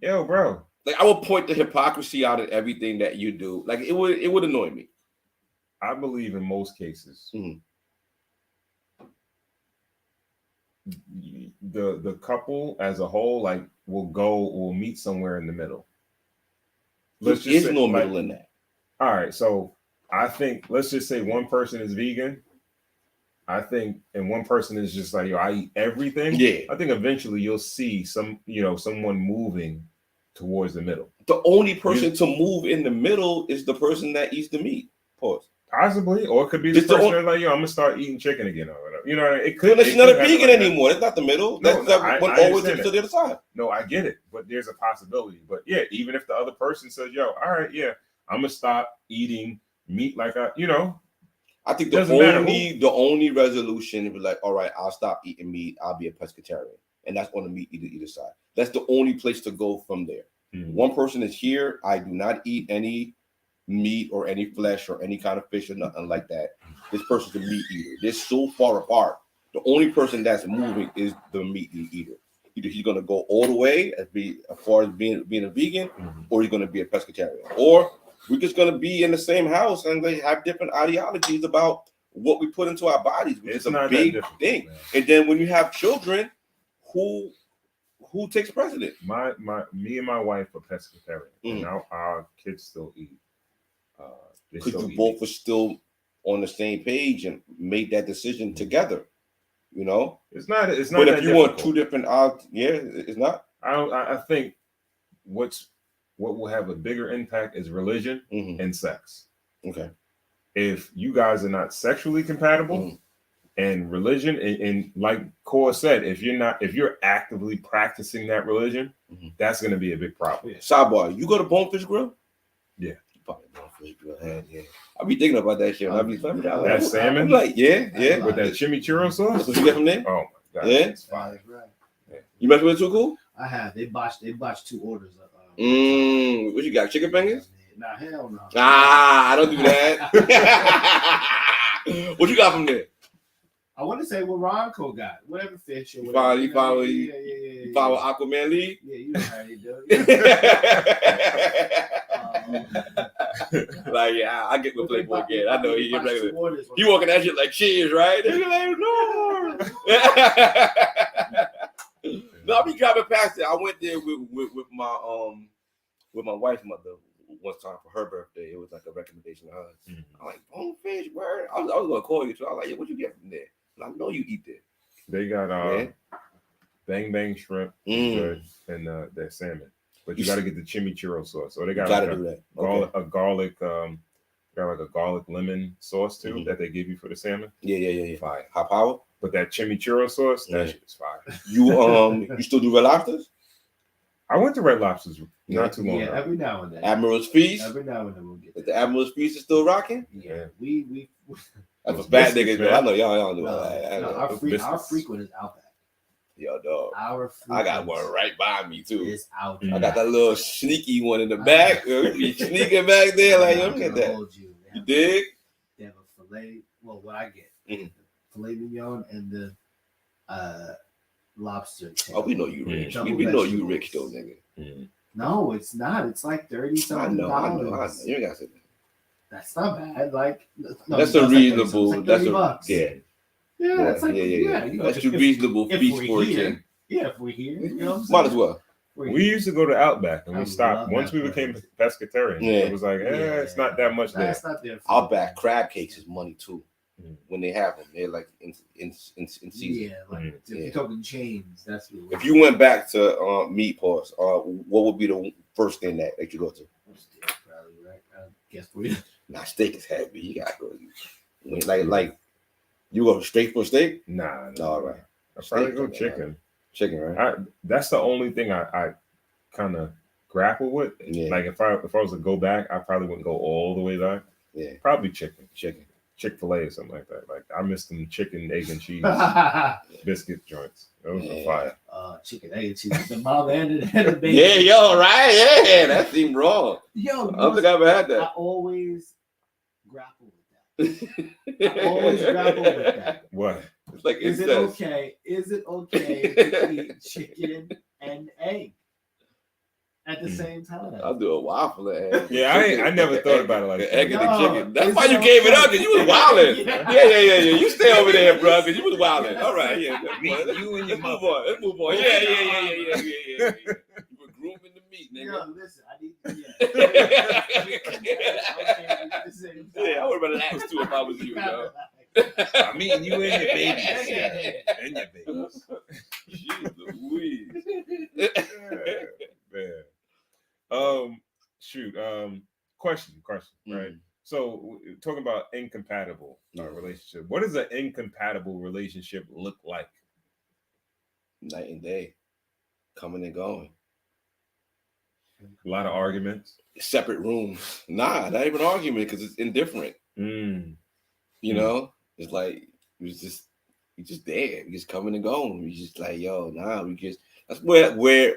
yo, bro. Like, I would point the hypocrisy out of everything that you do. Like, it would annoy me. I believe in most cases. The couple as a whole will meet somewhere in the middle. There's no middle in that. All right, so I think let's just say one person is vegan. I think, and one person is just like, I eat everything. Yeah. I think eventually you'll see someone moving towards the middle. The only person to move in the middle is the person that eats the meat. Pause. Possibly, or it could be the person that's like, I'm gonna start eating chicken again, or whatever. You know, it could. It's not a vegan anymore. It's not the middle. That's always to the other side. No, I get it, but there's a possibility. But yeah, even if the other person says, "Yo, all right, yeah, I'm gonna stop eating meat," I think the only resolution would be like, all right, I'll stop eating meat. I'll be a pescatarian, and that's on the meat either side. That's the only place to go from there. One person is here. I do not eat any meat or any flesh or any kind of fish or nothing like that. This person's a meat eater. They're so far apart. The only person that's moving is the meat eater. Either he's gonna go all the way as far as being a vegan, or he's gonna be a pescatarian, or we're just gonna be in the same house and they have different ideologies about what we put into our bodies, which is a big thing. Man. And then when you have children, who takes precedent? Me and my wife are pescatarian, and our kids still eat. Because you both are still on the same page and made that decision together, It's not. But if you want two different odds, it's not. I think what will have a bigger impact is religion and sex. Okay. If you guys are not sexually compatible, And religion, and like Core said, if you're actively practicing that religion, that's going to be a big problem. Yeah. Sidebar, you go to Bonefish Grill? Yeah. Bonefish Grill. Yeah. I be thinking about that shit. I be thinking about that salmon. I'm like, yeah. With that chimichurro sauce. That's what you get from there? Oh my God. Yeah. That's right. Yeah. You mess with it too cool? I have. They botched 2 orders. What you got? Chicken fingers? Nah, hell no. I don't do that. What you got from there? I want to say what Ronco got. Whatever fish or whatever. You follow Aquaman League? Yeah, you know how you do. Like, yeah, I get with Playboy again. I know he walking that shit like cheers, right? Like, no. No, I be driving past it. I went there with my wife's mother one time for her birthday. It was like a recommendation of hers. I'm like, Bonefish, word. I was gonna call you too. I was like, yeah, what you get from there? I know you eat there. They got bang bang shrimp good, and their salmon. But you got to get the chimichurro sauce. So they got like a garlic, got like a garlic lemon sauce too that they give you for the salmon. Yeah. Fire. High power. But that chimichurro sauce, that shit is fire. You still do Red Lobsters? I went to Red Lobsters not too long ago. Every now and then. Admiral's Feast. Every now and then we'll get. The Admiral's Feast is still rocking. Yeah, we. That's a bad niggas, man. I know y'all do Our frequent is out back. Yo, dog. I got one right by me too. It's out. I got that little sneaky one in the back. We be sneaking back there like, look at that. You dig? They have a filet. Well, what I get, the filet mignon and the lobster tail. Oh, we know you rich. We know you rich though, nigga. No, it's not. It's like $30-something. I know. You ain't got to say that. That's not bad. Like that's a reasonable. Like that's $30. Yeah. Yeah, that's like yeah. You know, that's a reasonable feast for a king. Yeah, if we're here, you know what I'm saying? Might as well. We used to go to Outback and we stopped. Once we became pescatarian, it was like, it's not that much there. It's not there. Outback crab cakes is money too. When they have them, they're like in season. Yeah, like if you're talking chains, that's what. If you went back to Meat Paws, what would be the first thing that you go to? Steak, probably, right? I guess for you. Nah, steak is heavy. You gotta go. Like you go straight for steak? Nah. All right. I probably go chicken. Chicken, right? That's the only thing I kind of grapple with. Yeah. Like if I was to go back, I probably wouldn't go all the way back. Yeah. Probably chicken. Chick-fil-A or something like that. Like I miss them chicken, egg, and cheese biscuit joints. Those are fire. Chicken, egg, and cheese. The mom and the baby. Yeah, yo, right? Yeah, that seemed wrong. Yo, I don't think I ever had that. I always grapple with that. What? It's like Is it okay to eat chicken and egg at the same time? I'll do a waffle and egg. Yeah, I never thought about it like that. Egg and the chicken. That's why you gave it up, because you was wilding. Yeah. You stay over there, bro, because you was wilding. All right, yeah. You and your mother. Let's move on. Yeah. You were grooming the meat, nigga. Yo, listen, I need I would have relaxed too if I was you, yo. I mean, you and your babies. And your babies. Jeez Louise. Man. Question, right? So talking about incompatible relationship. What does an incompatible relationship look like? Night and day. Coming and going. A lot of arguments. Separate rooms. Nah, not even argument, because it's indifferent. You know? It's like we just there. We just coming and going. We just like, yo, that's where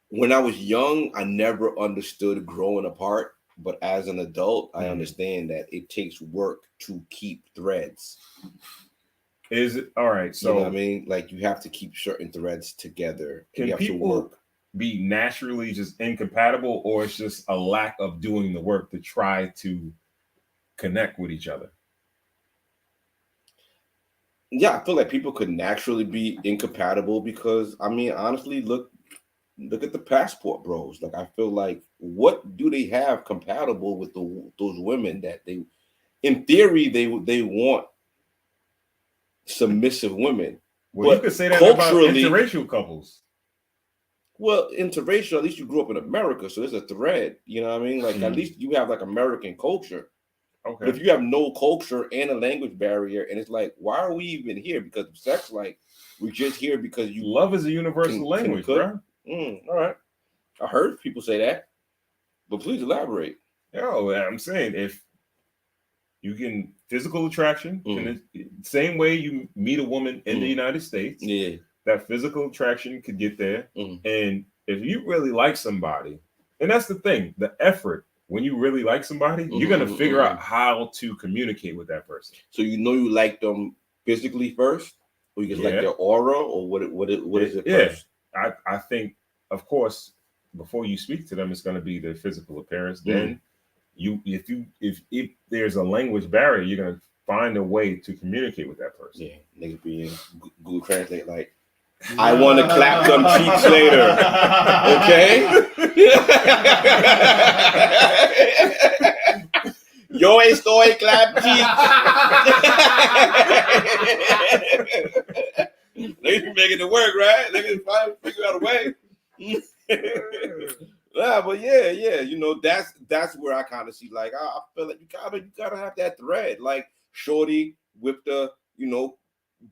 when I was young, I never understood growing apart. But as an adult, I understand that it takes work to keep threads. Is it all right? So you know what I mean, like you have to keep certain threads together. Can people be naturally just incompatible, or it's just a lack of doing the work to try to connect with each other? Yeah, I feel like people could naturally be incompatible because, I mean, honestly, look at the passport bros. Like, I feel like, what do they have compatible with those women that they, in theory, they want submissive women? Well, you could say that about interracial couples. Well, interracial, at least you grew up in America, so there's a thread. You know what I mean? Like, at least you have like American culture. Okay. But if you have no culture and a language barrier, and it's like, why are we even here? Because of sex, like we're just here because you love is a universal language, bro. All right. I heard people say that, but please elaborate. Yo, I'm saying if you can physical attraction in the same way you meet a woman in the United States, that physical attraction could get there. And if you really like somebody, and that's the thing, the effort. When you really like somebody, you're gonna figure out how to communicate with that person. So you like them physically first, or you just like their aura, or what is it first? I think, of course, before you speak to them, it's gonna be their physical appearance. Then if there's a language barrier, you're gonna find a way to communicate with that person. Yeah, niggas be in Google Translate like, I want to clap them cheeks later. Okay? Yo estoy clap cheeks. They be making it work, right? They can finally figure out a way. Yeah, but yeah, you know, that's where I kind of see, like, I feel like you gotta have that thread. Like Shorty with the, you know,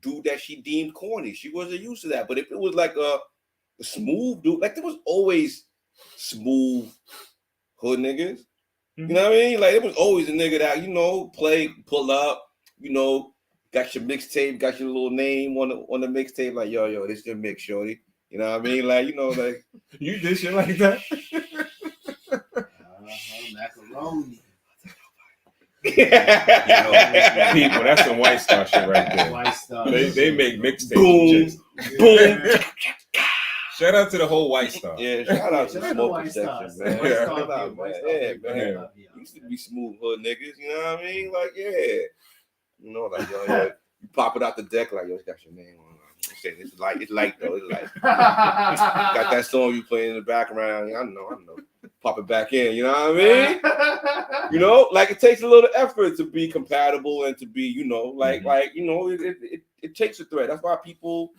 dude that she deemed corny. She wasn't used to that. But if it was like a smooth dude, like there was always smooth hood niggas. You know what I mean? Like it was always a nigga that, you know, pull up, you know, got your mixtape, got your little name on the mixtape, like, yo, this your mix, Shorty. You know what I mean? Like, you know, like you did shit like that. Macaroni. You know, people, that's some White Star shit right there. White Star. They make mixtapes. Boom. Shout out to the whole White Star. Yeah, shout out to the smoking Star. section, man. Man. Used to be smooth hood niggas, you know what I mean? Like, you know, like, yo, you pop it out the deck, like, yo, it's got your name on it. It's light though. It's like got that song you playing in the background. I know. Pop it back in. You know what I mean? You know, like it takes a little effort to be compatible and to be, you know, like you know, it takes a thread. That's why people,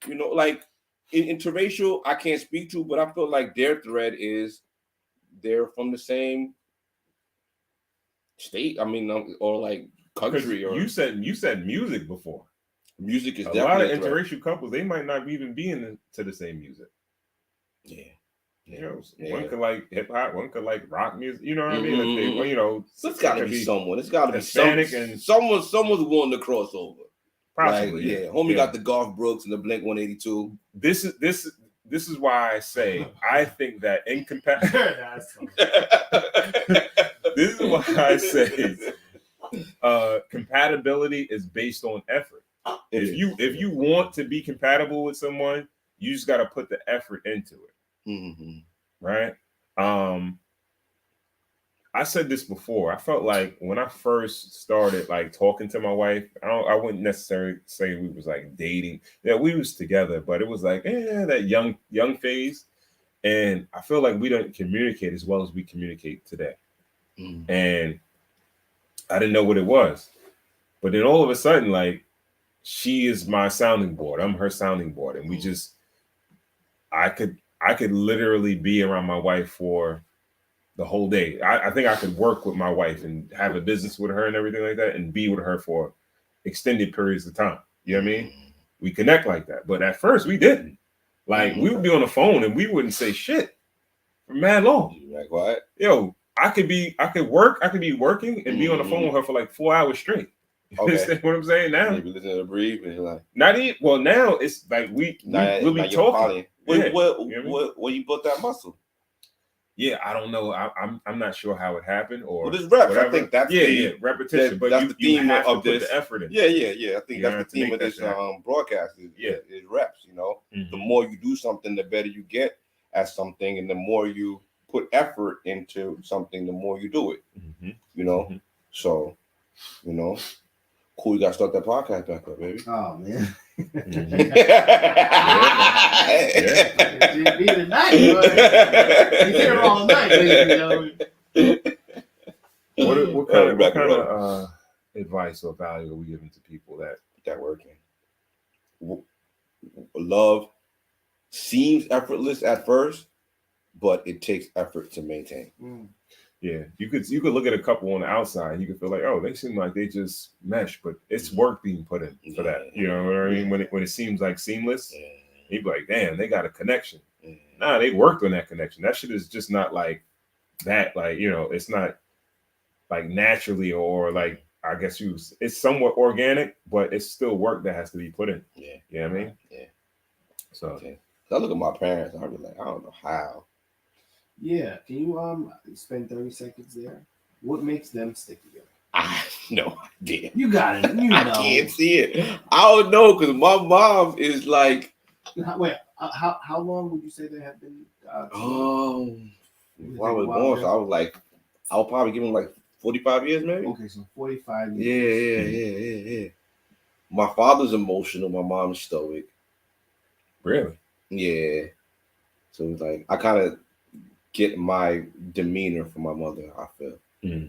you know, like interracial, I can't speak to, but I feel like their thread is they're from the same state. I mean, or like country. Or you said music before. Music is a definitely lot of interracial couples. They might not even be into the same music. Yeah. You know, one could like hip hop, one could like rock music. You know what I mean? Like they, you know, so it's got to be someone. It's got to be Hispanic and someone's willing to cross over. Possibly, like, homie got the Garth Brooks and the Blink 182. This is why I say I think that This is why I say compatibility is based on effort. If you want to be compatible with someone, you just got to put the effort into it. Right? I said this before. I felt like when I first started like talking to my wife, I wouldn't necessarily say we was like dating. Yeah, we was together, but it was like that young phase. And I feel like we don't communicate as well as we communicate today. And I didn't know what it was. But then all of a sudden, like, she is my sounding board. I'm her sounding board. And we just, I could literally be around my wife for the whole day. I think I could work with my wife and have a business with her and everything like that and be with her for extended periods of time. You know what I mean? We connect like that. But at first we didn't. Like we would be on the phone and we wouldn't say shit for mad long. Like what? Yo, I could be working and be on the phone with her for like 4 hours straight. You understand what I'm saying now? Maybe listen to breathe and like not even. Well, now it's like we'll be talking. When you built that muscle? Yeah, I don't know. I'm not sure how it happened or this reps. Whatever. I think that's repetition. But that's the theme have of to this. Put the effort in. Yeah. I think that's the theme of this broadcast. Is reps. You know, the more you do something, the better you get at something, and the more you put effort into something, the more you do it. You know, so you know. Cool, you gotta start that podcast back up, baby. Oh man. Be tonight, you here all night, ladies and gentlemen. What kind of advice or value are we giving to people that working? Love seems effortless at first, but it takes effort to maintain. Yeah, you could look at a couple on the outside and you could feel like, oh, they seem like they just mesh, but it's work being put in for that. You know what I mean? When it seems like seamless, you'd be like, damn, they got a connection. Nah, they worked on that connection. That shit is just not like that. Like, you know, it's not like naturally or like, I guess it's somewhat organic, but it's still work that has to be put in. Yeah. You know what I mean? Yeah. So I look at my parents and I be like, I don't know how. Yeah. Can you spend 30 seconds there? What makes them stick together? I have no idea. You got it. You know. I can't see it. I don't know because my mom is like. Wait, how long would you say they have been? When I was born, so I would probably give them like 45 years, maybe. Okay, so 45 years. Yeah. My father's emotional. My mom's stoic. Really? Yeah. So it's like I kind of get my demeanor from my mother, I feel.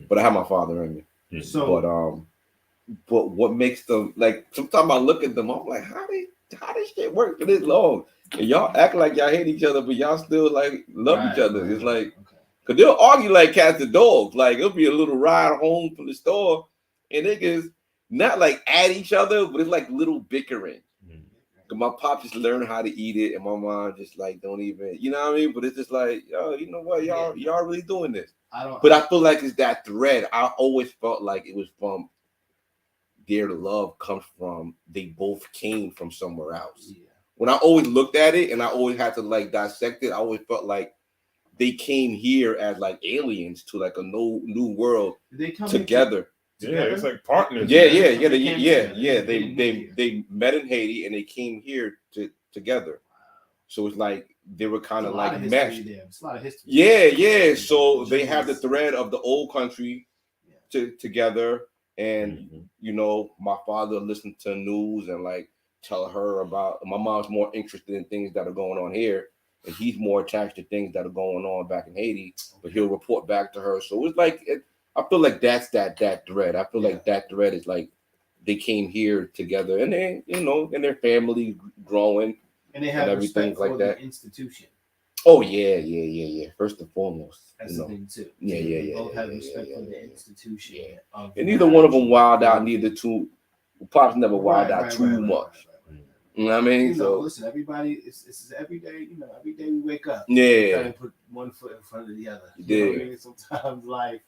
But I have my father in me. So, but what makes them like? Sometimes I look at them, I'm like, how does shit work for this long? And y'all act like y'all hate each other, but y'all still like love each other. It's like, cause they'll argue like cats and dogs. Like it'll be a little ride home from the store, and niggas not like at each other, but it's like little bickering. Cause my pop just learned how to eat it, and my mom just like don't even, you know what I mean? But it's just like, yo, you know what, y'all really doing this. But I feel like it's that thread. I always felt like it was from their love comes from they both came from somewhere else. Yeah. When I always looked at it and I always had to like dissect it, I always felt like they came here as like aliens to like a new world together. Yeah, it's like partners. Yeah. They met in Haiti and they came here together. So it's like they were kind of like meshed. It's a lot of history. Yeah. So they have the thread of the old country together. And you know, my father listened to news and like tell her about. My mom's more interested in things that are going on here, and he's more attached to things that are going on back in Haiti. But he'll report back to her. So it's like I feel like that's that thread. I feel like that thread is like they came here together, and they, you know, and their family growing, and they have everything like that. Institution. Oh yeah. First and foremost, that's the thing too. Yeah. Both have respect for the institution. Yeah. And neither one of them wild out. Neither two. Pops never wild out too much. You know what I mean? So listen, everybody, it's every day. You know, every day we wake up. Yeah. Trying to put one foot in front of the other. You know what I mean? Sometimes life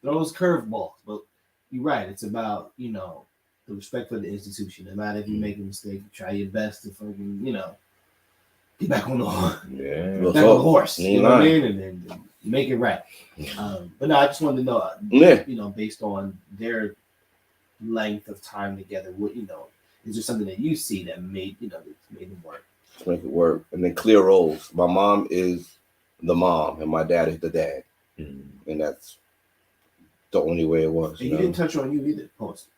throws curveballs, but you're right. It's about, you know, the respect for the institution. No matter if you make a mistake, you try your best to fucking, you know, get back on the horse. Yeah. Back on the horse. You know what I mean? And then make it right. But no, I just wanted to know, you know, based on their length of time together, what, you know, is there something that you see that made, you know, that made them work? Just make it work. And then clear roles. My mom is the mom and my dad is the dad. And that's the only way it was. And you didn't touch on you either, post.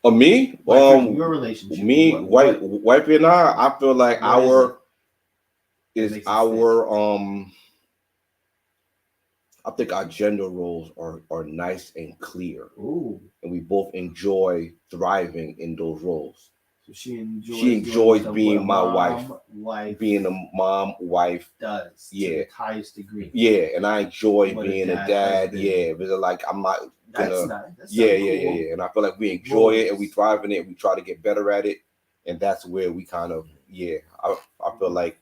Oh, me? Your relationship. Me, wifey and I feel like our I think our gender roles are nice and clear. Ooh. And we both enjoy thriving in those roles. So she enjoys being my wife, being a mom, wife. Does. To the highest degree. Yeah, and I enjoy being a dad. Yeah, because like I'm not gonna. That's cool. And I feel like we enjoy it and we thrive in it. And we try to get better at it, and that's where we kind of I feel like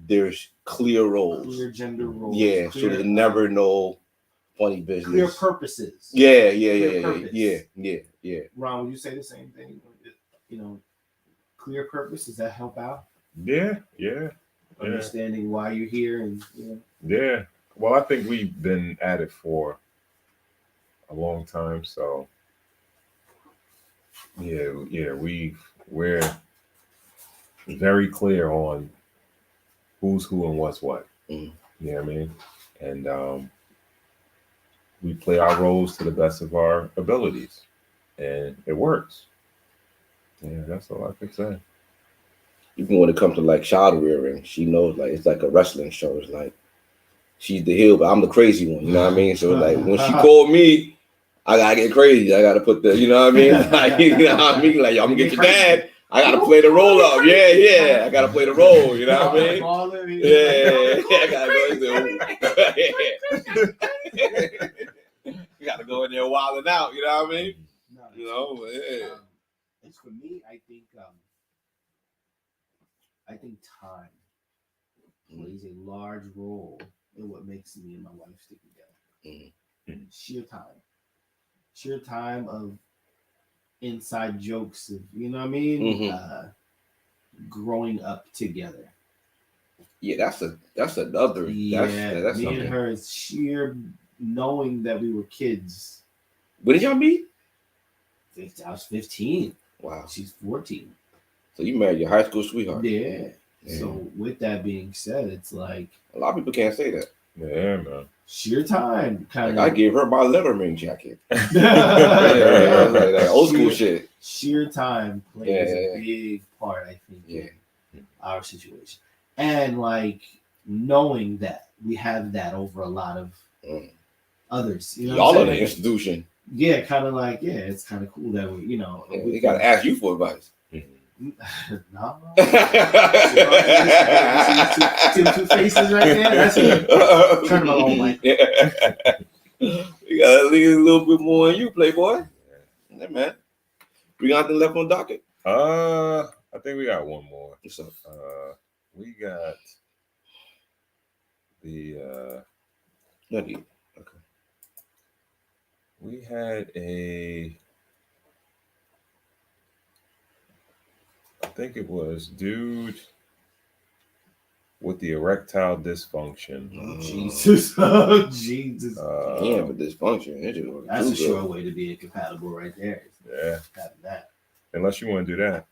there's clear roles, clear gender roles. Yeah, so there's never no funny business. Clear purposes. Yeah. Ron, would you say the same thing? You know, clear purpose, does that help out? Yeah. Understanding why you're here and Yeah. Well, I think we've been at it for a long time, so we're very clear on who's who and what's what. You know what I mean? And we play our roles to the best of our abilities, and it works. Yeah, that's all I could say. Even when it comes to like child rearing, she knows like it's like a wrestling show. It's like she's the heel, but I'm the crazy one. You know what I mean? So like when she called me, I gotta get crazy. I gotta put the, you know what I mean? Like, you know what I mean? Like, I'm gonna get your dad. I gotta play the role up. Yeah. I gotta play the role. You know what I mean? Yeah. I gotta go. You got to go in there wilding out. You know what I mean? No, You know, yeah. It's for me. I think time plays a large role in what makes me and my wife stick together. Sheer time of inside jokes of, you know what I mean? Growing up together. Yeah, that's another. Yeah, that's me something. and her is sheer knowing that we were kids. When did y'all meet? I was 15. Wow. She's 14. So you married your high school sweetheart. Yeah. So with that being said, it's like a lot of people can't say that. Yeah, man. Sheer time, kind of. I gave her my Letterman jacket. like old school shit. Sheer time plays a big part, I think, in our situation, and like knowing that we have that over a lot of others. You know, y'all are the institution. Yeah, kind of like it's kind of cool that we, you know, we gotta ask you for advice. No. See two faces right there? That's it. Turn them on, Mike. You gotta leave a little bit more on you, Playboy. Yeah, man. We got anything left on docket? I think we got one more. What's up? We got the okay. We had I think it was dude with the erectile dysfunction. Jesus. Jesus. Yeah, but dysfunction. That's a sure way to be incompatible right there. Yeah. Having that. Unless you want to do that.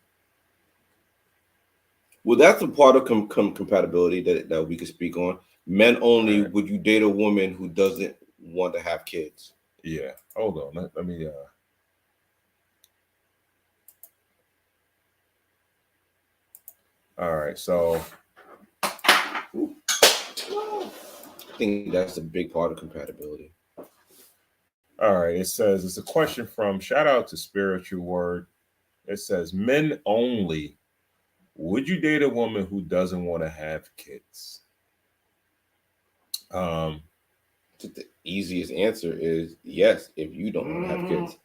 Well, that's a part of compatibility that we could speak on. Men only, right. Would you date a woman who doesn't want to have kids? Yeah. Hold on. Let me all right, so I think that's a big part of compatibility. All right, it says it's a question from shout out to Spiritual Word. It says, men only, would you date a woman who doesn't want to have kids? The easiest answer is yes, if you don't want to have kids.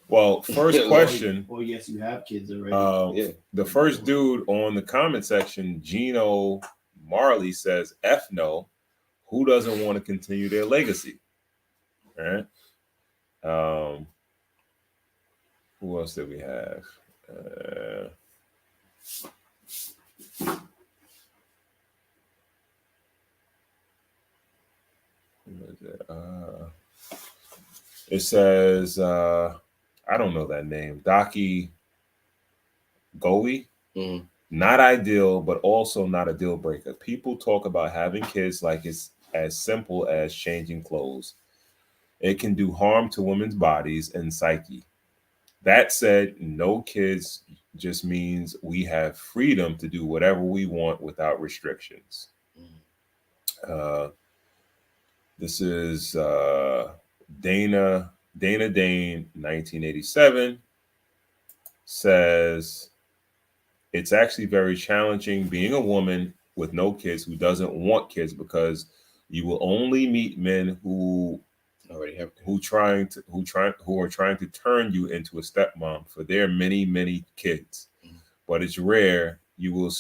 Well, first question. Well, yes, you have kids already. The first dude on the comment section, Gino Marley, says, F no. Who doesn't want to continue their legacy? All right. Who else did we have? It says, I don't know that name. Daki Goey. Mm-hmm. Not ideal, but also not a deal breaker. People talk about having kids like it's as simple as changing clothes. It can do harm to women's bodies and psyche. That said, no kids just means we have freedom to do whatever we want without restrictions. This is Dana Dane, 1987, says it's actually very challenging being a woman with no kids who doesn't want kids, because you will only meet men who already have who are trying to turn you into a stepmom for their many kids. But it's rare you will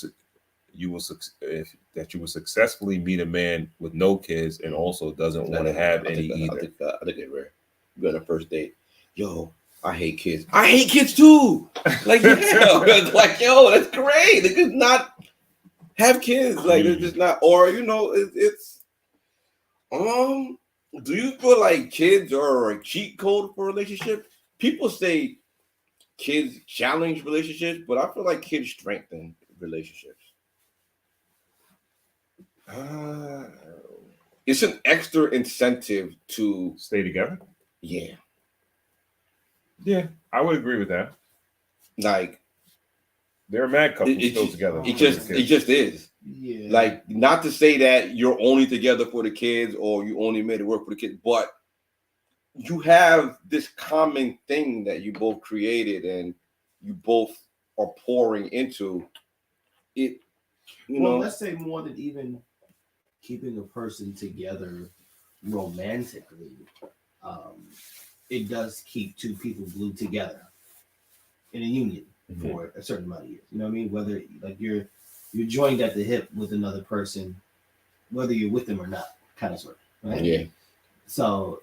successfully meet a man with no kids and also doesn't want to have any either. I think it's rare. You go on a first date, yo, I hate kids. I hate kids too. Like, yeah, like, yo, that's great. They could not have kids. Like, they're just not. Or, you know, it's do you feel like kids are a cheat code for a relationship? People say kids challenge relationships, but I feel like kids strengthen relationships. It's an extra incentive to stay together. Yeah, I would agree with that. Like, they're a mad couple still together. It just is. Yeah. Like, not to say that you're only together for the kids or you only made it work for the kids, but you have this common thing that you both created and you both are pouring into it. You know, let's say more than even keeping a person together romantically, it does keep two people glued together in a union for a certain amount of years. You know what I mean? Whether like you're joined at the hip with another person, whether you're with them or not, kind of sort of, right? Yeah. So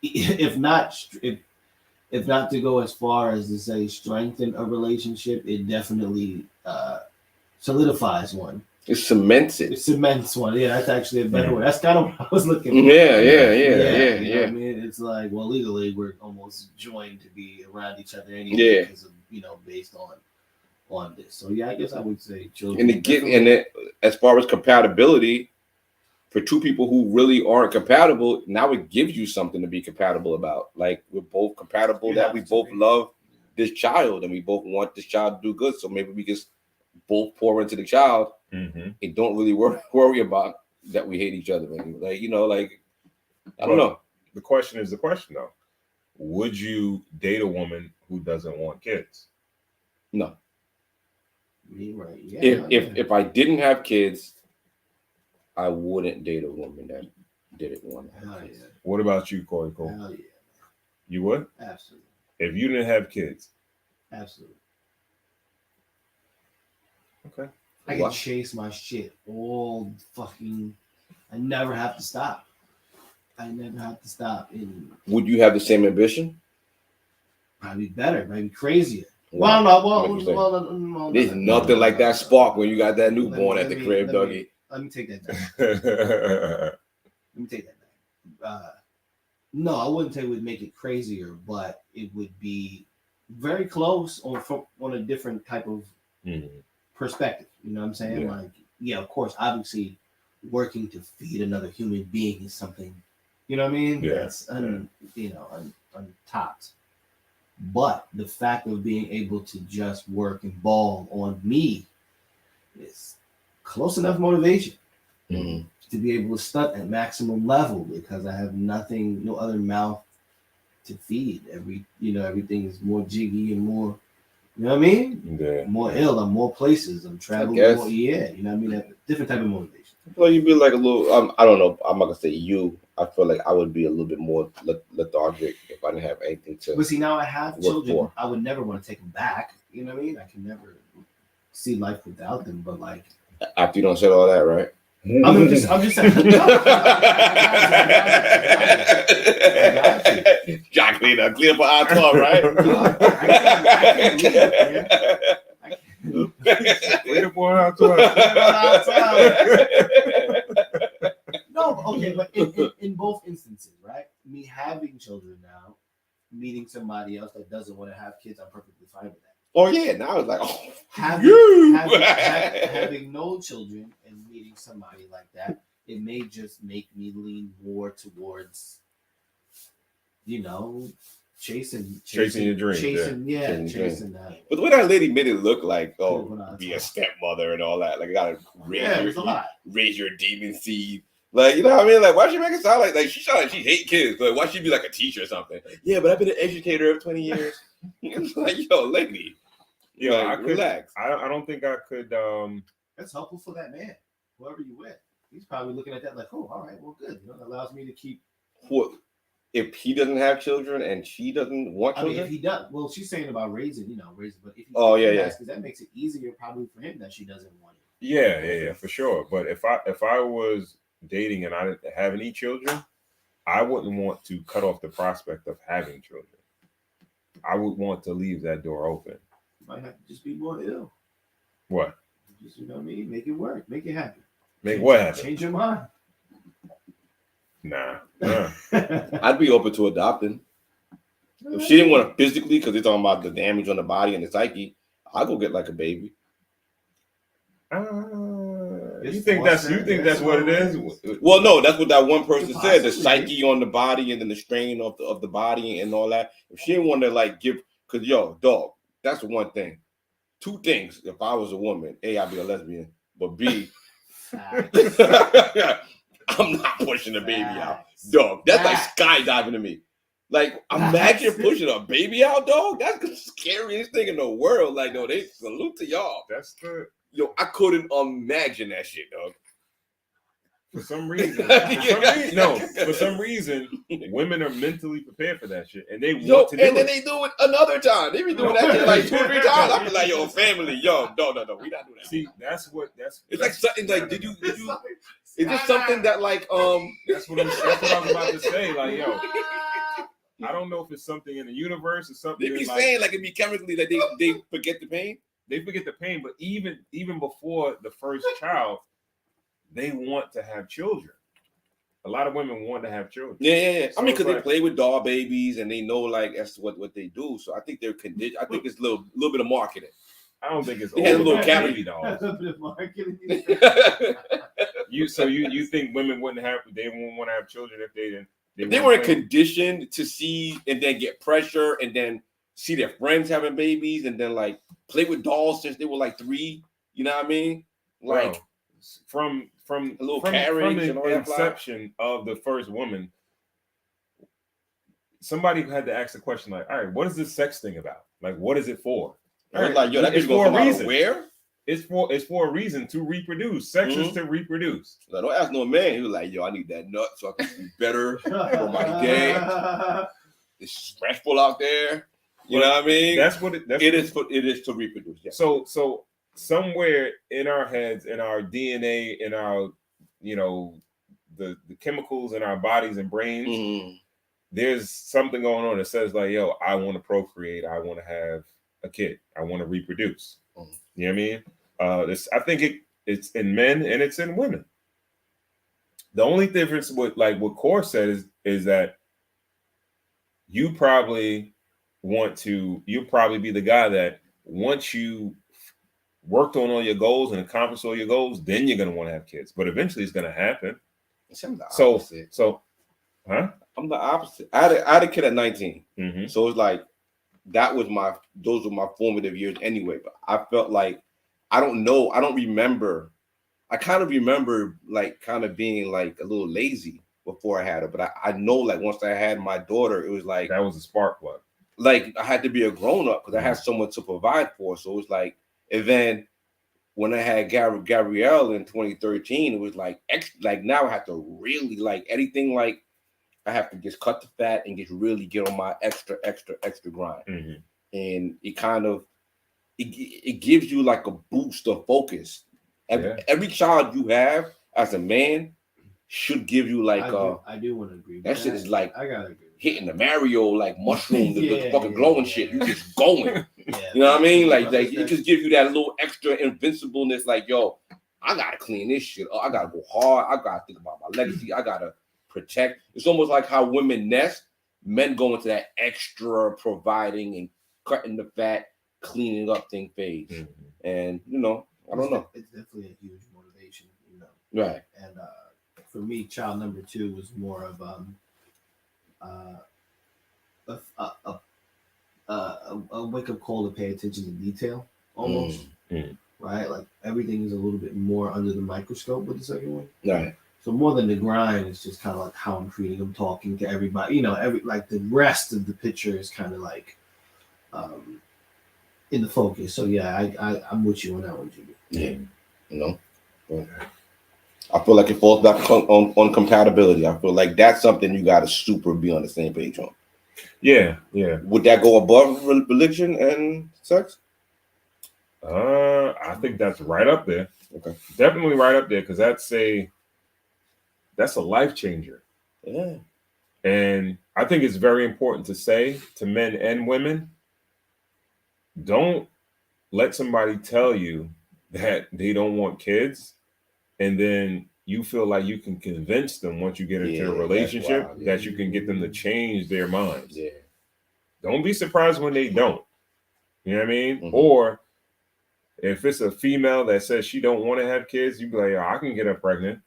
if not to go as far as to say strengthen a relationship, it definitely solidifies one. It cements it. It cements one. Yeah, that's actually a better word. That's kind of what I was looking for. Yeah. You know what I mean? It's like, well, legally we're almost joined to be around each other anyway because of, based on this. So yeah, I guess I would say children. And as far as compatibility, for two people who really aren't compatible, now it gives you something to be compatible about. Like we're both compatible that we both love this child and we both want this child to do good. So maybe we just both pour into the child and don't really worry about that we hate each other. Like, I don't know. The question is the question though. Would you date a woman who doesn't want kids? No. Right. Yeah, if I didn't have kids, I wouldn't date a woman that didn't want to have kids. Yeah. What about you, Corey Cole? Hell yeah. You would? Absolutely. If you didn't have kids? Absolutely. Okay. I can chase my shit all fucking. I never have to stop. Would you have the same ambition? Probably better, maybe crazier. Well, no. There's nothing like that spark when you got that newborn at the crib, Dougie. Let me take that back. No, I wouldn't say it would make it crazier, but it would be very close on a different type of perspective. You know what I'm saying? Yeah. Like, yeah, of course, obviously, working to feed another human being is something. You know what I mean? Yeah. That's untopped. But the fact of being able to just work and ball on me is close enough motivation to be able to stunt at maximum level because I have no other mouth to feed. Everything is more jiggy and more, you know what I mean? Yeah. More ill. I'm more places. I'm traveling more. Yeah, you know what I mean? A different type of motivation. Well, you'd be like a little. I don't know. I'm not gonna say you. I feel like I would be a little bit more lethargic if I didn't have anything to. But see, now I have children. I would never want to take them back. You know what I mean? I can never see life without them. But like, after you don't say all that, right? I'm just saying. John, clean up for our club, right? No, okay, but in both instances, right? Me having children now, meeting somebody else that doesn't want to have kids, I'm perfectly fine with that. Oh yeah, now it's like having no children and meeting somebody like that, it may just make me lean more towards, chasing your dreams. Chasing that. But the way that lady made it look like, be a stepmother and all that, like I gotta raise your demon seed. Like, you know what I mean? Like, why she make it sound like she sound like she hate kids? Like, why she be like a teacher or something? Yeah, but I've been an educator of 20 years. It's like, yo, lady. Relax. I don't think I could. That's helpful for that man, whoever you with. He's probably looking at that like, oh, all right, well, good. It allows me to keep. What if he doesn't have children and she doesn't want children? I mean, if he does, well, she's saying about raising. But if he, because that makes it easier probably for him that she doesn't want it. Yeah, for sure. But if I was dating and I didn't have any children, I wouldn't want to cut off the prospect of having children. I would want to leave that door open. Might have to just be more ill. What? Just, you know what I mean? Make it work. Make it happen. What happen? Change your mind. Nah. I'd be open to adopting. If she didn't want to physically, because they're talking about the damage on the body and the psyche, I'll go get like a baby. You think that's what it is? Well, no, that's what that one person said. The psyche on the body and then the strain of the body and all that. If she didn't want to give, because dog, that's the one thing. Two things. If I was a woman, A, I'd be a lesbian, but B, I'm not pushing a baby out, dog. That's like skydiving to me. Like, imagine pushing a baby out, dog. That's the scariest thing in the world. Like, no, they salute to y'all. That's the. I couldn't imagine that shit, dog. For some reason, women are mentally prepared for that shit, and they want to do it. And then they do it another time. They be doing that shit like 2 or 3 times. I be like, yo, family, yo, no, we not doing that. See, that's it's like something like, did you? Is this something that like That's what I was about to say. Like, yo, I don't know if it's something in the universe or something. They be saying like it be chemically that they forget the pain. They forget the pain, but even before the first child, they want to have children. A lot of women want to have children. Yeah. So I mean, because they play with doll babies and they know like that's what they do. So I think they're conditioned. I think it's a little bit of marketing. I don't think it's they had a little cavity dolls. You think women wouldn't want to have children if they didn't? They weren't conditioned to see and then get pressure and then see their friends having babies and then like play with dolls since they were like 3. You know what I mean? Like. Well, from a little from the inception of the first woman, somebody had to ask the question like, all right, what is this sex thing about? Like, what is it for? Right. Like, yo, that is for a reason. Where? It's for a reason to reproduce. Sex is to reproduce. Like, don't ask no man. He was like, yo, I need that nut so I can be better for my day. It's stressful out there. You know what I mean? That's what it is to reproduce. Yeah. So somewhere in our heads, in our DNA, in our, the chemicals in our bodies and brains, there's something going on that says like, yo, I want to procreate. I want to have a kid. I want to reproduce. You know what I mean? I think it's in men and it's in women. The only difference with like what Core said is that you'll probably be the guy that once you worked on all your goals and accomplished all your goals, then you're going to want to have kids. But eventually it's going to happen. I'm the opposite. I'm the opposite. I had a kid at 19. Mm-hmm. So it's like, those were my formative years anyway. But I felt like, I don't remember. I kind of remember like kind of being like a little lazy before I had her. But I know like once I had my daughter, it was like. That was a spark plug. Like I had to be a grown up because I had someone to provide for. So it was like, and then when I had Gabrielle in 2013, it was like now I have to really like anything like I have to just cut the fat and just really get on my extra grind. Mm-hmm. And it kind of it gives you like a boost of focus. Every child you have as a man should give you like I do want to agree. That shit is like I gotta agree. Hitting the Mario like mushroom, the fucking glowing shit. You just going. You know what I mean? Like it just gives you that little extra invincibleness. Like, yo, I gotta clean this shit up. I gotta go hard. I gotta think about my legacy. I gotta protect. It's almost like how women nest. Men go into that extra providing and cutting the fat, cleaning up thing phase. Mm-hmm. And I don't know. It's definitely a huge motivation. Right. And for me, child number 2 was more of a wake-up call to pay attention to detail, almost. Right? Like everything is a little bit more under the microscope with the second one. Right. So more than the grind, it's just kind of like how I'm treating them, talking to everybody. Like the rest of the picture is kind of like in the focus. So yeah, I'm with you on that one, Jimmy. Yeah. I feel like it falls back on compatibility. I feel like that's something you got to super be on the same page on. Yeah. Would that go above religion and sex? I think that's right up there. Okay. Definitely right up there because that's a life changer. Yeah. And I think it's very important to say to men and women, don't let somebody tell you that they don't want kids and then you feel like you can convince them once you get into a relationship that you can get them to change their minds. Yeah. Don't be surprised when they don't. You know what I mean? Mm-hmm. Or if it's a female that says she don't want to have kids, you be like, I can get her pregnant.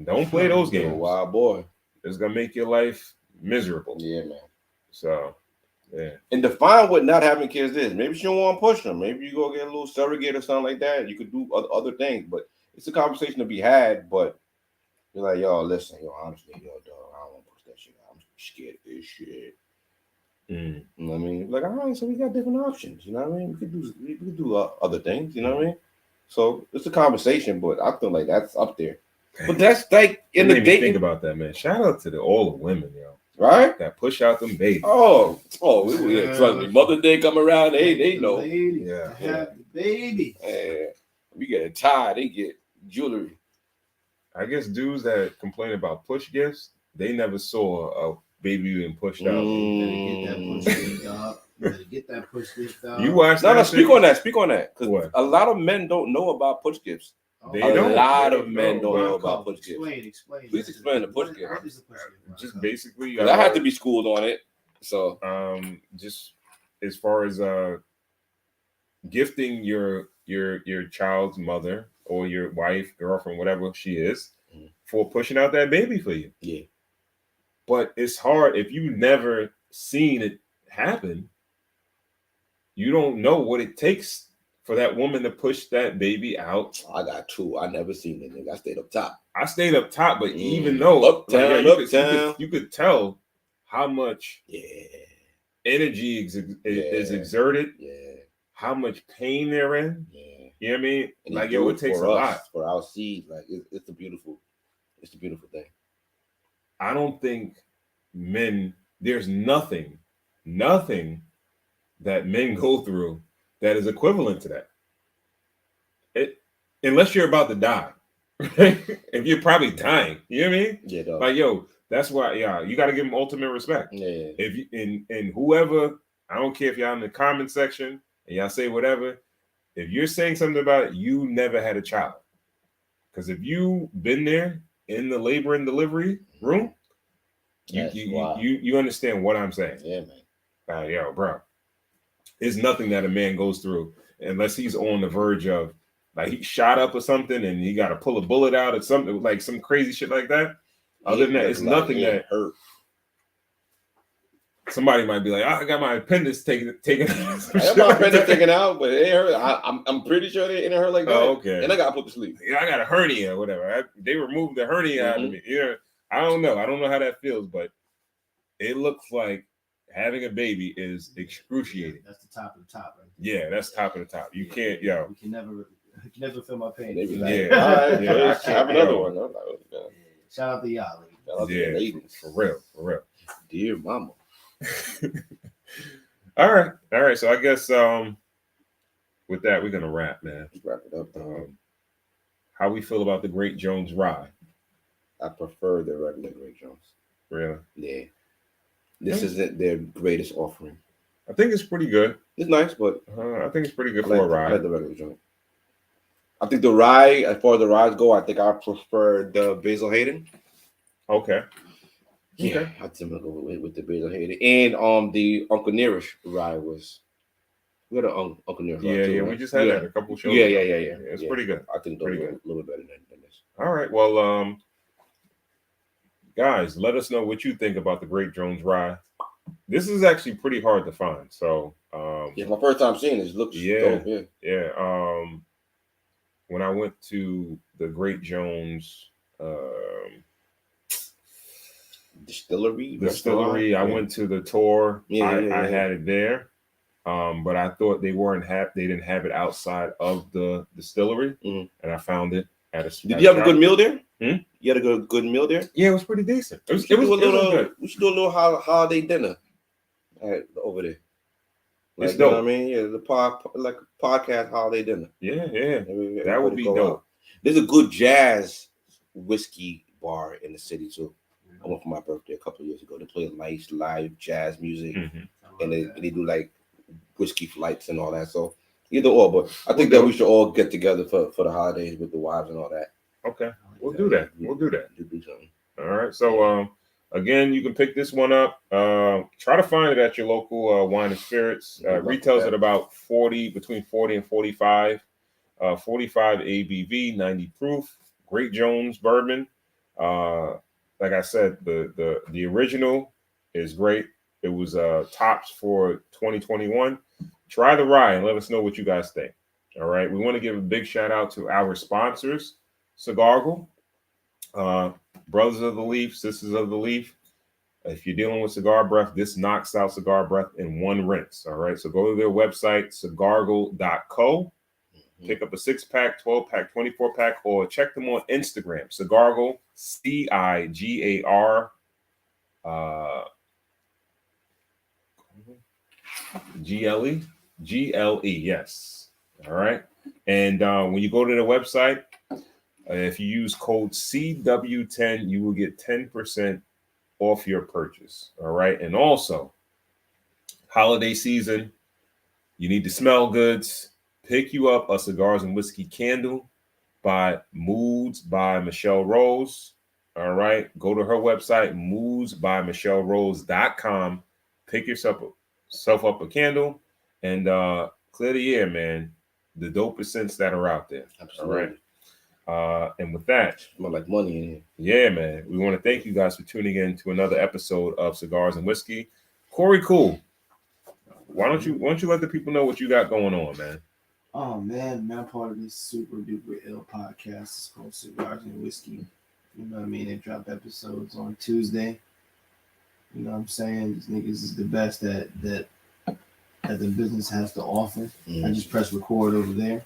Don't play those games. Wild boy. It's gonna make your life miserable. Yeah, man. So, yeah. And define what not having kids is. Maybe she don't want to push them. Maybe you go get a little surrogate or something like that. You could do other things, but it's a conversation to be had. But you're like, yo, listen, honestly, dog, I don't want to push that shit. I'm scared of this shit. You know what I mean? Like, all right, so we got different options. You know what I mean? We could do other things. You know what I mean? So it's a conversation, but I feel like that's up there. But that's like in the dating. Think about that, man. Shout out to all the women, yo. Right? That push out them babies. Oh, trust me. Mother's Day come around, they know. Have the baby. We get a tie, they get jewelry. I guess dudes that complain about push gifts, they never saw a baby being pushed out. Better get that push gift out. You watch that? No, speak on that. Because a lot of men don't know about push gifts. A lot of men don't know about push gifts. Explain. Please explain the push gift. Just basically, I had to be schooled on it. So, just as far as gifting your child's mother or your wife, girlfriend, whatever she is, for pushing out that baby for you. Yeah. But it's hard if you've never seen it happen. You don't know what it takes for that woman to push that baby out. I got two. I never seen it, nigga. I stayed up top. But even though you could tell how much energy is exerted, how much pain they're in. You know what I mean? And like it would take a lot for our seeds. Like it's a beautiful thing. I don't think there's nothing that men go through that is equivalent to that. Unless you're about to die. If you're probably dying, you know what I mean? Yeah, dog. Like, yo, that's why, you got to give them ultimate respect. Yeah. If you, and whoever, I don't care if y'all in the comment section and y'all say whatever, if you're saying something about it, you never had a child. Because if you've been there in the labor and delivery room, you understand what I'm saying. Yeah, man. Yo, bro. There's nothing that a man goes through unless he's on the verge of, like, he shot up or something and he got to pull a bullet out or something, like some crazy shit like that. Other than that, it's nothing that hurt. Somebody might be like, I got my appendix taken out. I got my appendix taken out, but it hurt. I'm pretty sure it didn't hurt like that. Oh, okay. And I got to put to sleep. Yeah, I got a hernia or whatever. They removed the hernia out of me. I don't know. I don't know how that feels, but it looks like having a baby is excruciating. That's the top of the top, right? Yeah, that's top of the top. You can't, yo. You can never feel my pain. Yeah. All right, I have another one. Shout out to y'all, ladies. For real. Dear mama. All right. So I guess with that, we're gonna wrap, man. Let's wrap it up. How we feel about the Great Jones Rye? I prefer the regular Great Jones. Really? Yeah. This isn't their greatest offering. I think it's pretty good. It's nice, but I think it's pretty good for a rye. I like the regular joint. I think the rye, as far as the ryes go, I think I prefer the Basil Hayden. Okay. Yeah, I think I'm gonna go with the Basil Hayden. And the Uncle Nearish rye was. We had an Uncle Nearish rye too, right? We just had that a couple shows. Yeah. It's pretty good. I think those are a little bit better than this. All right. Well, guys, let us know what you think about the Great Jones Rye. This is actually pretty hard to find. So it's my first time seeing this. It looks dope. Yeah. When I went to the Great Jones distillery, I went to the tour. I had it there. But I thought they didn't have it outside of the distillery, and I found it at a. Did you have a good meal there? You had a good meal there? Yeah, it was pretty decent. It was good. We should do a little holiday dinner over there. Like, it's dope. You know what I mean? Yeah, like a podcast holiday dinner. Yeah. That would be dope. Out. There's a good jazz whiskey bar in the city too. I went for my birthday a couple of years ago. They play nice live jazz music, and they do like whiskey flights and all that. So either or, but I think that we should all get together for the holidays with the wives and all that. Okay, we'll do that. All right. So again, you can pick this one up. Try to find it at your local wine and spirits. Retails at about between 40 and 45. 45 ABV, 90 proof. Great Jones bourbon. Like I said, the original is great. It was tops for 2021. Try the rye and let us know what you guys think. All right. We want to give a big shout out to our sponsors, Cigargle, Brothers of the Leaf, Sisters of the Leaf. If you're dealing with cigar breath, this knocks out cigar breath in one rinse. All right. So go to their website, cigargle.co. Pick up a 6-pack, 12-pack, 24-pack, or check them on Instagram. Cigargle, CIGAR GLE, yes. All right. And when you go to the website, if you use code CW10, you will get 10% off your purchase. All right. And also, holiday season, you need to smell goods. Pick you up a Cigars and Whiskey candle by Moods by Michelle Rose. All right. Go to her website, moodsbymichellerose.com. Pick yourself up a candle and clear the air, man. The dopest scents that are out there. Absolutely. All right. And with that, smell like money in here. Yeah, man. We want to thank you guys for tuning in to another episode of Cigars and Whiskey. Corey Cool, why don't you let the people know what you got going on, man? Oh man, I'm part of this super duper ill podcast. It's called Cigars and Whiskey. You know what I mean? They drop episodes on Tuesday. You know what I'm saying? These niggas is the best that the business has to offer. I just press record over there.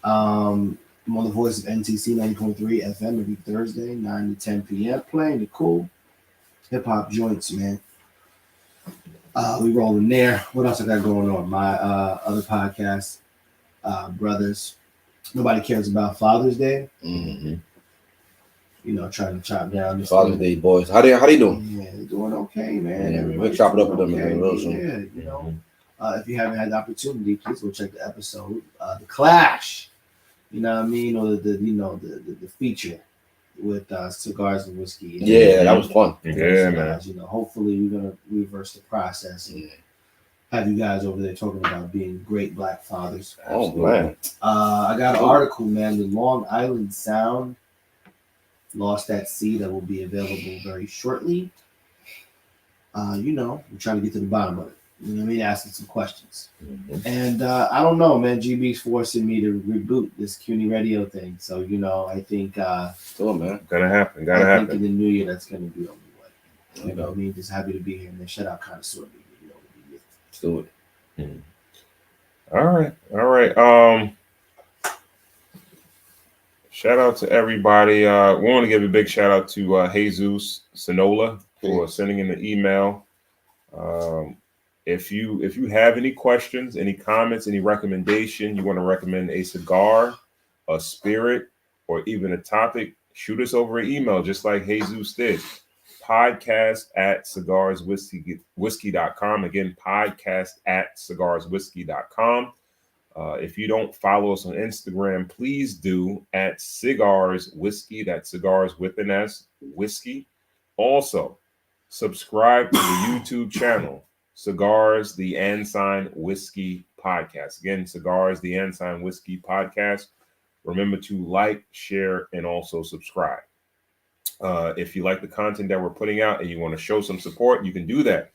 I'm on the voice of NTC 90.3 FM every Thursday, 9 to 10 p.m. Playing the cool hip hop joints, man. We rolling there. What else I got going on? My other podcast, Brothers. Nobody cares about Father's Day. Mm-hmm. You know, trying to chop down this Father's Day boys. How they doing? Yeah, they're doing okay, man. Yeah, we'll chop it up with them again real soon. Yeah, you know. If you haven't had the opportunity, please go check the episode. The Clash. You know what I mean? Or the feature with Cigars and Whiskey. Yeah, that was fun. Yeah, man. You know, hopefully we're gonna reverse the process and have you guys over there talking about being great black fathers. Oh man. I got an article, man. The Long Island Sound lost at sea that will be available very shortly. You know, we're trying to get to the bottom of it. You know what I mean? Asking some questions. And I don't know, man. GB's forcing me to reboot this CUNY radio thing. So, you know, I think still, man. Gonna happen. I think in the new year that's gonna be on the way. You know what I mean? Just happy to be here and then shut out kind of sort of, you know, let's do it. All right. Shout out to everybody. We want to give a big shout out to Jesus Sonola for sending in the email. If you have any questions, any comments, any recommendation, you want to recommend a cigar, a spirit, or even a topic, shoot us over an email just like Jesus did. podcast@cigarswhiskey.com. Again, podcast@cigarswhiskey.com. If you don't follow us on Instagram, please do at Cigars Whiskey. That's cigars with an S, whiskey. Also, subscribe to the YouTube channel, Cigars the Ensign Whiskey Podcast. Again, Cigars the Ensign Whiskey Podcast. Remember to like, share, and also subscribe. If you like the content that we're putting out and you want to show some support, you can do that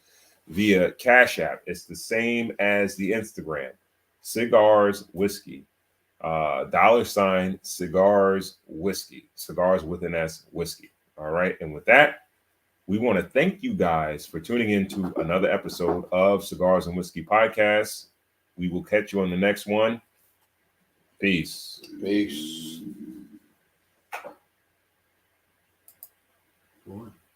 via Cash App. It's the same as the Instagram. Cigars Whiskey, $ Cigars Whiskey, cigars with an S, whiskey. All right. And with that, we want to thank you guys for tuning in to another episode of Cigars and Whiskey Podcast. We will catch you on the next one. Peace.